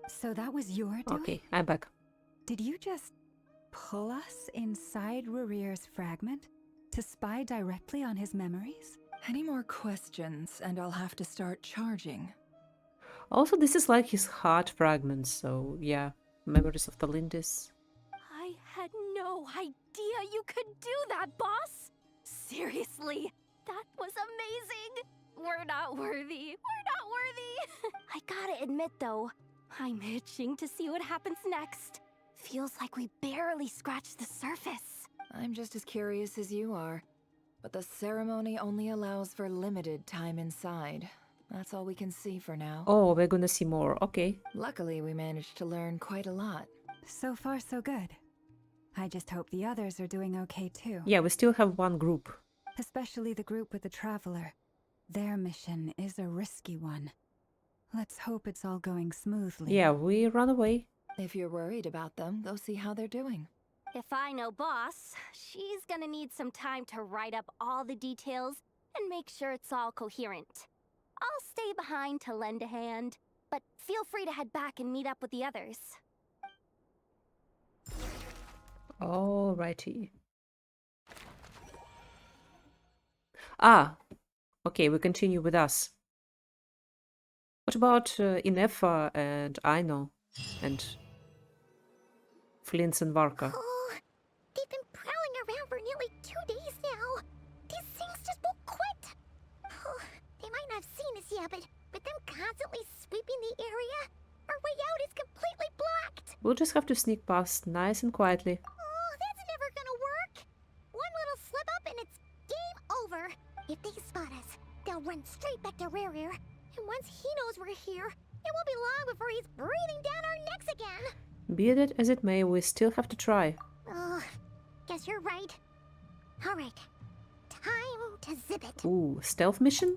[SPEAKER 4] So that was your doing?
[SPEAKER 1] Okay, I'm back.
[SPEAKER 4] Did you just pull us inside Rerir's fragment to spy directly on his memories?
[SPEAKER 11] Any more questions, and I'll have to start charging.
[SPEAKER 1] Also, this is like his heart fragment, so yeah, memories of Thelindis.
[SPEAKER 6] I had no idea you could do that, boss! Seriously, that was amazing! We're not worthy. We're not worthy! I gotta admit, though, I'm itching to see what happens next. Feels like we barely scratched the surface.
[SPEAKER 11] I'm just as curious as you are. But the ceremony only allows for limited time inside. That's all we can see for now.
[SPEAKER 1] Oh, we're gonna see more, okay.
[SPEAKER 11] Luckily, we managed to learn quite a lot.
[SPEAKER 4] So far, so good. I just hope the others are doing okay too.
[SPEAKER 1] Yeah, we still have one group.
[SPEAKER 4] Especially the group with the Traveler. Their mission is a risky one. Let's hope it's all going smoothly.
[SPEAKER 1] Yeah, we run away.
[SPEAKER 11] If you're worried about them, go see how they're doing.
[SPEAKER 6] If I know boss, she's gonna need some time to write up all the details and make sure it's all coherent. I'll stay behind to lend a hand, but feel free to head back and meet up with the others.
[SPEAKER 1] Alrighty. Ah, okay, we continue with us. What about Inefa and Aino and Flint's and Varka?
[SPEAKER 2] Oh, they've been prowling around for nearly 2 days now. These things just won't quit. Oh, they might not have seen us yet, but with them constantly sweeping the area, our way out is completely blocked.
[SPEAKER 1] We'll just have to sneak past nice and quietly.
[SPEAKER 2] Oh, that's never gonna work. One little slip up and it's game over. If they spot us, they'll run straight back to Rerir. And once he knows we're here, it won't be long before he's breathing down our necks again.
[SPEAKER 1] Be that as it may, we still have to try.
[SPEAKER 2] Oh, guess you're right. All right, time to zip it.
[SPEAKER 1] Ooh, stealth mission?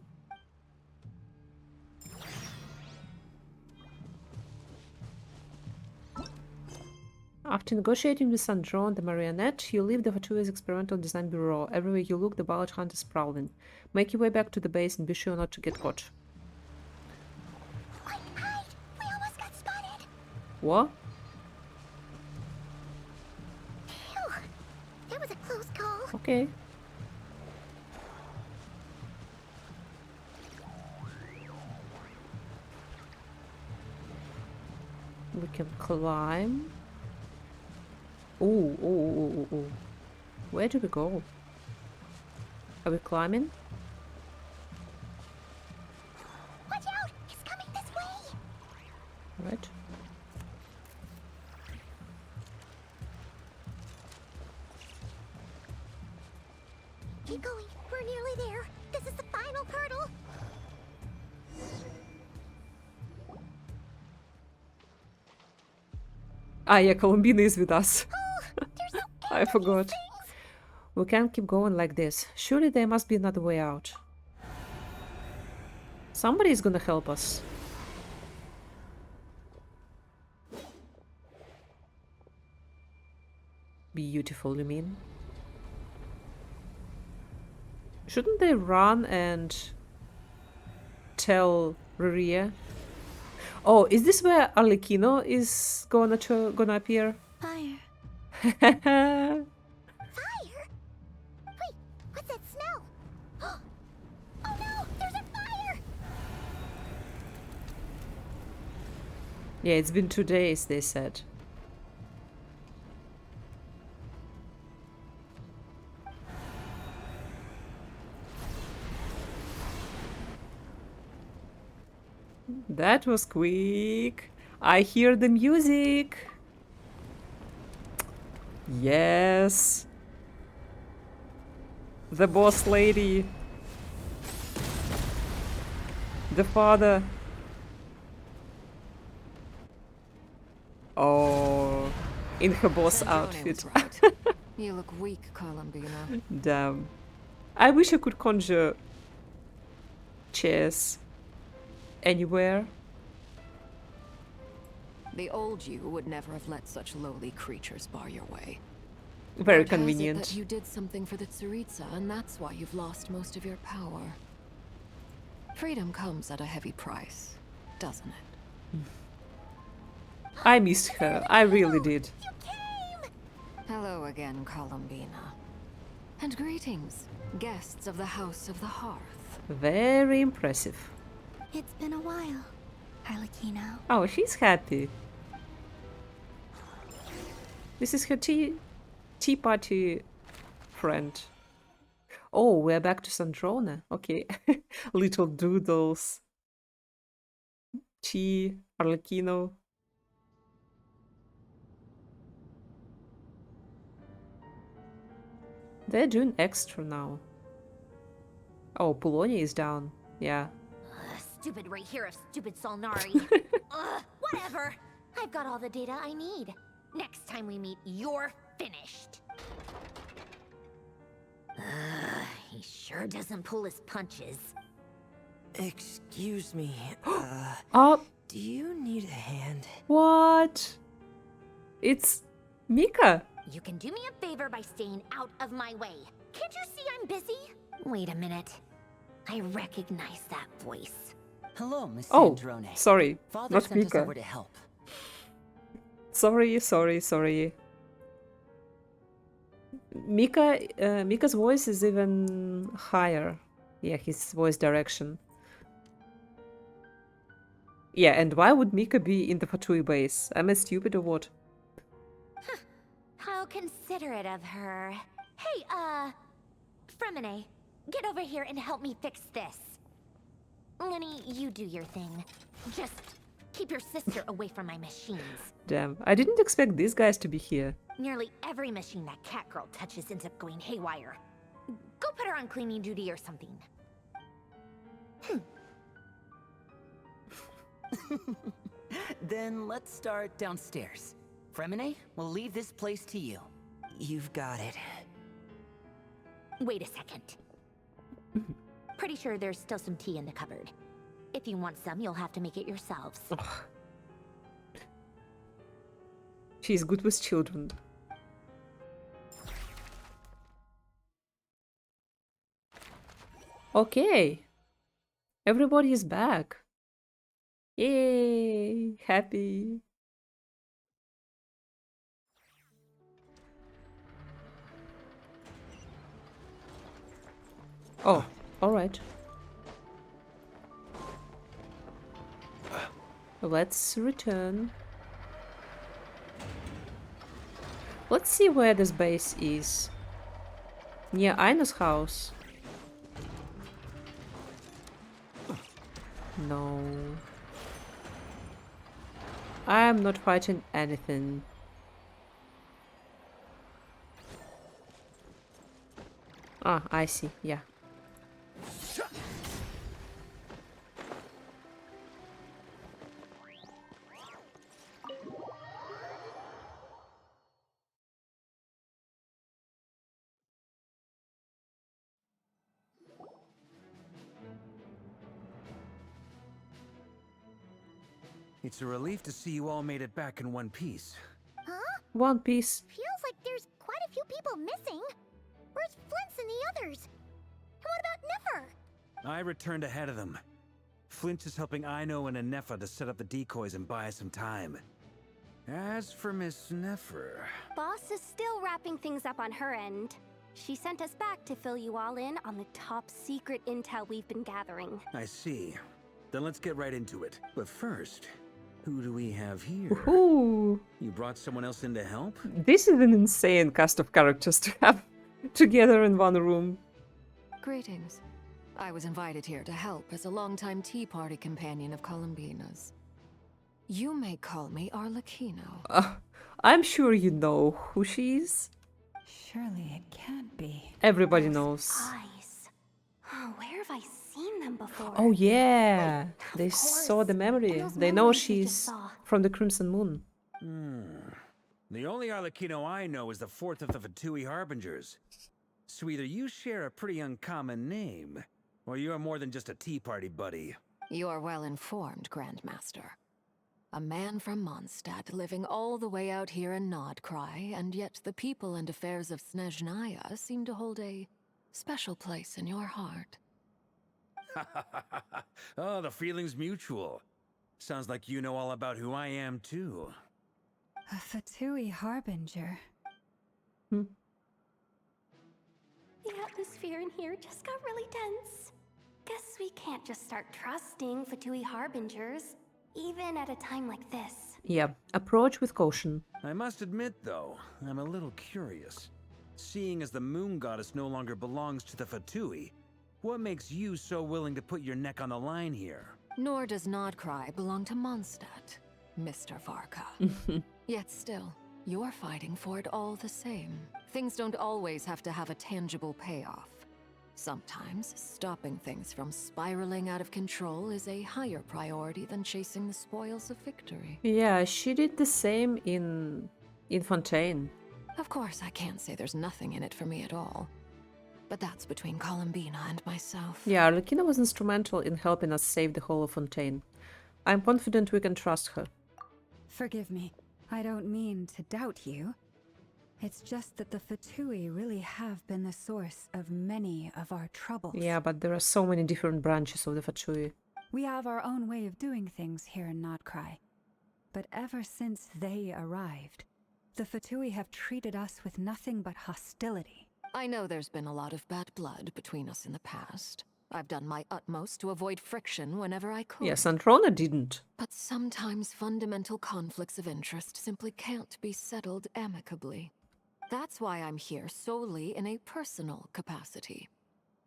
[SPEAKER 1] After negotiating with Sandro and the marionette, you leave the Fatua's Experimental Design Bureau. Everywhere you look, the Ballad Hunt is prowling. Make your way back to the base and be sure not to get caught.
[SPEAKER 2] Quick, hide! We almost got spotted!
[SPEAKER 1] What?
[SPEAKER 2] Phew, that was a close call.
[SPEAKER 1] Okay. We can climb. Ooh, ooh, ooh, ooh, ooh. Where do we go? Are we climbing?
[SPEAKER 2] Watch out! It's coming this way!
[SPEAKER 1] Right.
[SPEAKER 2] Keep going. We're nearly there. This is the final hurdle.
[SPEAKER 1] Ah, yeah, Columbina is with us.
[SPEAKER 2] Oh, there's no
[SPEAKER 1] I forgot. We can't keep going like this. Surely there must be another way out. Somebody is gonna help us. Beautiful, you mean? Shouldn't they run and tell Khaenri'ah? Oh, is this where Arlecchino is gonna appear?
[SPEAKER 9] Fire.
[SPEAKER 2] Fire? Wait, what's that smell? Oh no, there's a fire!
[SPEAKER 1] Yeah, it's been 2 days, they said. That was quick. I hear the music. Yes. The boss lady. The father. Oh, in her boss outfit.
[SPEAKER 17] Right. You look weak, Columbina.
[SPEAKER 1] Damn. I wish I could conjure chairs anywhere.
[SPEAKER 17] The old you would never have let such lowly creatures bar your way.
[SPEAKER 1] Very
[SPEAKER 17] Word has it
[SPEAKER 1] convenient.
[SPEAKER 17] that you did something for the Tsaritsa, and that's why you've lost most of your power. Freedom comes at a heavy price, doesn't it?
[SPEAKER 1] I missed her. I really did.
[SPEAKER 17] Hello again, Columbina. And greetings, guests of the House of the Hearth.
[SPEAKER 1] Very impressive.
[SPEAKER 9] It's been a while, Arlecchino.
[SPEAKER 1] Oh, she's happy. This is her tea party friend. Oh, we're back to Sandrone. Okay. Little doodles. Tea, Arlecchino. They're doing extra now. Oh, Polonia is down. Yeah.
[SPEAKER 2] Stupid right here of stupid Solnari. Ugh, whatever. I've got all the data I need. Next time we meet, you're finished. He sure doesn't pull his punches.
[SPEAKER 15] Excuse me. Do you need a hand?
[SPEAKER 1] What? It's Mika.
[SPEAKER 2] You can do me a favor by staying out of my way. Can't you see I'm busy? Wait a minute. I recognize that voice.
[SPEAKER 18] Hello, Miss
[SPEAKER 1] Oh,
[SPEAKER 18] Sandrone.
[SPEAKER 1] sorry.
[SPEAKER 18] Father
[SPEAKER 1] Not
[SPEAKER 18] sent us
[SPEAKER 1] Mika.
[SPEAKER 18] over to help.
[SPEAKER 1] Sorry. Mika's voice is even higher. Yeah, his voice direction. Yeah, and why would Mika be in the Fatui base? Am I stupid or what?
[SPEAKER 2] How considerate of her. Hey, Fremine, get over here and help me fix this. Lenny, you do your thing. Just keep your sister away from my machines.
[SPEAKER 1] Damn, I didn't expect these guys to be here.
[SPEAKER 2] Nearly every machine that cat girl touches ends up going haywire. Go put her on cleaning duty or something.
[SPEAKER 18] Then let's start downstairs. Fremine, we'll leave this place to you. You've got it.
[SPEAKER 2] Wait a second. Pretty sure there's still some tea in the cupboard. If you want some, you'll have to make it yourselves.
[SPEAKER 1] She's good with children. Okay. Everybody is back. Yay! Happy. Oh, alright. Let's return. Let's see where this base is. Near Aina's house. No. I am not fighting anything. Ah, I see, yeah.
[SPEAKER 10] It's a relief to see you all made it back in one piece.
[SPEAKER 2] Huh?
[SPEAKER 1] One Piece.
[SPEAKER 2] Feels like there's quite a few people missing. Where's Flint's and the others? And what about Nefer?
[SPEAKER 10] I returned ahead of them. Flint is helping Aino and Anefa to set up the decoys and buy us some time. As for Miss Nefer...
[SPEAKER 6] Boss is still wrapping things up on her end. She sent us back to fill you all in on the top secret intel we've been gathering.
[SPEAKER 10] I see. Then let's get right into it. But first, who do we have here?
[SPEAKER 1] Ooh.
[SPEAKER 10] You brought someone else in to help?
[SPEAKER 1] This is an insane cast of characters to have together in one room.
[SPEAKER 17] Greetings. I was invited here to help as a longtime Tea Party companion of Columbina's. You may call me Arlecchino.
[SPEAKER 1] I'm sure you know who she is.
[SPEAKER 4] Surely it can't be.
[SPEAKER 1] Everybody knows.
[SPEAKER 6] Eyes. Oh, where have I seen them before?
[SPEAKER 1] Oh yeah, they saw the memory. They know she's from the Crimson Moon.
[SPEAKER 10] The only Arlecchino I know is the fourth of the Fatui Harbingers. So either you share a pretty uncommon name, or you're more than just a Tea Party buddy.
[SPEAKER 17] You are well informed, Grandmaster. A man from Mondstadt living all the way out here in Nod Krai, and yet the people and affairs of Snezhnaya seem to hold a special place in your heart.
[SPEAKER 10] Oh, the feeling's mutual. Sounds like you know all about who I am, too.
[SPEAKER 4] A Fatui Harbinger.
[SPEAKER 6] The atmosphere in here just got really tense. Guess we can't just start trusting Fatui Harbingers, even at a time like this.
[SPEAKER 1] Yeah, approach with caution.
[SPEAKER 10] I must admit, though, I'm a little curious. Seeing as the moon goddess no longer belongs to the Fatui, what makes you so willing to put your neck on the line here?
[SPEAKER 17] Nor does Nod Krai belong to Mondstadt, Mr. Varka. Yet still, you're fighting for it all the same. Things don't always have to have a tangible payoff. Sometimes, stopping things from spiraling out of control is a higher priority than chasing the spoils of victory.
[SPEAKER 1] Yeah, she did the same in Fontaine.
[SPEAKER 17] Of course, I can't say there's nothing in it for me at all. But that's between Columbina and myself.
[SPEAKER 1] Yeah, Arlecchino was instrumental in helping us save the whole of Fontaine. I'm confident we can trust her.
[SPEAKER 4] Forgive me. I don't mean to doubt you. It's just that the Fatui really have been the source of many of our troubles.
[SPEAKER 1] Yeah, but there are so many different branches of the Fatui.
[SPEAKER 4] We have our own way of doing things here in Nod Krai. But ever since they arrived, The Fatui have treated us with nothing but hostility.
[SPEAKER 17] I know there's been a lot of bad blood between us in the past. I've done my utmost to avoid friction whenever I could.
[SPEAKER 1] Yes, Androna didn't.
[SPEAKER 17] But sometimes fundamental conflicts of interest simply can't be settled amicably. That's why I'm here solely in a personal capacity.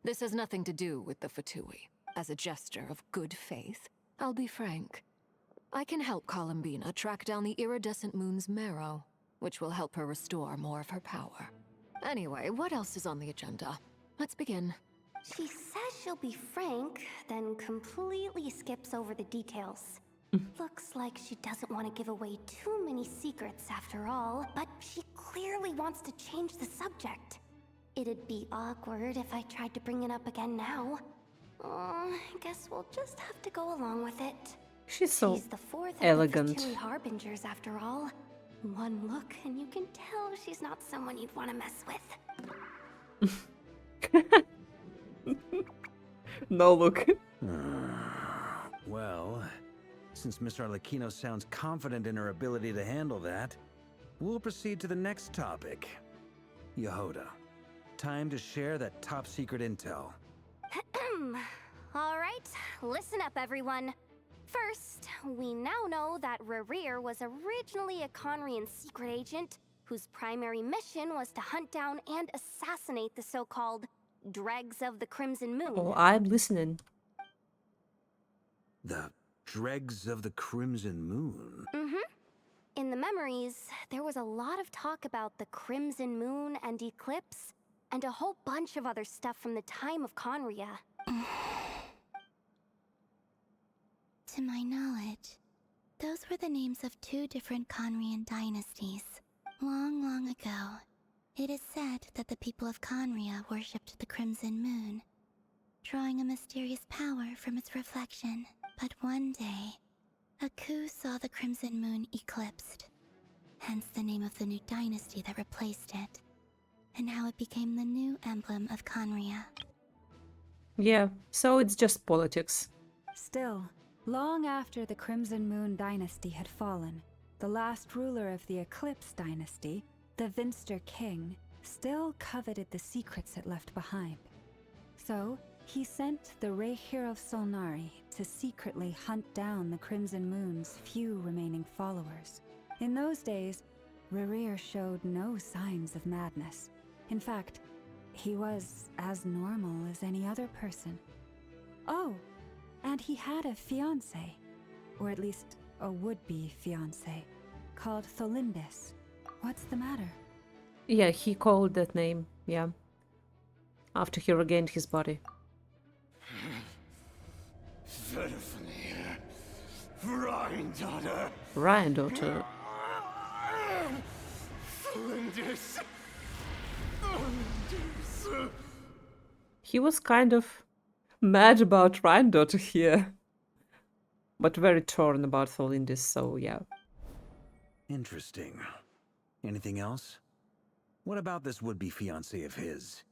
[SPEAKER 17] This has nothing to do with the Fatui. As a gesture of good faith, I'll be frank. I can help Columbina track down the iridescent moon's marrow, which will help her restore more of her power. Anyway, what else is on the agenda? Let's begin.
[SPEAKER 2] She says she'll be frank, then completely skips over the details. Looks like she doesn't want to give away too many secrets after all, but she clearly wants to change the subject. It'd be awkward if I tried to bring it up again now. I guess we'll just have to go along with it.
[SPEAKER 1] She's so
[SPEAKER 2] She's the fourth
[SPEAKER 1] elegant.
[SPEAKER 2] of the Fatui Harbingers after all. One look and you can tell she's not someone you'd want to mess with.
[SPEAKER 1] No look.
[SPEAKER 10] Well, since Miss Arlecchino sounds confident in her ability to handle that, we'll proceed to the next topic. Yehoda, time to share that top secret intel.
[SPEAKER 6] Alright, listen up everyone. First, we now know that Rerir was originally a Khaenri'ah secret agent whose primary mission was to hunt down and assassinate the so-called Dregs of the Crimson Moon.
[SPEAKER 1] Oh, I'm listening.
[SPEAKER 10] The Dregs of the Crimson Moon?
[SPEAKER 6] In the memories, there was a lot of talk about the Crimson Moon and Eclipse, and a whole bunch of other stuff from the time of Khaenri'ah.
[SPEAKER 9] To my knowledge, those were the names of two different Khaenri'ah dynasties. Long, long ago, it is said that the people of Khaenri'ah worshipped the Crimson Moon, drawing a mysterious power from its reflection. But one day, a coup saw the Crimson Moon eclipsed, hence the name of the new dynasty that replaced it, and how it became the new emblem of Khaenri'ah.
[SPEAKER 1] Yeah, so it's just politics.
[SPEAKER 4] Still, long after the Crimson Moon dynasty had fallen, the last ruler of the Eclipse dynasty, the Vinster King, still coveted the secrets it left behind. So, he sent the Re'hir of Solnari to secretly hunt down the Crimson Moon's few remaining followers. In those days, Re'hir showed no signs of madness. In fact, he was as normal as any other person. Oh, and he had a fiancé, or at least a would-be fiancé, called Tholindis. What's the matter?
[SPEAKER 1] Yeah, he called that name, yeah. After he regained his body. Ryanddaughter. He was kind of mad about Ryanddaughter here. But very torn about Tholindis, so yeah.
[SPEAKER 10] Interesting. Anything else? What about this would-be fiancé of his?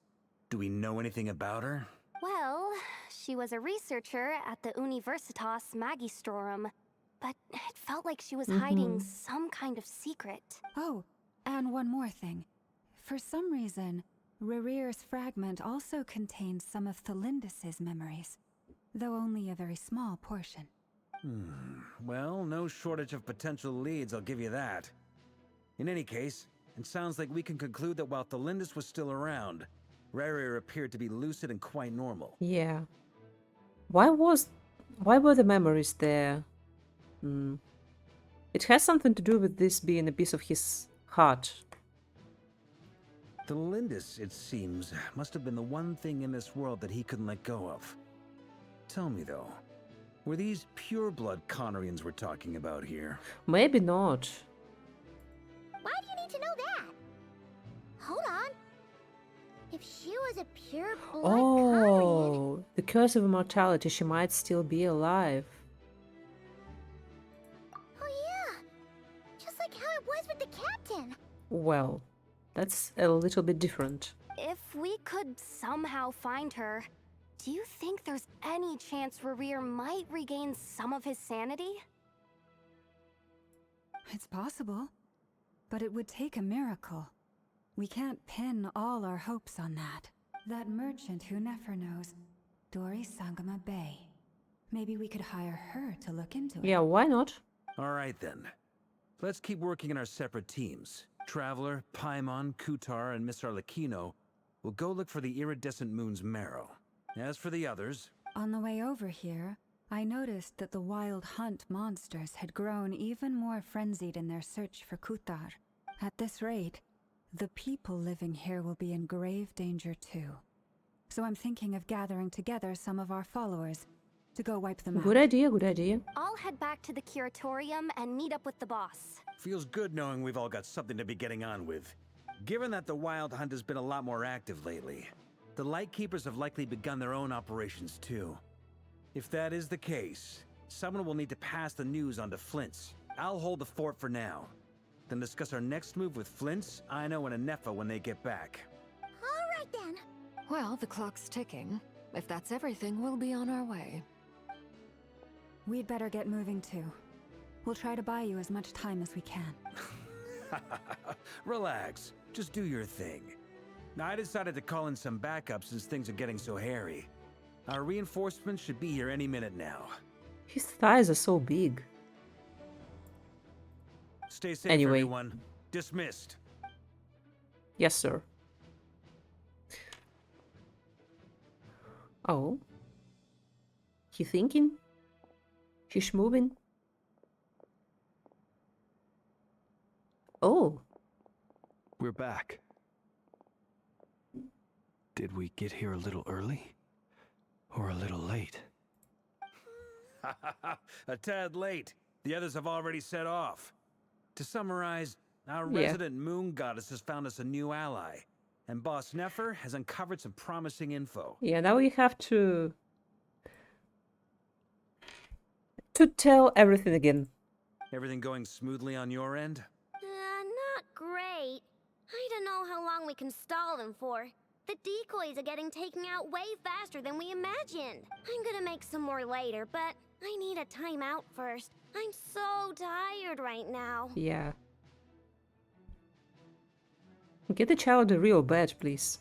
[SPEAKER 10] Do we know anything about her?
[SPEAKER 6] Well, she was a researcher at the Universitas Magistrorum, but it felt like she was hiding some kind of secret.
[SPEAKER 4] Oh, and one more thing. For some reason, Re'rir's fragment also contains some of Tholindis' memories, though only a very small portion.
[SPEAKER 10] Well, no shortage of potential leads, I'll give you that. In any case, it sounds like we can conclude that while Tholindis was still around, Re'rir appeared to be lucid and quite normal.
[SPEAKER 1] Yeah. Why were the memories there? It has something to do with this being a piece of his heart.
[SPEAKER 10] Tholindis, it seems, must have been the one thing in this world that he couldn't let go of. Tell me though, were these pure-blood Khaenri'ahs we're talking about here?
[SPEAKER 1] Maybe not.
[SPEAKER 2] Why do you need to know that? Hold on. If she was a pure-blood Khaenri'ah...
[SPEAKER 1] Oh, the curse of immortality, she might still be alive.
[SPEAKER 2] Oh yeah, just like how it was with the captain.
[SPEAKER 1] Well, that's a little bit different.
[SPEAKER 6] If we could somehow find her, do you think there's any chance Re'hir might regain some of his sanity?
[SPEAKER 4] It's possible. But it would take a miracle. We can't pin all our hopes on that. That merchant who Nefer knows, Dori Sangama Bay. Maybe we could hire her to look into it.
[SPEAKER 1] Yeah, why not?
[SPEAKER 10] All right then. Let's keep working in our separate teams. Traveler, Paimon, Kutar, and Miss Arlecchino will go look for the iridescent moon's marrow. As for the others...
[SPEAKER 4] On the way over here, I noticed that the wild hunt monsters had grown even more frenzied in their search for Kutar. At this rate, the people living here will be in grave danger too. So I'm thinking of gathering together some of our followers to go wipe them out.
[SPEAKER 1] Good idea, good idea.
[SPEAKER 6] I'll head back to the curatorium and meet up with the boss.
[SPEAKER 10] Feels good knowing we've all got something to be getting on with. Given that the Wild Hunt has been a lot more active lately, the Lightkeepers have likely begun their own operations too. If that is the case, someone will need to pass the news on to Flint's. I'll hold the fort for now. Then discuss our next move with Flint's, Aino, and Anefa when they get back.
[SPEAKER 2] All right then.
[SPEAKER 17] Well, the clock's ticking. If that's everything, we'll be on our way.
[SPEAKER 4] We'd better get moving too. We'll try to buy you as much time as we can.
[SPEAKER 10] Relax. Just do your thing. Now, I decided to call in some backup since things are getting so hairy. Our reinforcements should be here any minute now.
[SPEAKER 1] His thighs are so big.
[SPEAKER 10] Stay safe,
[SPEAKER 1] Anyway.
[SPEAKER 10] everyone. Dismissed.
[SPEAKER 1] Yes, sir. Oh. He thinking? He's moving? Oh.
[SPEAKER 5] We're back. Did we get here a little early? Or a little late?
[SPEAKER 10] A tad late. The others have already set off. To summarize, our
[SPEAKER 1] Yeah.
[SPEAKER 10] resident moon goddess has found us a new ally, and Boss Nefer has uncovered some promising info.
[SPEAKER 1] Yeah, now we have to tell everything again.
[SPEAKER 10] Everything going smoothly on your end?
[SPEAKER 2] Not great. I don't know how long we can stall them for. The decoys are getting taken out way faster than we imagined. I'm gonna make some more later, but I need a timeout first. I'm so tired right now.
[SPEAKER 1] Yeah. Get the child a real badge, please.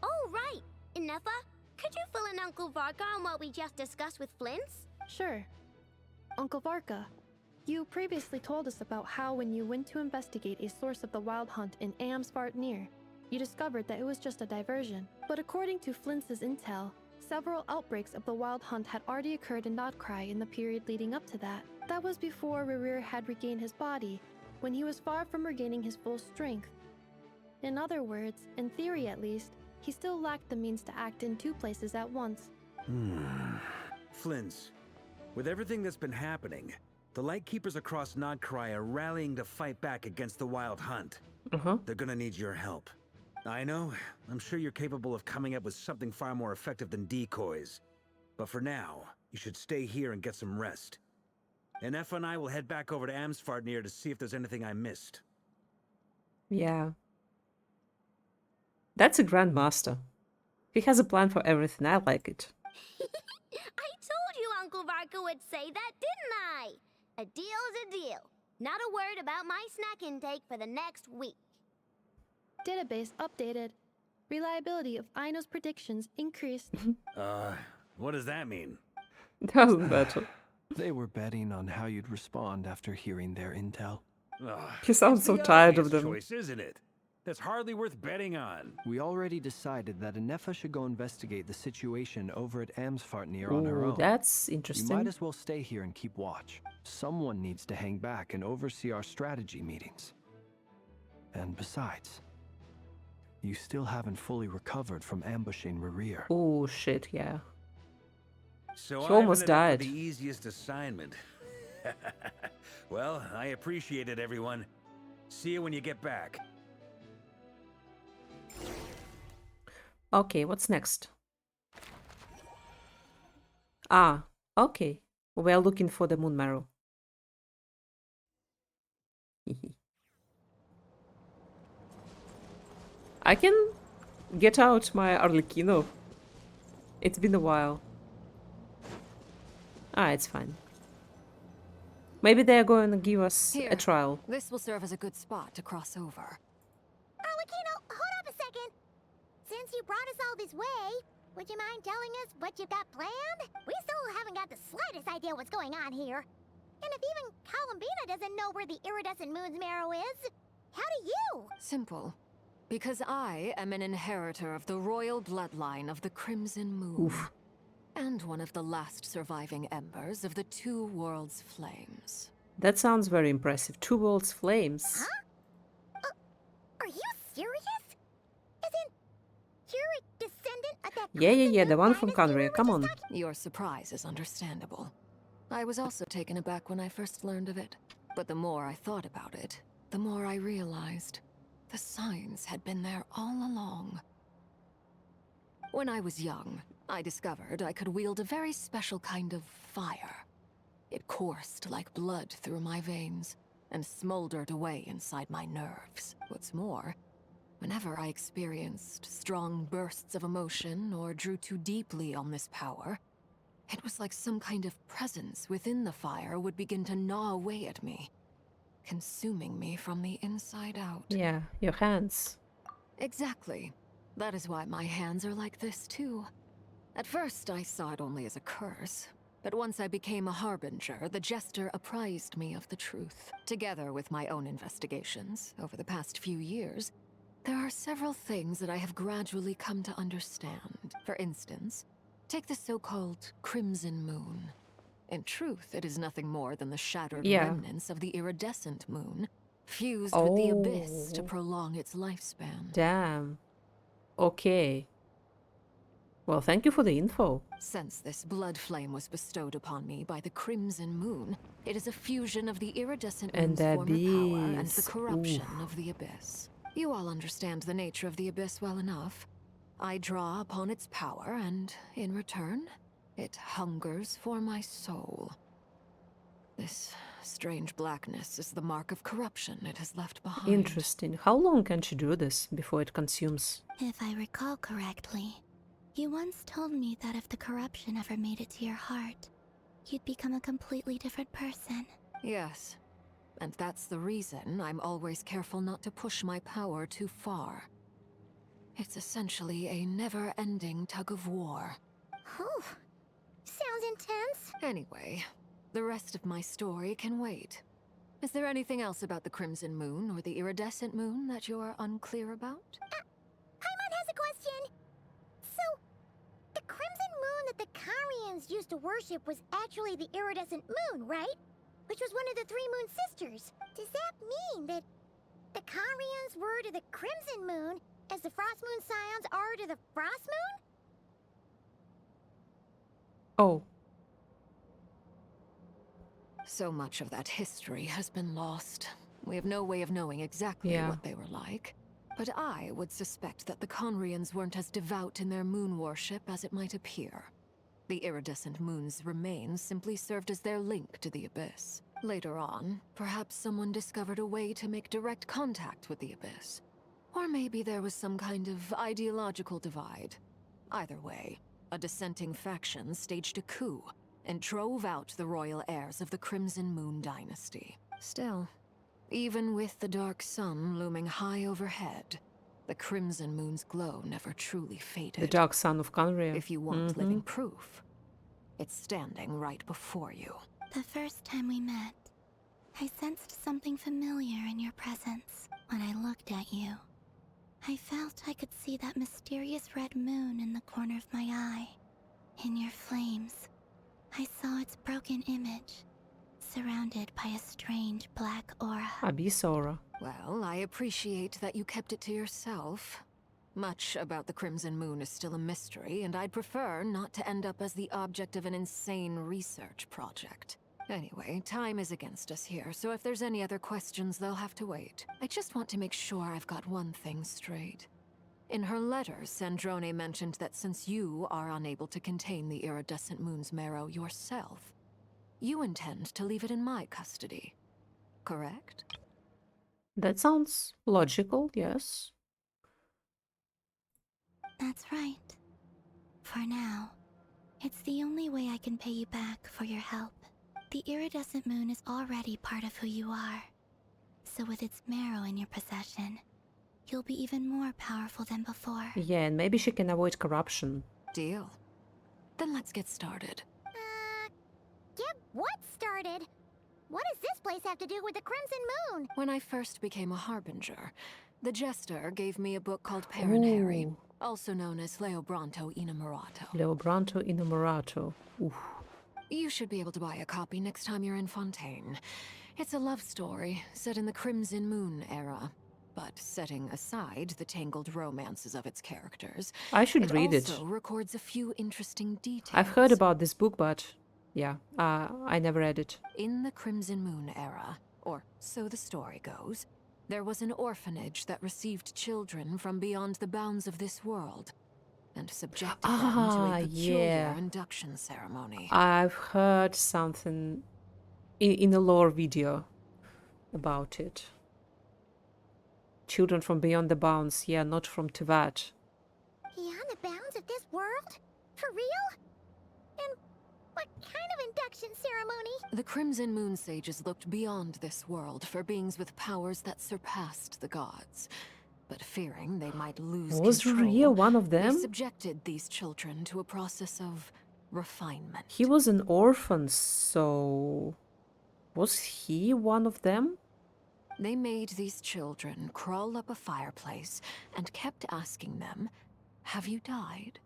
[SPEAKER 2] Oh, right. Inefa, could you fill in Uncle Varka on what we just discussed with Flint's?
[SPEAKER 7] Sure. Uncle Varka, you previously told us about how when you went to investigate a source of the Wild Hunt in Amsvartnir, you discovered that it was just a diversion. But according to Flint's intel, several outbreaks of the Wild Hunt had already occurred in Nod Krai in the period leading up to that. That was before Rerir had regained his body, when he was far from regaining his full strength. In other words, in theory at least, he still lacked the means to act in two places at once.
[SPEAKER 10] Flint's, with everything that's been happening, the Lightkeepers across Nod Krai are rallying to fight back against the Wild Hunt. They're gonna need your help. I know, I'm sure you're capable of coming up with something far more effective than decoys. But for now, you should stay here and get some rest. And Efa and I will head back over to Amsvartnir to see if there's anything I missed.
[SPEAKER 1] Yeah. That's a grandmaster. He has a plan for everything. I like it.
[SPEAKER 2] I told you Uncle Varka would say that, didn't I? A deal is a deal. Not a word about my snack intake for the next week.
[SPEAKER 7] Database updated. Reliability of Aino's predictions increased.
[SPEAKER 10] What does that mean?
[SPEAKER 1] Doesn't matter.
[SPEAKER 5] They were betting on how you'd respond after hearing their intel.
[SPEAKER 1] He sounds so
[SPEAKER 10] The
[SPEAKER 1] tired of
[SPEAKER 10] obvious
[SPEAKER 1] them.
[SPEAKER 10] choice, isn't it? That's hardly worth betting on.
[SPEAKER 5] We already decided that Anefa should go investigate the situation over at Amsvartnir on her
[SPEAKER 1] Ooh,
[SPEAKER 5] own.
[SPEAKER 1] that's
[SPEAKER 5] You
[SPEAKER 1] interesting.
[SPEAKER 5] might as well stay here and keep watch. Someone needs to hang back and oversee our strategy meetings. And besides, you still haven't fully recovered from ambushing Rerir.
[SPEAKER 1] Oh shit, yeah.
[SPEAKER 10] So
[SPEAKER 1] He
[SPEAKER 10] I've
[SPEAKER 1] almost
[SPEAKER 10] ended up with
[SPEAKER 1] died.
[SPEAKER 10] the easiest assignment. Well, I appreciate it, everyone. See you when you get back.
[SPEAKER 1] Okay, what's next? Ah, okay. We're looking for the moon marrow. I can get out my Arlecchino. It's been a while. Ah, it's fine. Maybe they're going to give us
[SPEAKER 17] Here,
[SPEAKER 1] a trial.
[SPEAKER 17] this will serve as a good spot to cross over.
[SPEAKER 2] Arlecchino, hold up a second. Since you brought us all this way, would you mind telling us what you've got planned? We still haven't got the slightest idea what's going on here. And if even Columbina doesn't know where the iridescent moon's marrow is, how do you?
[SPEAKER 17] Simple. Because I am an inheritor of the royal bloodline of the Crimson Moon.
[SPEAKER 1] Oof.
[SPEAKER 17] And one of the last surviving embers of the Two Worlds' flames.
[SPEAKER 1] That sounds very impressive. Two Worlds Flames.
[SPEAKER 2] Huh? Are you serious? Isn't you're a descendant of that
[SPEAKER 1] Yeah, the one from Khaenri'ah, come on.
[SPEAKER 17] Your surprise is understandable. I was also taken aback when I first learned of it. But the more I thought about it, the more I realized the signs had been there all along. When I was young, I discovered I could wield a very special kind of fire. It coursed like blood through my veins and smoldered away inside my nerves. What's more, whenever I experienced strong bursts of emotion or drew too deeply on this power, it was like some kind of presence within the fire would begin to gnaw away at me, consuming me from the inside out.
[SPEAKER 1] Yeah, your hands.
[SPEAKER 17] Exactly. That is why my hands are like this too. At first, I saw it only as a curse. But once I became a harbinger, the jester apprised me of the truth. Together with my own investigations, over the past few years, there are several things that I have gradually come to understand. For instance, take the so-called Crimson Moon. In truth, it is nothing more than the shattered remnants of the iridescent moon, fused with the abyss to prolong its lifespan.
[SPEAKER 1] Damn. Okay. Well, thank you for the info.
[SPEAKER 17] Since this blood flame was bestowed upon me by the Crimson Moon, it is a fusion of the iridescent moon's former power and the corruption of the abyss. You all understand the nature of the abyss well enough. I draw upon its power, and in return, it hungers for my soul. This strange blackness is the mark of corruption it has left behind.
[SPEAKER 1] Interesting. How long can she do this before it consumes?
[SPEAKER 9] If I recall correctly, you once told me that if the corruption ever made it to your heart, you'd become a completely different person.
[SPEAKER 17] Yes. And that's the reason I'm always careful not to push my power too far. It's essentially a never-ending tug-of-war.
[SPEAKER 2] Oh, sounds intense.
[SPEAKER 17] Anyway, the rest of my story can wait. Is there anything else about the Crimson Moon or the Iridescent Moon that you're unclear about?
[SPEAKER 2] Paimon has a question. So, the Crimson Moon that the Khaenri'ahs used to worship was actually the Iridescent Moon, right? Which was one of the three Moon Sisters. Does that mean that the Khaenri'ahs were to the Crimson Moon as the Frost Moon Scions are to the Frost Moon?
[SPEAKER 1] Oh.
[SPEAKER 17] So much of that history has been lost. We have no way of knowing exactly what they were like. But I would suspect that the Khaenri'ahs weren't as devout in their moon worship as it might appear. The iridescent moon's remains simply served as their link to the Abyss. Later on, perhaps someone discovered a way to make direct contact with the Abyss. Or maybe there was some kind of ideological divide. Either way, a dissenting faction staged a coup and drove out the royal heirs of the Crimson Moon dynasty. Still, even with the dark sun looming high overhead, the Crimson Moon's glow never truly faded.
[SPEAKER 1] The dark sun of Khaenri'ah.
[SPEAKER 17] If you want living proof, it's standing right before you.
[SPEAKER 9] The first time we met, I sensed something familiar in your presence. When I looked at you, I felt I could see that mysterious red moon in the corner of my eye. In your flames, I saw its broken image, surrounded by a strange black aura.
[SPEAKER 1] Abyss aura.
[SPEAKER 17] Well, I appreciate that you kept it to yourself. Much about the Crimson Moon is still a mystery, and I'd prefer not to end up as the object of an insane research project. Anyway, time is against us here, so if there's any other questions, they'll have to wait. I just want to make sure I've got one thing straight. In her letter, Sandrone mentioned that since you are unable to contain the iridescent moon's marrow yourself, you intend to leave it in my custody. Correct?
[SPEAKER 1] That sounds logical, yes.
[SPEAKER 9] That's right. For now, it's the only way I can pay you back for your help. The iridescent moon is already part of who you are. So with its marrow in your possession, you'll be even more powerful than before.
[SPEAKER 1] Yeah, and maybe she can avoid corruption.
[SPEAKER 17] Deal. Then let's get started.
[SPEAKER 2] Get what started? What does this place have to do with the Crimson Moon?
[SPEAKER 17] When I first became a harbinger, the jester gave me a book called Khaenri'ah,
[SPEAKER 1] Ooh.
[SPEAKER 17] also known as Leobranto Inamorato.
[SPEAKER 1] Leobranto Inamorato. Ooh.
[SPEAKER 17] You should be able to buy a copy next time you're in Fontaine. It's a love story set in the Crimson Moon era, but setting aside the tangled romances of its characters,
[SPEAKER 1] I should read it.
[SPEAKER 17] It also records a few interesting details.
[SPEAKER 1] I've heard about this book, but yeah, I never read it.
[SPEAKER 17] In the Crimson Moon era, or so the story goes, there was an orphanage that received children from beyond the bounds of this world and subjected them to a peculiar induction ceremony.
[SPEAKER 1] I've heard something in a lore video about it. Children from beyond the bounds, yeah, not from Tevat.
[SPEAKER 2] Beyond the bounds of this world? For real? And what kind of induction ceremony?
[SPEAKER 17] The Crimson Moon sages looked beyond this world for beings with powers that surpassed the gods. But fearing they might lose
[SPEAKER 1] Was
[SPEAKER 17] control,
[SPEAKER 1] Ria one of them?
[SPEAKER 17] they subjected these children to a process of refinement.
[SPEAKER 1] He was an orphan, so was he one of them?
[SPEAKER 17] They made these children crawl up a fireplace and kept asking them, "Have you died?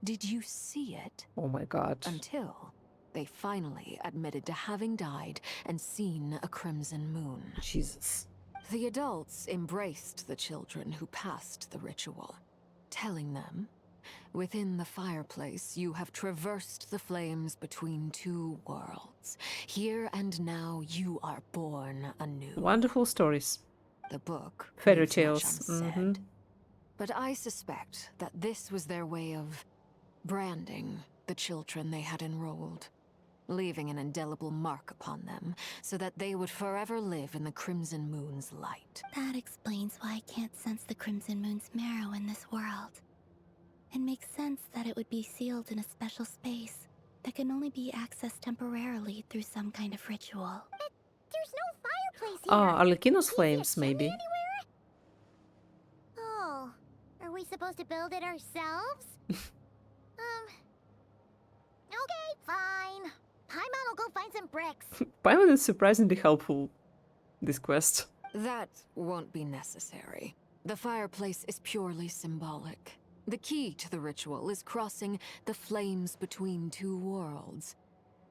[SPEAKER 17] Did you see it?"
[SPEAKER 1] Oh my god.
[SPEAKER 17] Until they finally admitted to having died and seen a crimson moon.
[SPEAKER 1] Jesus.
[SPEAKER 17] The adults embraced the children who passed the ritual, telling them, "Within the fireplace, you have traversed the flames between two worlds. Here and now, you are born anew."
[SPEAKER 1] Wonderful stories.
[SPEAKER 17] The book
[SPEAKER 1] Fairy
[SPEAKER 17] leaves much
[SPEAKER 1] tales.
[SPEAKER 17] unsaid. But I suspect that this was their way of branding the children they had enrolled, leaving an indelible mark upon them so that they would forever live in the Crimson Moon's light.
[SPEAKER 9] That explains why I can't sense the Crimson Moon's marrow in this world. It makes sense that it would be sealed in a special space that can only be accessed temporarily through some kind of ritual.
[SPEAKER 2] But there's no fireplace here.
[SPEAKER 1] Ah, Arlecchino's flames, maybe.
[SPEAKER 2] Oh, are we supposed to build it ourselves? Okay, fine. Paimon will go find some bricks.
[SPEAKER 1] Paimon is surprisingly helpful, this quest.
[SPEAKER 17] That won't be necessary. The fireplace is purely symbolic. The key to the ritual is crossing the flames between two worlds.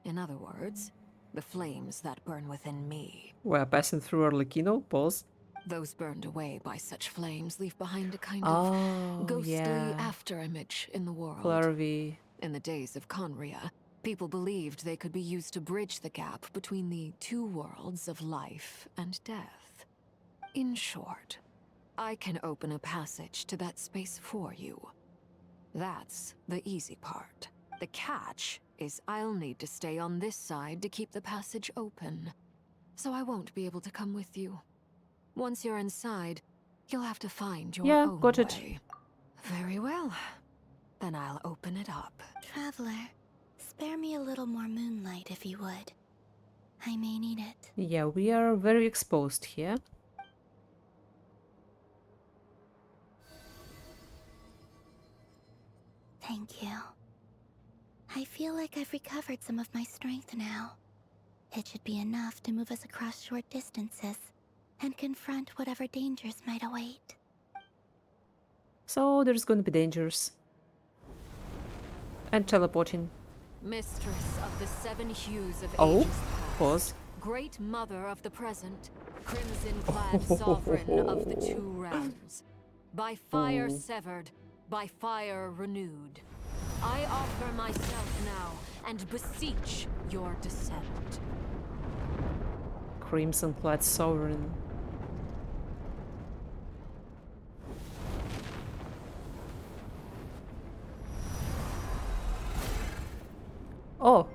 [SPEAKER 17] In other words, the flames that burn within me.
[SPEAKER 1] We're passing through Arlecchino, pause.
[SPEAKER 17] Those burned away by such flames leave behind a kind
[SPEAKER 1] Oh,
[SPEAKER 17] of ghostly
[SPEAKER 1] yeah.
[SPEAKER 17] afterimage in the world.
[SPEAKER 1] Clarvy.
[SPEAKER 17] In the days of Khaenri'ah, people believed they could be used to bridge the gap between the two worlds of life and death. In short, I can open a passage to that space for you. That's the easy part. The catch is I'll need to stay on this side to keep the passage open, so I won't be able to come with you. Once you're inside, you'll have to find your own
[SPEAKER 1] got it.
[SPEAKER 17] way. Very well. Then I'll open it up.
[SPEAKER 9] Traveler, spare me a little more moonlight if you would. I may need it.
[SPEAKER 1] Yeah, we are very exposed here.
[SPEAKER 9] Thank you. I feel like I've recovered some of my strength now. It should be enough to move us across short distances and confront whatever dangers might await.
[SPEAKER 1] So there's gonna be dangers. And teleporting.
[SPEAKER 17] Mistress of the seven hues of
[SPEAKER 1] Oh,
[SPEAKER 17] ages past,
[SPEAKER 1] pause.
[SPEAKER 17] great mother of the present, crimson-clad sovereign of the two realms. By fire severed, by fire renewed. I offer myself now and beseech your descent.
[SPEAKER 1] Crimson-clad sovereign. Oh.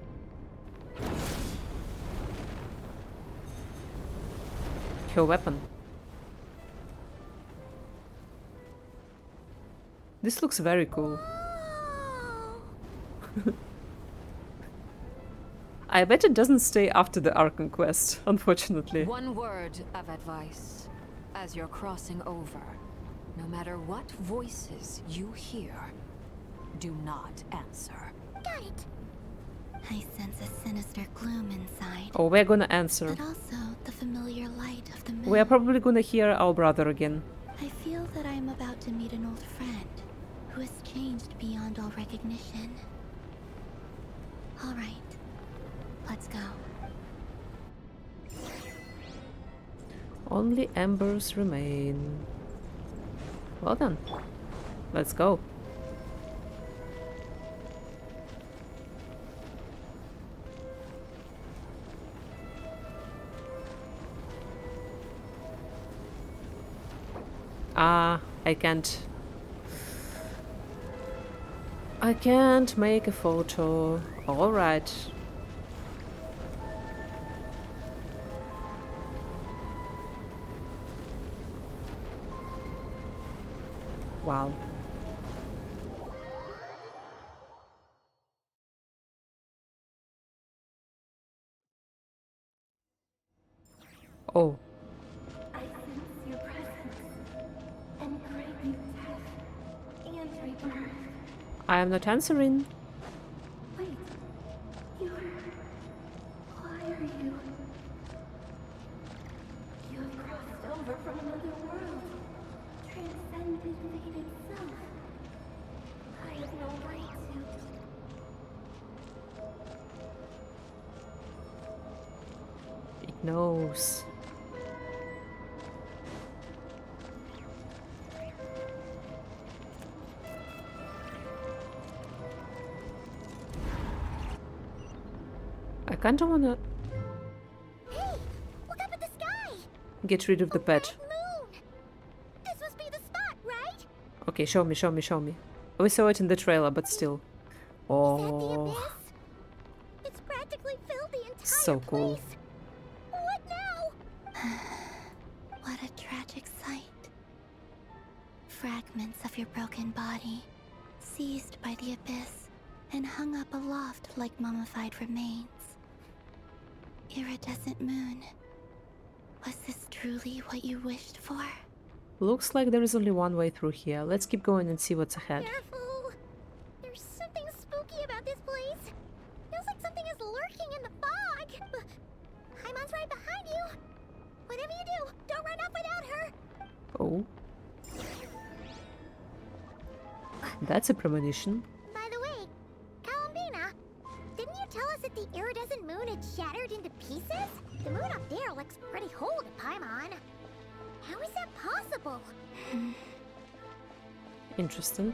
[SPEAKER 1] Her weapon. This looks very cool. I bet it doesn't stay after the Archon quest, unfortunately.
[SPEAKER 17] One word of advice. As you're crossing over, no matter what voices you hear, do not answer.
[SPEAKER 2] Got it.
[SPEAKER 9] I sense a sinister gloom inside.
[SPEAKER 1] Oh, we're gonna answer.
[SPEAKER 9] But also the familiar light of the moon.
[SPEAKER 1] We are probably gonna hear our brother again.
[SPEAKER 9] I feel that I am about to meet an old friend who has changed beyond all recognition. All right, let's go.
[SPEAKER 1] Only embers remain. Well done. Let's go. Ah, I can't make a photo. All right. Wow. Oh.
[SPEAKER 2] I sense your presence and crave you death and rebirth.
[SPEAKER 1] I am not answering.
[SPEAKER 2] Wait, why are you? You have crossed over from another world, transcended fate itself. I have no right to.
[SPEAKER 1] It knows. I kinda wanna
[SPEAKER 2] Hey, look up at the sky.
[SPEAKER 1] get rid of the pet.
[SPEAKER 2] Moon. This must be the spot, right?
[SPEAKER 1] Okay, show me, show me, show me. We saw it in the trailer, but still. Oh,
[SPEAKER 2] It's practically filled the entire
[SPEAKER 1] so cool.
[SPEAKER 2] place. What now?
[SPEAKER 9] What a tragic sight. Fragments of your broken body, seized by the abyss, and hung up aloft like mummified remains. Iridescent moon. Was this truly what you wished for?
[SPEAKER 1] Looks like there is only one way through here. Let's keep going and see what's ahead.
[SPEAKER 2] Careful. There's something spooky about this place. Feels like something is lurking in the fog. Paimon's right behind you. Whatever you do, don't run off without her.
[SPEAKER 1] Oh. That's a premonition.
[SPEAKER 2] By the way, Columbina, didn't you tell us that the iridescent moon had shattered into pieces? The moon up there looks pretty whole to Paimon. How is that possible?
[SPEAKER 1] Interesting.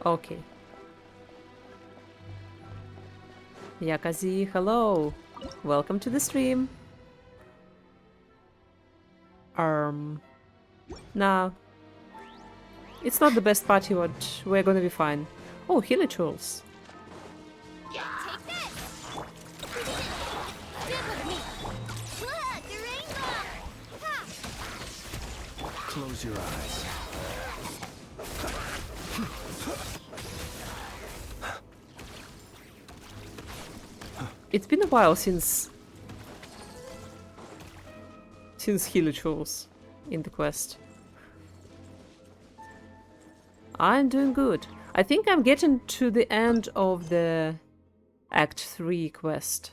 [SPEAKER 1] Okay. Yakazi, hello. Welcome to the stream. Nah. It's not the best party, but we're gonna be fine. Oh, healer tools.
[SPEAKER 2] Take this! Stand with me! Look, the rainbow! Ha!
[SPEAKER 5] Close your eyes.
[SPEAKER 1] It's been a while since healer tools in the quest. I'm doing good. I think I'm getting to the end of the Act 3 quest.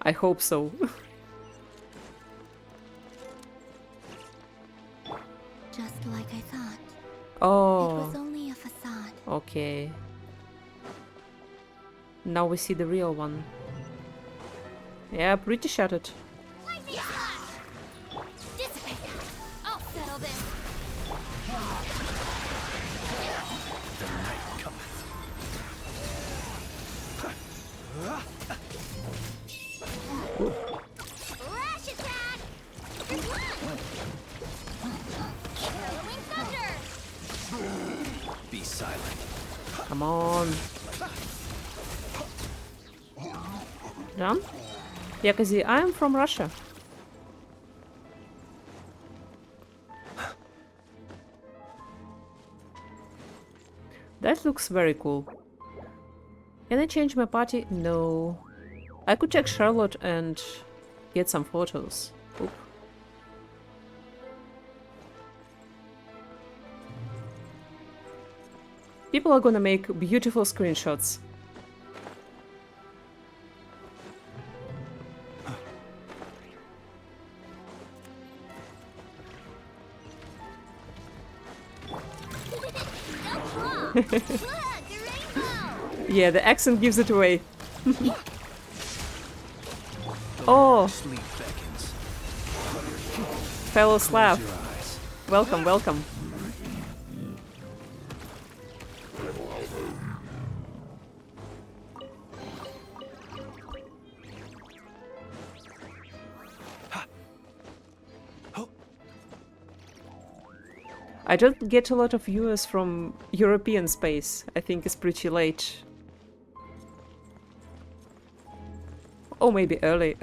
[SPEAKER 1] I hope so.
[SPEAKER 9] Just like I thought.
[SPEAKER 1] Oh.
[SPEAKER 9] It was only a facade.
[SPEAKER 1] Okay. Now we see the real one. Yeah, pretty shattered.
[SPEAKER 2] Dissipate! I'll settle this!
[SPEAKER 5] The night cometh.
[SPEAKER 2] Rash attack! Here's one! Whirling thunder!
[SPEAKER 5] Be silent.
[SPEAKER 1] Come on. Done? Yakazi, I am from Russia. That looks very cool. Can I change my party? No. I could check Charlotte and get some photos. Oop. People are gonna make beautiful screenshots. Yeah, the accent gives it away. Oh! Fellow Slav. Welcome, welcome. I don't get a lot of viewers from European space. I think it's pretty late. Or maybe early.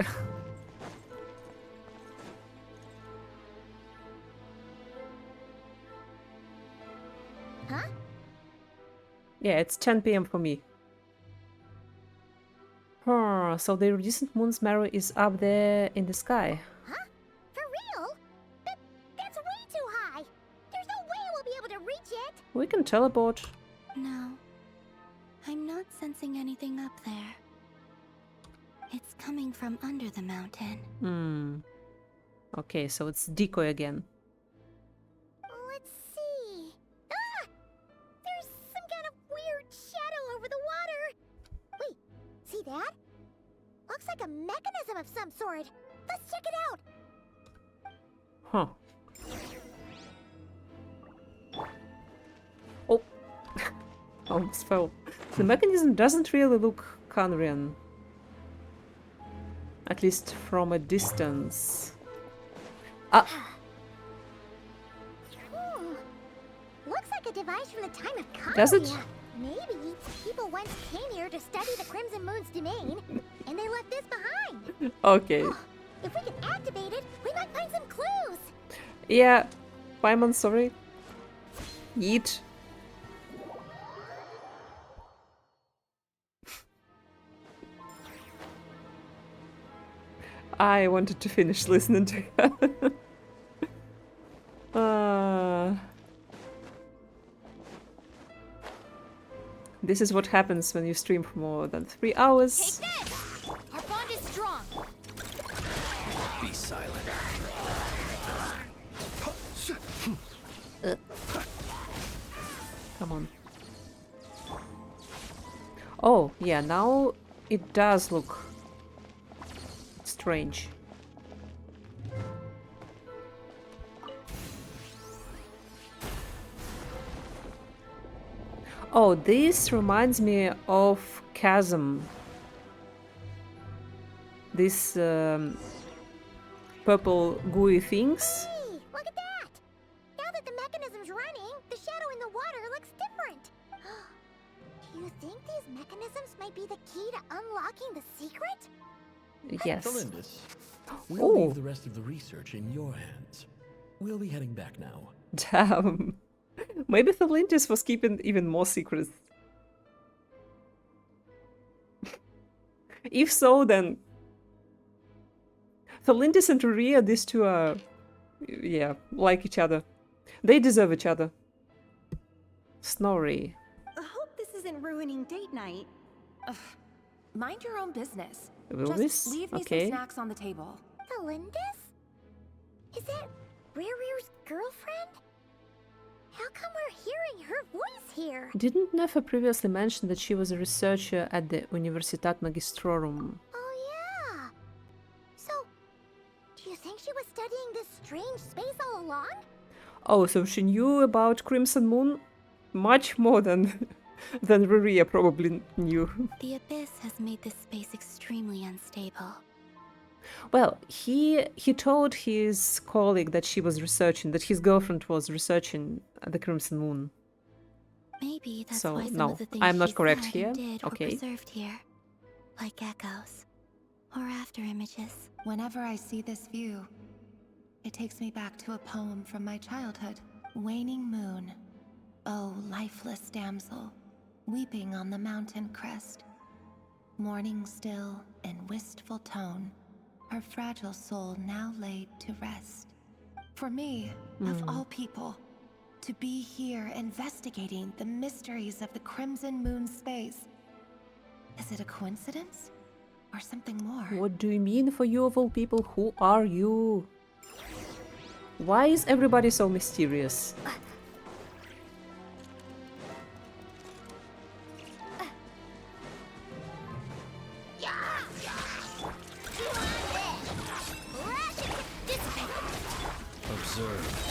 [SPEAKER 2] Huh?
[SPEAKER 1] Yeah, it's 10 p.m. for me. Huh, so the iridescent moon's marrow is up there in the sky.
[SPEAKER 2] Huh? For real? That's way too high. There's no way we'll be able to reach it.
[SPEAKER 1] We can teleport.
[SPEAKER 9] No. I'm not sensing anything up there. It's coming from under the mountain.
[SPEAKER 1] Hmm. Okay, so it's decoy again.
[SPEAKER 2] Let's see. Ah! There's some kind of weird shadow over the water. Wait, see that? Looks like a mechanism of some sort. Let's check it out.
[SPEAKER 1] Huh. Oh. Almost fell. The mechanism doesn't really look Khaenri'ah. At least from a distance. Ah!
[SPEAKER 2] Looks like a device from the time of Khaenri'ah.
[SPEAKER 1] Does it?
[SPEAKER 2] Maybe people once came here to study the Crimson Moon's domain, and they left this behind.
[SPEAKER 1] Okay.
[SPEAKER 2] If we can activate it, we might find some clues.
[SPEAKER 1] Yeah. Paimon, sorry. Yeet. I wanted to finish listening to her. This is what happens when you stream for more than 3 hours.
[SPEAKER 12] Take this! Our bond is strong.
[SPEAKER 5] Be silent.
[SPEAKER 1] Come on. Oh, yeah, now it does look strange. Oh, this reminds me of Chasm. This purple gooey things.
[SPEAKER 2] Hey, look at that! Now that the mechanism's running, the shadow in the water looks different. Do you think these mechanisms might be the key to unlocking the secret?
[SPEAKER 1] Yes.
[SPEAKER 19] Felindis,
[SPEAKER 1] Oh.
[SPEAKER 19] we'll leave the rest of the research in your hands. We'll be heading back now.
[SPEAKER 1] Damn. Maybe Felindis was keeping even more secrets. If so, then Felindis and Khaenri'ah, these two are, yeah, like each other. They deserve each other. Snorri.
[SPEAKER 20] I hope this isn't ruining date night. Ugh. Mind your own business.
[SPEAKER 1] Just
[SPEAKER 20] leave me
[SPEAKER 1] okay.
[SPEAKER 20] some snacks on the table.
[SPEAKER 2] Felindis? Is that Rear's girlfriend? How come we're hearing her voice here?
[SPEAKER 1] Didn't Nefa previously mention that she was a researcher at the Universitat Magistrorum?
[SPEAKER 2] Oh yeah. So, do you think she was studying this strange space all along?
[SPEAKER 1] Oh, so she knew about Crimson Moon much more than Khaenri'ah probably knew.
[SPEAKER 9] The abyss has made this space extremely unstable.
[SPEAKER 1] Well, he told his colleague that she was researching, that his girlfriend was researching the Crimson Moon.
[SPEAKER 9] Maybe that's
[SPEAKER 1] So,
[SPEAKER 9] why some
[SPEAKER 1] no,
[SPEAKER 9] of the things
[SPEAKER 1] I'm not
[SPEAKER 9] she
[SPEAKER 1] correct
[SPEAKER 9] said
[SPEAKER 1] here.
[SPEAKER 9] and did
[SPEAKER 1] Okay.
[SPEAKER 9] were preserved here, like echoes or after images.
[SPEAKER 13] Whenever I see this view, it takes me back to a poem from my childhood. Waning moon, oh lifeless damsel, weeping on the mountain crest. mourning still in wistful tone, her fragile soul now laid to rest. For me, of all people, to be here investigating the mysteries of the Crimson Moon space. Is it a coincidence? Or something more?
[SPEAKER 1] What do you mean for you of all people? Who are you? Why is everybody so mysterious?
[SPEAKER 3] Observe.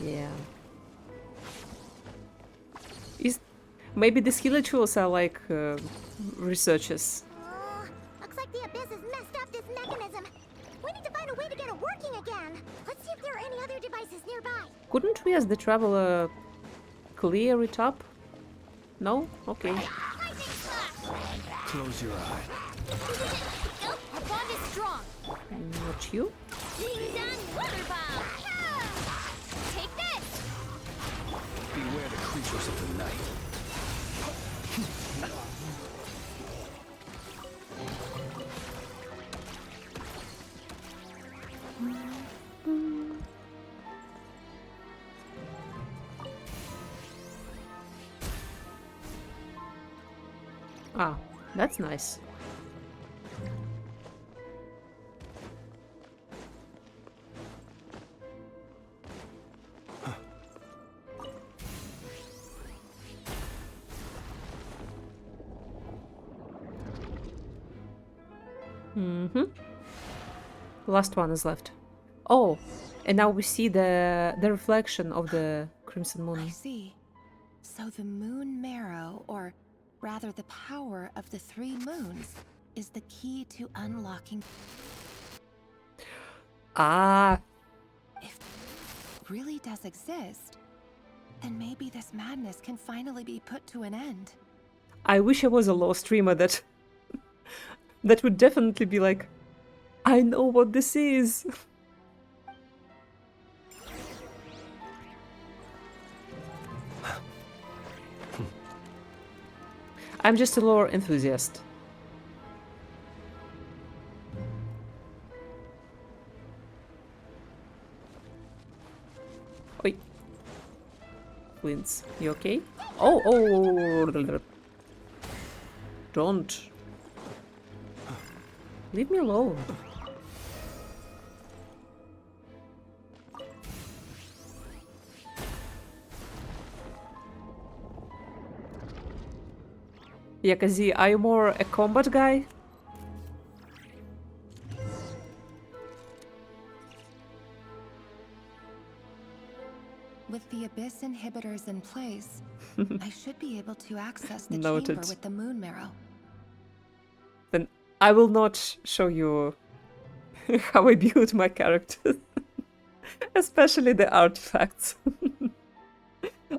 [SPEAKER 1] Yeah. Maybe the skill tools are like researchers.
[SPEAKER 2] Looks like the Abyss has messed up this mechanism. We need to find a way to get it working again. Let's see if there are any other devices nearby.
[SPEAKER 1] Couldn't we, as the traveler, clear it up? No? Okay.
[SPEAKER 3] Close your eye.
[SPEAKER 2] Our bond is strong.
[SPEAKER 1] Not you?
[SPEAKER 2] Take this.
[SPEAKER 3] Beware the creatures of the night.
[SPEAKER 1] Ah, that's nice. Last one is left. Oh, and now we see the reflection of the Crimson Moon.
[SPEAKER 13] I see. So the moon marrow, or rather the power of the 3 moons, is the key to unlocking.
[SPEAKER 1] Ah.
[SPEAKER 13] If it really does exist, then maybe this madness can finally be put to an end.
[SPEAKER 1] I wish I was a law streamer that that would definitely be like, I know what this is. I'm just a lore enthusiast. Oi. Flints, you okay? Oh. Don't. Leave me alone. Yakazi, are you more a combat guy?
[SPEAKER 13] With the Abyss inhibitors in place, I should be able to access the
[SPEAKER 1] Noted.
[SPEAKER 13] chamber with the moon marrow.
[SPEAKER 1] Then I will not show you how I build my characters. Especially the artifacts.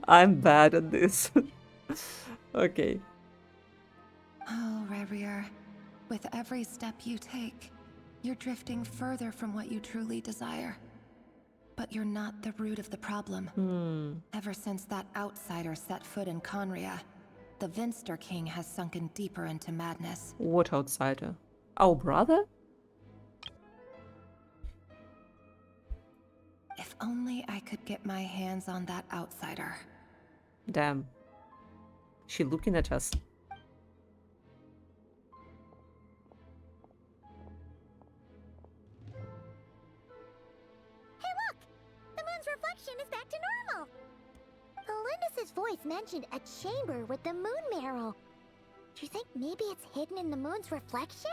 [SPEAKER 1] I'm bad at this. Okay.
[SPEAKER 13] Oh, Rarier, with every step you take, you're drifting further from what you truly desire. But you're not the root of the problem. Ever since that outsider set foot in Khaenri'ah, the Vinster King has sunken deeper into madness.
[SPEAKER 1] What outsider? Our brother?
[SPEAKER 13] If only I could get my hands on that outsider.
[SPEAKER 1] Damn. She looking at us.
[SPEAKER 2] Hey, look! The moon's reflection is back to normal. Elendis' voice mentioned a chamber with the moon marrow. Do you think maybe it's hidden in the moon's reflection?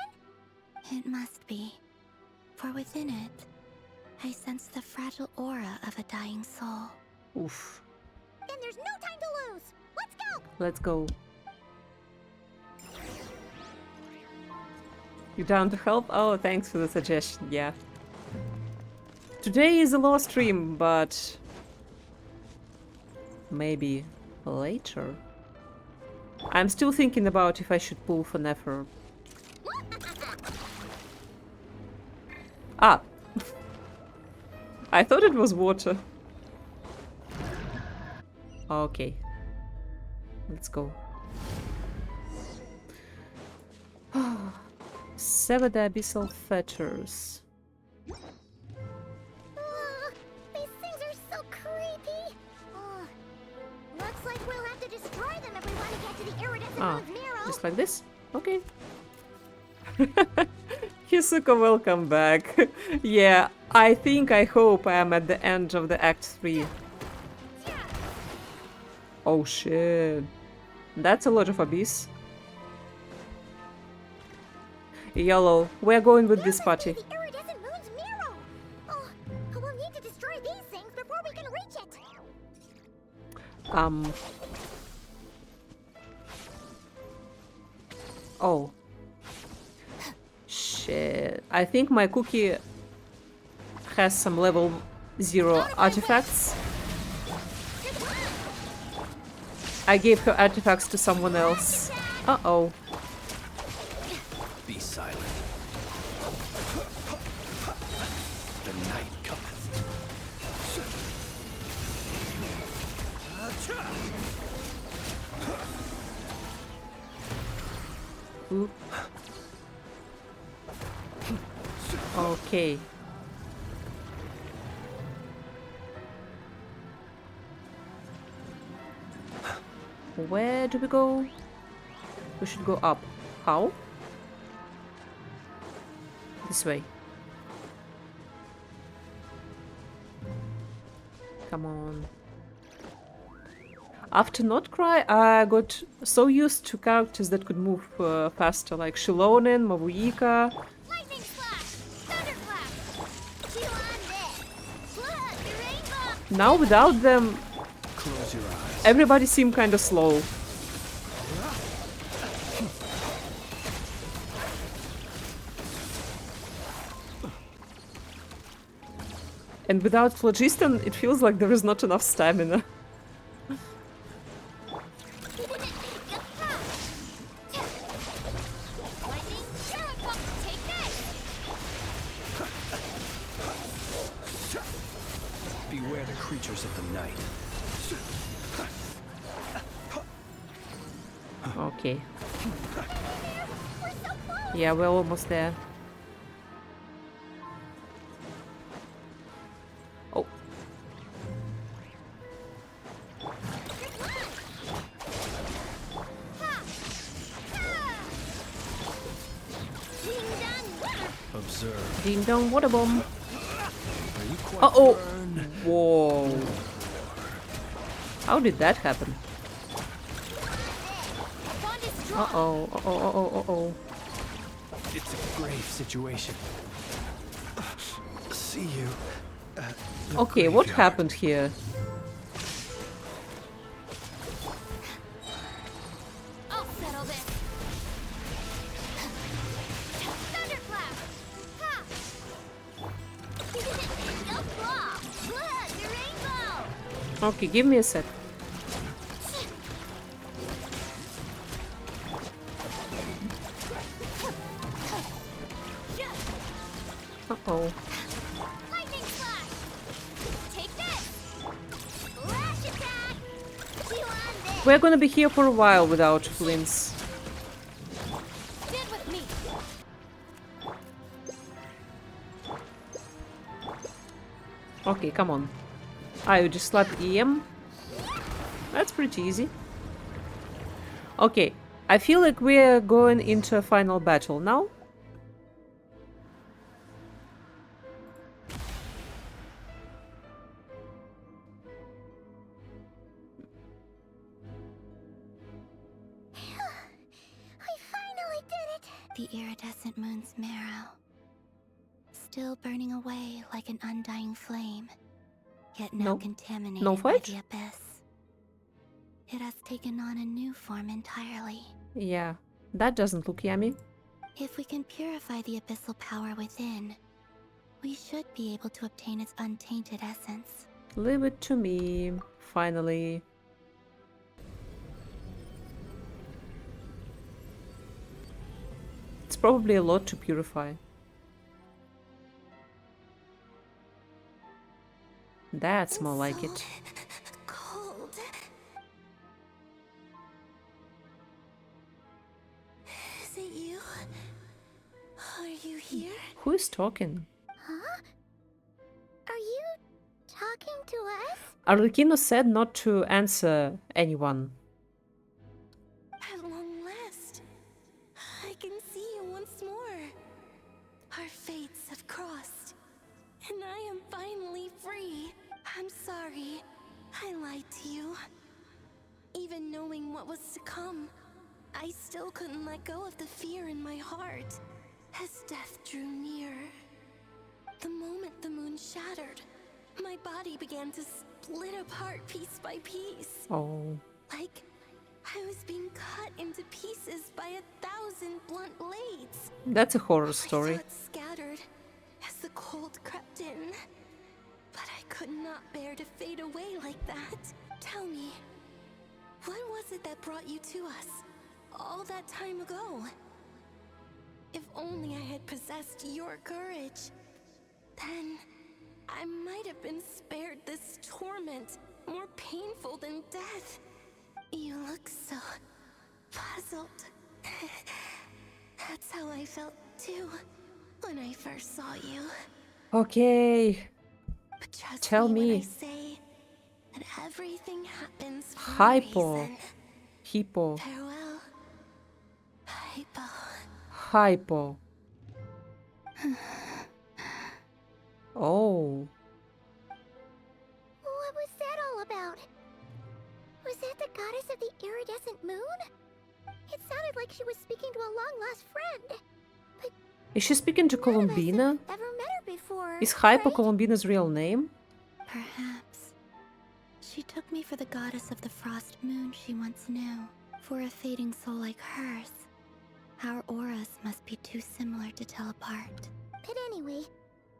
[SPEAKER 9] It must be. For within it, I sense the fragile aura of a dying soul.
[SPEAKER 1] Oof.
[SPEAKER 2] Then there's no time to lose! Let's go!
[SPEAKER 1] Let's go. You down to help? Oh, thanks for the suggestion, yeah. Today is a low stream, but maybe later. I'm still thinking about if I should pull for Nefer. Ah! I thought it was water. Okay. Let's go. Sever the abyssal fetters.
[SPEAKER 2] These things are so creepy. Looks like we'll have to destroy them if we want to get to the iridescent moon's marrow.
[SPEAKER 1] Just like this? Okay. Hisuka, welcome back. Yeah, I hope I am at the end of the Act 3. Oh shit. That's a lot of abyss. Yellow, we're going with this party.
[SPEAKER 2] The iridescent moon's marrow. We'll need to destroy these things before we can reach it.
[SPEAKER 1] Oh. Shit. I think my cookie has some level 0 artifacts. I gave her artifacts to someone else. Uh-oh.
[SPEAKER 5] Be silent. The night cometh.
[SPEAKER 1] Oop. Okay. Where do we go? We should go up. How? This way. Come on. After Nod Krai, I got so used to characters that could move faster, like Shilonen, Mavuika. Now without them,
[SPEAKER 5] Close your eyes.
[SPEAKER 1] everybody seemed kind of slow. And without Phlogiston, it feels like there is not enough stamina.
[SPEAKER 5] Beware the creatures of the night.
[SPEAKER 1] Okay. Yeah, we're almost there. Oh.
[SPEAKER 5] Observe.
[SPEAKER 1] Ding dong, water bomb.
[SPEAKER 5] Are you quite
[SPEAKER 1] Uh-oh.
[SPEAKER 5] burned?
[SPEAKER 1] Whoa. How did that happen? Uh-oh, uh-oh, uh-oh, uh-oh.
[SPEAKER 5] It's a grave situation. See you. At the
[SPEAKER 1] Okay, what
[SPEAKER 5] graveyard.
[SPEAKER 1] happened here?
[SPEAKER 2] I'll settle this. Thunderclap. Ha! Go claw. Blood, the rainbow.
[SPEAKER 1] Okay, give me a sec. Uh-oh.
[SPEAKER 2] Lightning slash. Take this. Flash attack. You on this.
[SPEAKER 1] We're gonna be here for a while without flints.
[SPEAKER 2] Stand with me.
[SPEAKER 1] Okay, come on. Ah, you just slap EM? That's pretty easy. Okay, I feel like we're going into a final battle now.
[SPEAKER 2] I finally did it.
[SPEAKER 9] The iridescent moon's marrow. Still burning away like an undying flame, yet now
[SPEAKER 1] No.
[SPEAKER 9] contaminated
[SPEAKER 1] No
[SPEAKER 9] by
[SPEAKER 1] fight?
[SPEAKER 9] the abyss. It has taken on a new form entirely.
[SPEAKER 1] Yeah, that doesn't look yummy.
[SPEAKER 9] If we can purify the abyssal power within, we should be able to obtain its untainted essence.
[SPEAKER 1] Leave it to me, finally. It's probably a lot to purify. That's more like it.
[SPEAKER 9] Cold. you here?
[SPEAKER 1] Who is talking?
[SPEAKER 2] Huh? Are you talking to us?
[SPEAKER 1] Arlecchino said not to answer anyone.
[SPEAKER 9] At long last, I can see you once more. Our fates have crossed, and I am finally free. I'm sorry, I lied to you. Even knowing what was to come, I still couldn't let go of the fear in my heart. As death drew near, the moment the moon shattered, my body began to split apart piece by piece.
[SPEAKER 1] Oh.
[SPEAKER 9] Like I was being cut into pieces by 1,000 blunt blades.
[SPEAKER 1] That's a horror
[SPEAKER 9] I
[SPEAKER 1] story.
[SPEAKER 9] saw it scattered as the cold crept in. But I could not bear to fade away like that. Tell me, what was it that brought you to us all that time ago? If only I had possessed your courage, then I might have been spared this torment, more painful than death. You look so puzzled. That's how I felt too when I first saw you.
[SPEAKER 1] Okay.
[SPEAKER 9] But trust
[SPEAKER 1] Tell
[SPEAKER 9] me when I
[SPEAKER 1] me.
[SPEAKER 9] say that everything happens for a
[SPEAKER 1] Hypo.
[SPEAKER 9] reason.
[SPEAKER 1] Hippo.
[SPEAKER 9] Farewell, Hypo.
[SPEAKER 1] Hypo. Oh.
[SPEAKER 2] What was that all about? Was that the goddess of the iridescent moon? It sounded like she was speaking to a long-lost friend. But
[SPEAKER 1] Is she speaking to Columbina?
[SPEAKER 2] ever met her before,
[SPEAKER 1] Is Hypo
[SPEAKER 2] right?
[SPEAKER 1] Columbina's real name?
[SPEAKER 9] Perhaps. She took me for the goddess of the frost moon she once knew. For a fading soul like hers, our auras must be too similar to tell apart.
[SPEAKER 2] But anyway,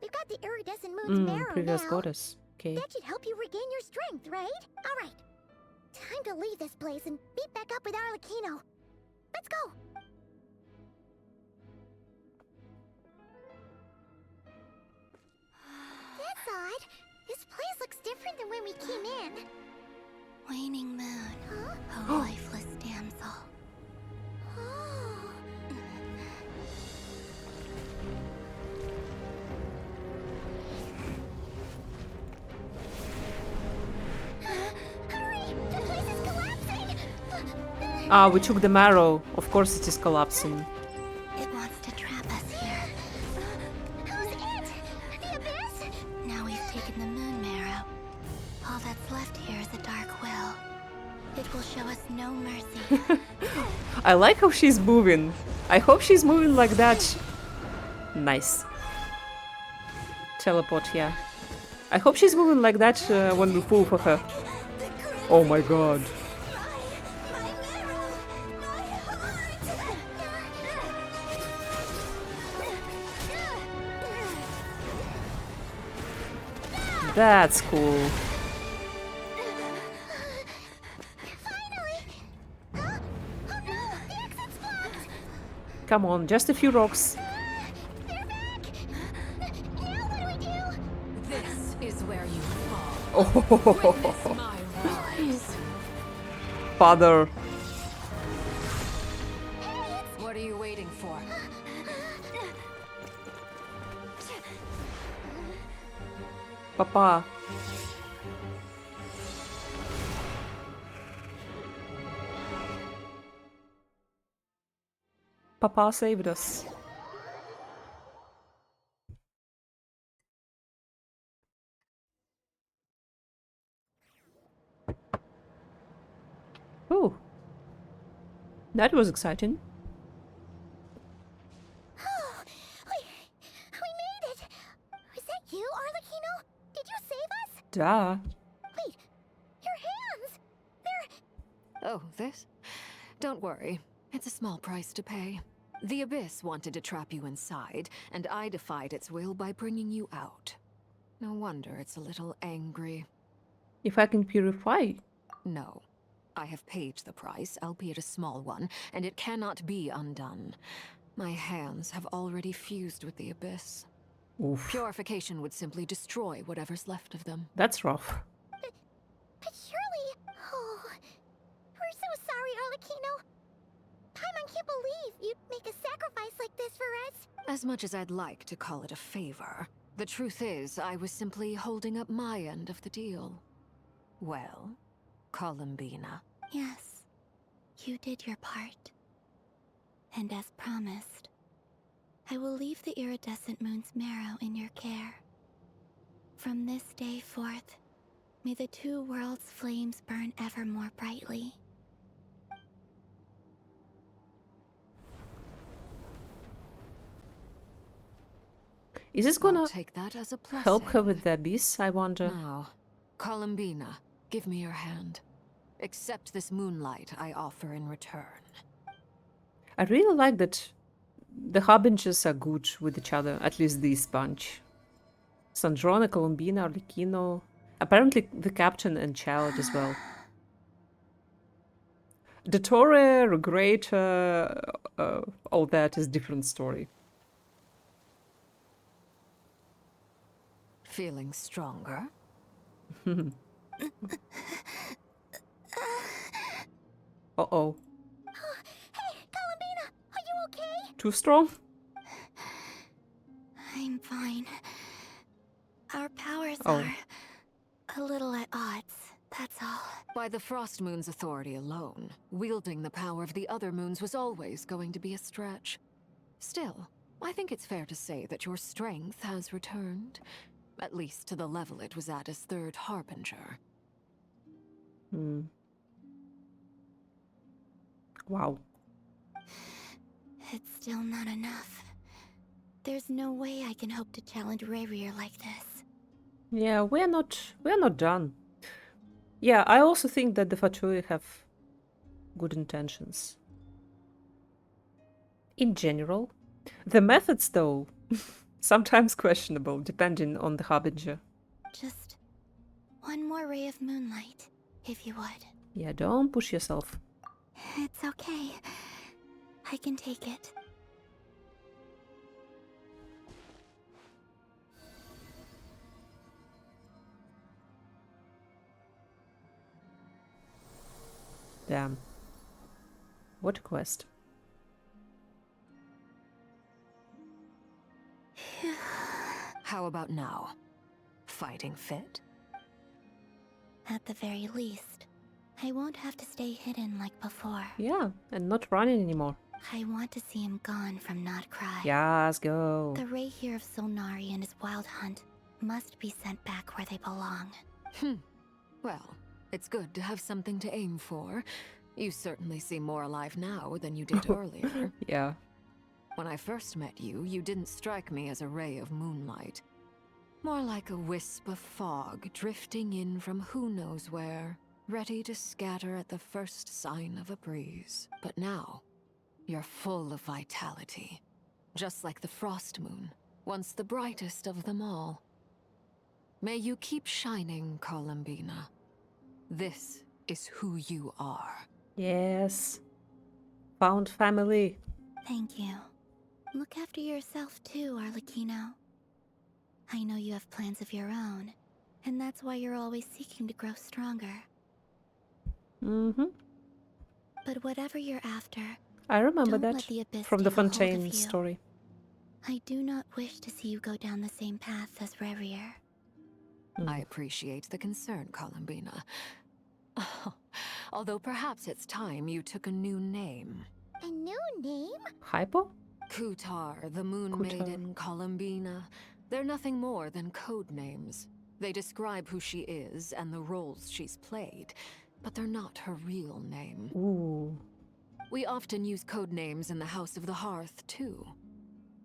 [SPEAKER 2] we've got the iridescent moon's marrow
[SPEAKER 1] Previous
[SPEAKER 2] now.
[SPEAKER 1] goddess. Okay.
[SPEAKER 2] That should help you regain your strength, right? All right. Time to leave this place and meet back up with Arlecchino. Let's go. That's odd. This place looks different than when we came in.
[SPEAKER 9] Waning moon,
[SPEAKER 2] Huh?
[SPEAKER 9] a lifeless damsel.
[SPEAKER 2] Oh. Hurry! The place is collapsing!
[SPEAKER 1] Ah, we took the marrow. Of course it is collapsing.
[SPEAKER 9] It wants to trap us here.
[SPEAKER 2] Who's it? The Abyss?
[SPEAKER 9] Now we've taken the moon marrow. All that's left here is a dark will. It will show us no mercy.
[SPEAKER 1] I like how she's moving. I hope she's moving like that. Nice. Teleport here. I hope she's moving like that when we fall for her. Oh my god. That's cool. Come on, just a few rocks.
[SPEAKER 17] This is where you fall.
[SPEAKER 1] Oh,
[SPEAKER 17] Witness my rise.
[SPEAKER 1] father.
[SPEAKER 17] What are you waiting for?
[SPEAKER 1] Papa. Papa saved us. Oh, that was exciting.
[SPEAKER 2] Oh, we made it! Was that you, Arlecchino? Did you save us?
[SPEAKER 1] Duh.
[SPEAKER 2] Wait, your hands! They're...
[SPEAKER 17] Oh, this? Don't worry. It's a small price to pay. The Abyss wanted to trap you inside, and I defied its will by bringing you out. No wonder it's a little angry.
[SPEAKER 1] If I can purify.
[SPEAKER 17] No. I have paid the price, albeit a small one, and it cannot be undone. My hands have already fused with the Abyss.
[SPEAKER 1] Oof.
[SPEAKER 17] Purification would simply destroy whatever's left of them.
[SPEAKER 1] That's rough.
[SPEAKER 2] But surely... Oh... We're so sorry, Arlecchino. Paimon can't believe you'd make a sacrifice like this this for us?
[SPEAKER 17] As much as I'd like to call it a favor, the truth is I was simply holding up my end of the deal. Well, Columbina.
[SPEAKER 9] Yes, you did your part. And as promised, I will leave the iridescent moon's marrow in your care. From this day forth, may the two worlds' flames burn ever more brightly.
[SPEAKER 1] Is this gonna
[SPEAKER 17] Take that as a
[SPEAKER 1] help her
[SPEAKER 17] blessing.
[SPEAKER 1] with the abyss, I wonder?
[SPEAKER 17] Now, Columbina, give me your hand. Accept this moonlight I offer in return.
[SPEAKER 1] I really like that the Harbingers are good with each other, at least this bunch. Sandrone, Columbina, Arlecchino, apparently the captain and child as well. Dottore, Regrata, all that is different story.
[SPEAKER 17] Feeling stronger?
[SPEAKER 1] Uh-oh.
[SPEAKER 2] Hey, Columbina, are you okay?
[SPEAKER 1] Too strong?
[SPEAKER 9] I'm fine. Our powers
[SPEAKER 1] Oh.
[SPEAKER 9] are a little at odds, that's all.
[SPEAKER 17] By the Frost Moon's authority alone, wielding the power of the other moons was always going to be a stretch. Still, I think it's fair to say that your strength has returned, at least to the level it was at as Third Harbinger.
[SPEAKER 1] Wow.
[SPEAKER 9] It's still not enough. There's no way I can hope to challenge Rayrier like this.
[SPEAKER 1] Yeah, we're not done. Yeah, I also think that the Fatui have good intentions. In general. The methods, though, sometimes questionable, depending on the Harbinger.
[SPEAKER 9] Just one more ray of moonlight, if you would.
[SPEAKER 1] Yeah, don't push yourself.
[SPEAKER 9] It's okay. I can take it.
[SPEAKER 1] Damn. What a quest.
[SPEAKER 17] How about now? Fighting fit?
[SPEAKER 9] At the very least, I won't have to stay hidden like before.
[SPEAKER 1] Yeah, and not running anymore.
[SPEAKER 9] I want to see him gone from Nod Krai.
[SPEAKER 1] Yes, go.
[SPEAKER 9] The Rayheer of Solnari and his wild hunt must be sent back where they belong.
[SPEAKER 17] Well, it's good to have something to aim for. You certainly seem more alive now than you did earlier.
[SPEAKER 1] Yeah.
[SPEAKER 17] When I first met you, you didn't strike me as a ray of moonlight. More like a wisp of fog drifting in from who knows where, ready to scatter at the first sign of a breeze. But now, you're full of vitality. Just like the Frost Moon, once the brightest of them all. May you keep shining, Columbina. This is who you are.
[SPEAKER 1] Yes. Found family.
[SPEAKER 9] Thank you. Look after yourself too, Arlecchino. I know you have plans of your own, and that's why you're always seeking to grow stronger. But whatever you're after,
[SPEAKER 1] I remember
[SPEAKER 9] don't
[SPEAKER 1] that
[SPEAKER 9] let the abyss
[SPEAKER 1] from the
[SPEAKER 9] take a hold of
[SPEAKER 1] Fontaine
[SPEAKER 9] you.
[SPEAKER 1] story.
[SPEAKER 9] I do not wish to see you go down the same path as Rayrier.
[SPEAKER 17] I appreciate the concern, Columbina. Although perhaps it's time you took a new name.
[SPEAKER 2] A new name?
[SPEAKER 1] Hypo?
[SPEAKER 17] Kutar, the Moon
[SPEAKER 1] Kutar.
[SPEAKER 17] Maiden, Columbina. They're nothing more than code names. They describe who she is and the roles she's played, but they're not her real name.
[SPEAKER 1] Ooh.
[SPEAKER 17] We often use code names in the House of the Hearth, too.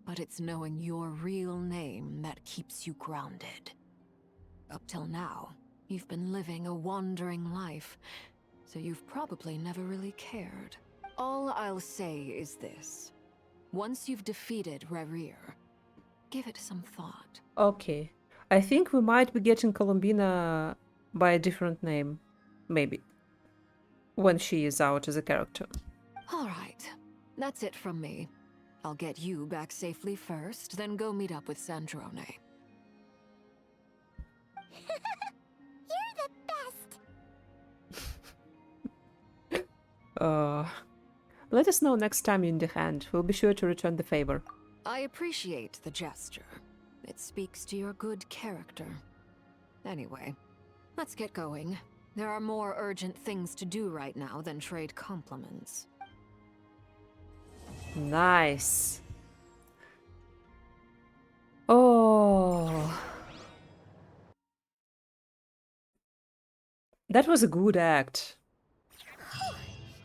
[SPEAKER 17] But it's knowing your real name that keeps you grounded. Up till now, you've been living a wandering life, so you've probably never really cared. All I'll say is this. Once you've defeated Rayrier, give it some thought.
[SPEAKER 1] Okay. I think we might be getting Columbina by a different name. Maybe. When she is out as a character.
[SPEAKER 17] All right. That's it from me. I'll get you back safely first, then go meet up with Sandrone.
[SPEAKER 2] You're the best!
[SPEAKER 1] Let us know next time you're in the hand. We'll be sure to return the favor.
[SPEAKER 17] I appreciate the gesture. It speaks to your good character. Anyway, let's get going. There are more urgent things to do right now than trade compliments.
[SPEAKER 1] Nice. Oh. That was a good act.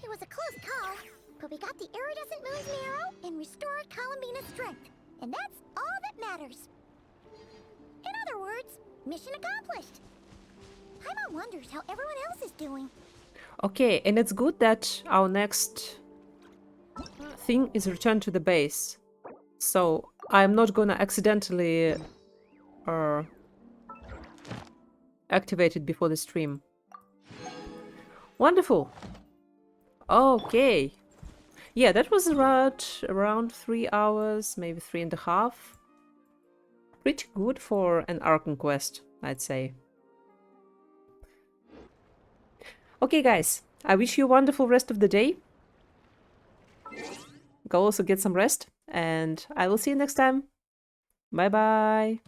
[SPEAKER 2] It was a close call, but we got the iridescent moon's marrow and restored Columbina's strength. And that's all that matters. In other words, mission accomplished. Paimon wonders how everyone else is doing.
[SPEAKER 1] Okay, and it's good that our next thing is return to the base. So I'm not gonna accidentally activate it before the stream. Wonderful. Okay. Yeah, that was around 3 hours, maybe 3.5. Pretty good for an Archon quest, I'd say. Okay, guys, I wish you a wonderful rest of the day. Go also get some rest, and I will see you next time. Bye-bye.